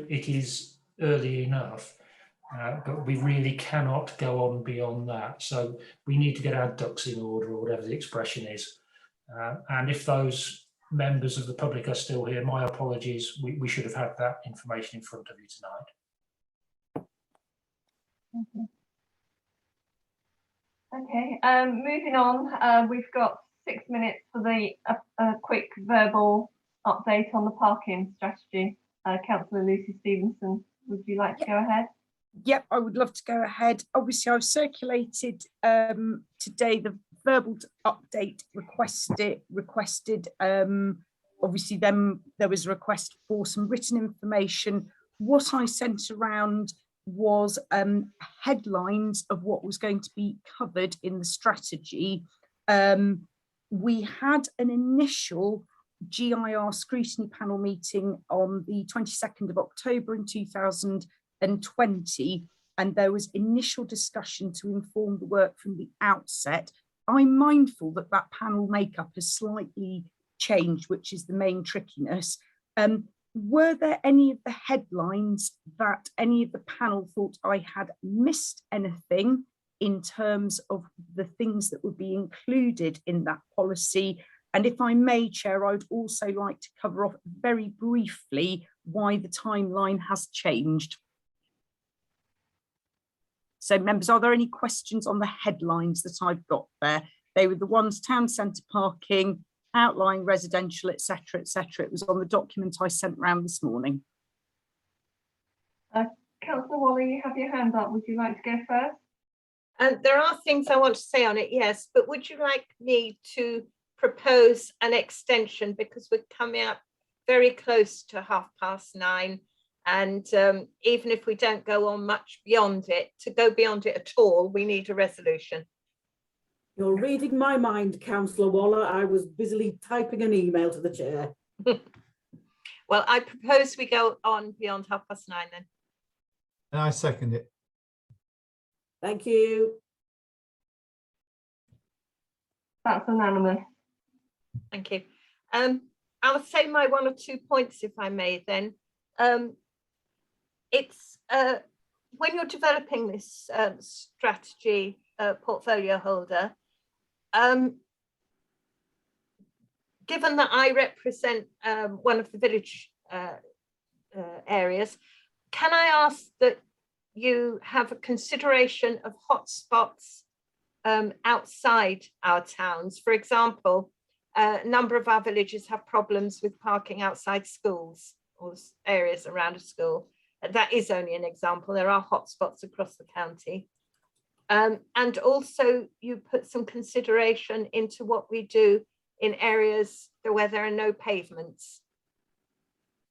it is early enough, but we really cannot go on beyond that. So we need to get our ducks in order, or whatever the expression is. And if those members of the public are still here, my apologies, we should have had that information in front of you tonight. Okay, moving on, we've got 6 minutes for the quick verbal update on the parking strategy. Councillor Lucy Stevenson, would you like to go ahead? Yep, I would love to go ahead. Obviously, I've circulated today the verbal update requested. Obviously, then there was a request for some written information. What I sent around was headlines of what was going to be covered in the strategy. We had an initial GIR scrutiny panel meeting on the 22nd of October in 2020, and there was initial discussion to inform the work from the outset. I'm mindful that that panel makeup has slightly changed, which is the main trickiness. Were there any of the headlines that any of the panel thought I had missed anything in terms of the things that would be included in that policy? And if I may, Chair, I'd also like to cover off very briefly why the timeline has changed. So members, are there any questions on the headlines that I've got there? They were the ones: town centre parking, outline residential, etc., etc. It was on the document I sent around this morning. Councillor Waller, you have your hand up. Would you like to go first? And there are things I want to say on it, yes, but would you like me to propose an extension, because we're coming up very close to 9:30, and even if we don't go on much beyond it, to go beyond it at all, we need a resolution. You're reading my mind, Councillor Waller. I was busily typing an email to the chair. Well, I propose we go on beyond 9:30 then. And I second it. Thank you. That's unanimous. Thank you. I'll say my 1 or 2 points, if I may, then. It's when you're developing this strategy, portfolio holder, given that I represent one of the village areas, can I ask that you have a consideration of hotspots outside our towns? For example, a number of our villages have problems with parking outside schools or areas around a school. That is only an example. There are hotspots across the county. And also you put some consideration into what we do in areas where there are no pavements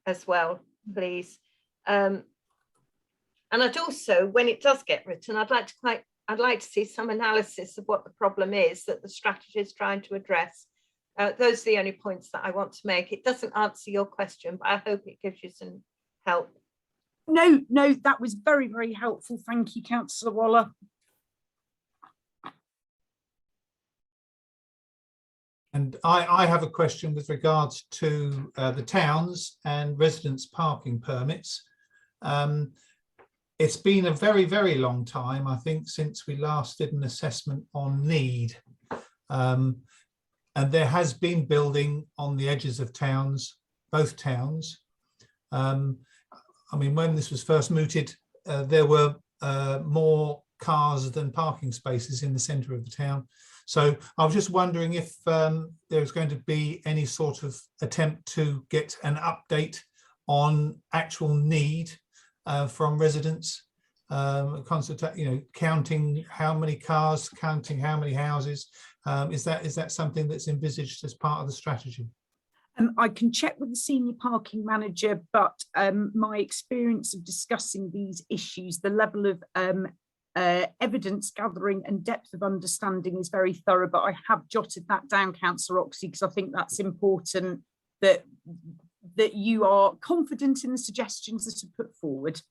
as well, please. And I'd also, when it does get written, I'd like to see some analysis of what the problem is that the strategy is trying to address. Those are the only points that I want to make. It doesn't answer your question, but I hope it gives you some help. No, that was very, very helpful. Thank you, Councillor Waller. And I have a question with regards to the towns and residents' parking permits. It's been a very, very long time, I think, since we last did an assessment on need. And there has been building on the edges of towns, both towns. I mean, when this was first mooted, there were more cars than parking spaces in the centre of the town. So I was just wondering if there's going to be any sort of attempt to get an update on actual need from residents, counting how many cars, counting how many houses. Is that something that's envisaged as part of the strategy? I can check with the senior parking manager, but my experience of discussing these issues, the level of evidence gathering and depth of understanding is very thorough, but I have jotted that down, Councillor Oxley, because I think that's important that you are confident in the suggestions that are put forward.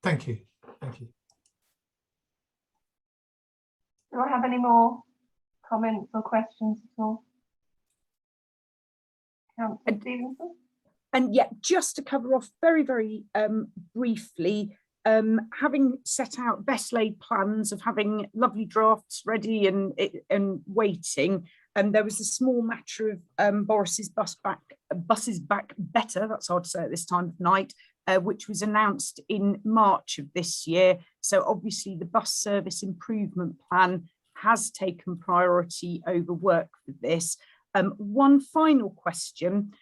Thank you. Thank you. Do I have any more comments or questions at all? Councillor Stevenson? And yeah, just to cover off very, very briefly, having set out best laid plans of having lovely drafts ready and waiting, there was a small matter of Boris's buses back better, that's hard to say at this time of night, which was announced in March of this year. So obviously the bus service improvement plan has taken priority over work for this. One final question,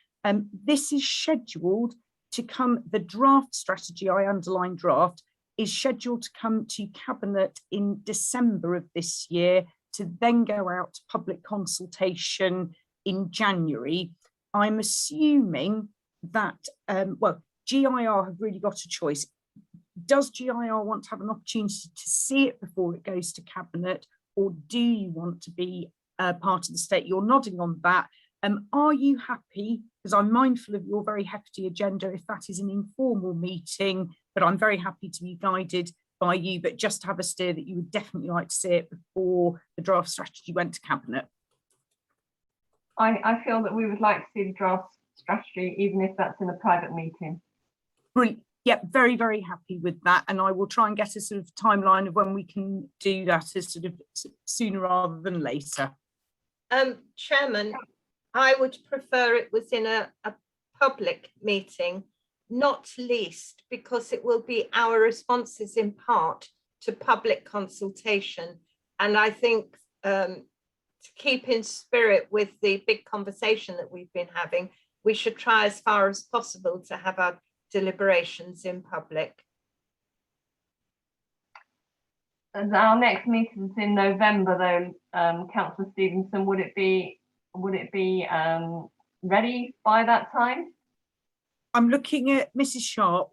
this is scheduled to come, the draft strategy, I underline draft, is scheduled to come to Cabinet in December of this year to then go out to public consultation in January. I'm assuming that, well, GIR have really got a choice. Does GIR want to have an opportunity to see it before it goes to Cabinet, or do you want to be part of the state? You're nodding on that. Are you happy, because I'm mindful of your very hefty agenda, if that is an informal meeting, but I'm very happy to be guided by you, but just to have a steer that you would definitely like to see it before the draft strategy went to Cabinet? I feel that we would like to see the draft strategy, even if that's in a private meeting. Brilliant. Yep, very, very happy with that. And I will try and get a sort of timeline of when we can do that as sort of sooner rather than later. Chairman, I would prefer it was in a public meeting, not least because it will be our responses in part to public consultation. And I think to keep in spirit with the big conversation that we've been having, we should try as far as possible to have our deliberations in public. As our next meeting's in November, though, Councillor Stevenson, would it be ready by that time? I'm looking at Mrs. Sharp.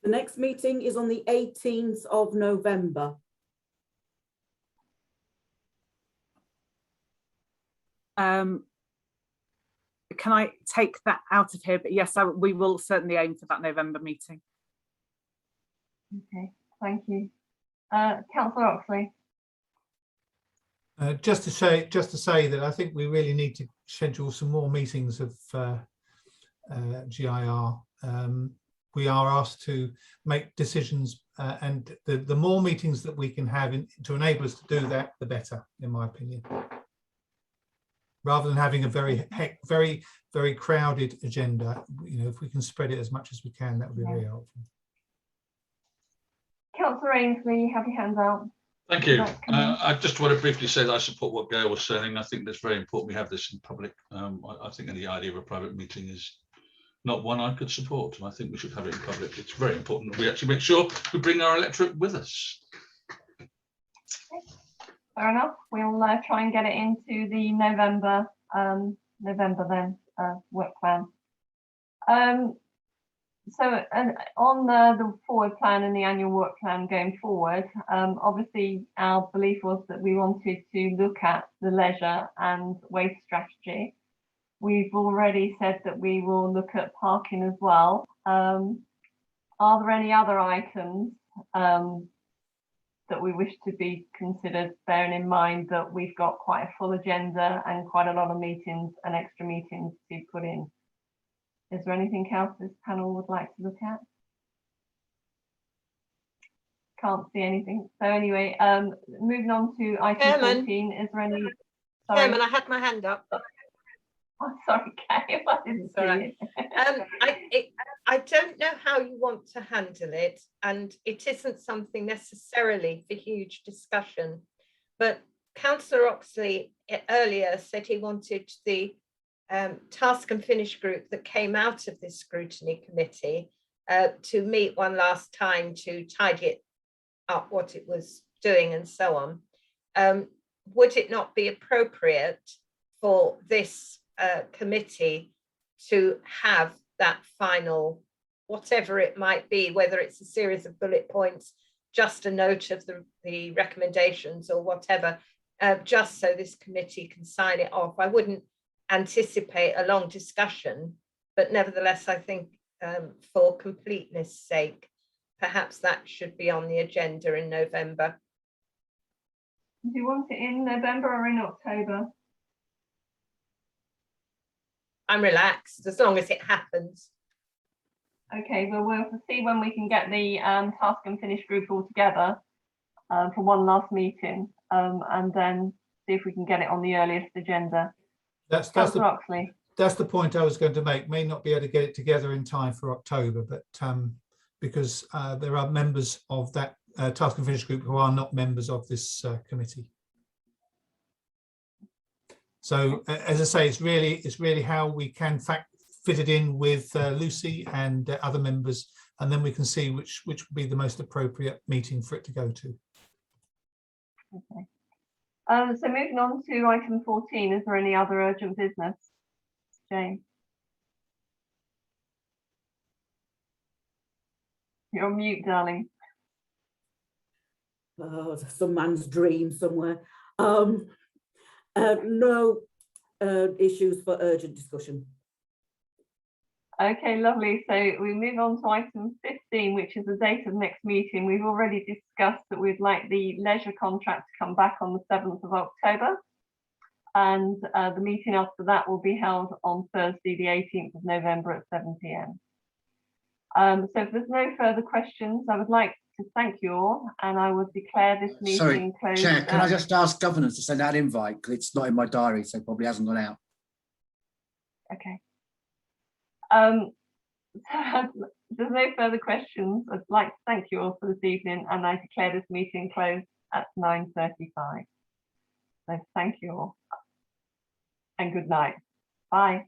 The next meeting is on the 18th of November. Can I take that out of here? But yes, we will certainly aim for that November meeting. Okay, thank you. Councillor Oxley. Just to say that I think we really need to schedule some more meetings of GIR. We are asked to make decisions, and the more meetings that we can have to enable us to do that, the better, in my opinion. Rather than having a very crowded agenda, you know, if we can spread it as much as we can, that would be very helpful. Councillor Ainsley, you have your hands out. Thank you. I just want to briefly say that I support what Gail was saying. I think that's very important we have this in public. I think the idea of a private meeting is not one I could support. I think we should have it in public. It's very important that we actually make sure we bring our electorate with us. Fair enough. We'll try and get it into the November work plan. So on the forward plan and the annual work plan going forward, obviously our belief was that we wanted to look at the leisure and waste strategy. We've already said that we will look at parking as well. Are there any other items that we wish to be considered, bearing in mind that we've got quite a full agenda and quite a lot of meetings and extra meetings to put in? Is there anything else this panel would like to look at? Can't see anything. So anyway, moving on to item 14, is there any? Sorry. Chairman, I had my hand up. Oh, sorry, Kay, I didn't see it. I don't know how you want to handle it, and it isn't something necessarily for huge discussion, but Councillor Oxley earlier said he wanted the task and finish group that came out of this scrutiny committee to meet one last time to tidy it up, what it was doing and so on. Would it not be appropriate for this committee to have that final, whatever it might be, whether it's a series of bullet points, just a note of the recommendations or whatever, just so this committee can sign it off? I wouldn't anticipate a long discussion, but nevertheless, I think for completeness sake, perhaps that should be on the agenda in November. Do you want it in November or in October? I'm relaxed as long as it happens. Okay, well, we'll see when we can get the task and finish group all together for one last meeting, and then see if we can get it on the earliest agenda. That's the point I was going to make. May not be able to get it together in time for October, but because there are members of that task and finish group who are not members of this committee. So as I say, it's really how we can fit it in with Lucy and other members, and then we can see which would be the most appropriate meeting for it to go to. Okay. So moving on to item 14, is there any other urgent business? Jane? You're on mute, darling. Oh, some man's dream somewhere. No issues for urgent discussion. Okay, lovely. So we move on to item 15, which is the date of next meeting. We've already discussed that we'd like the leisure contract to come back on the 7th of October. And the meeting after that will be held on Thursday, the 18th of November at 7 PM. So if there's no further questions, I would like to thank you all, and I would declare this meeting closed. Chair, can I just ask governance to send out an invite, because it's not in my diary, so it probably hasn't gone out. Okay. So if there's no further questions, I'd like to thank you all for this evening, and I declare this meeting closed at 9:35. So thank you all and good night. Bye.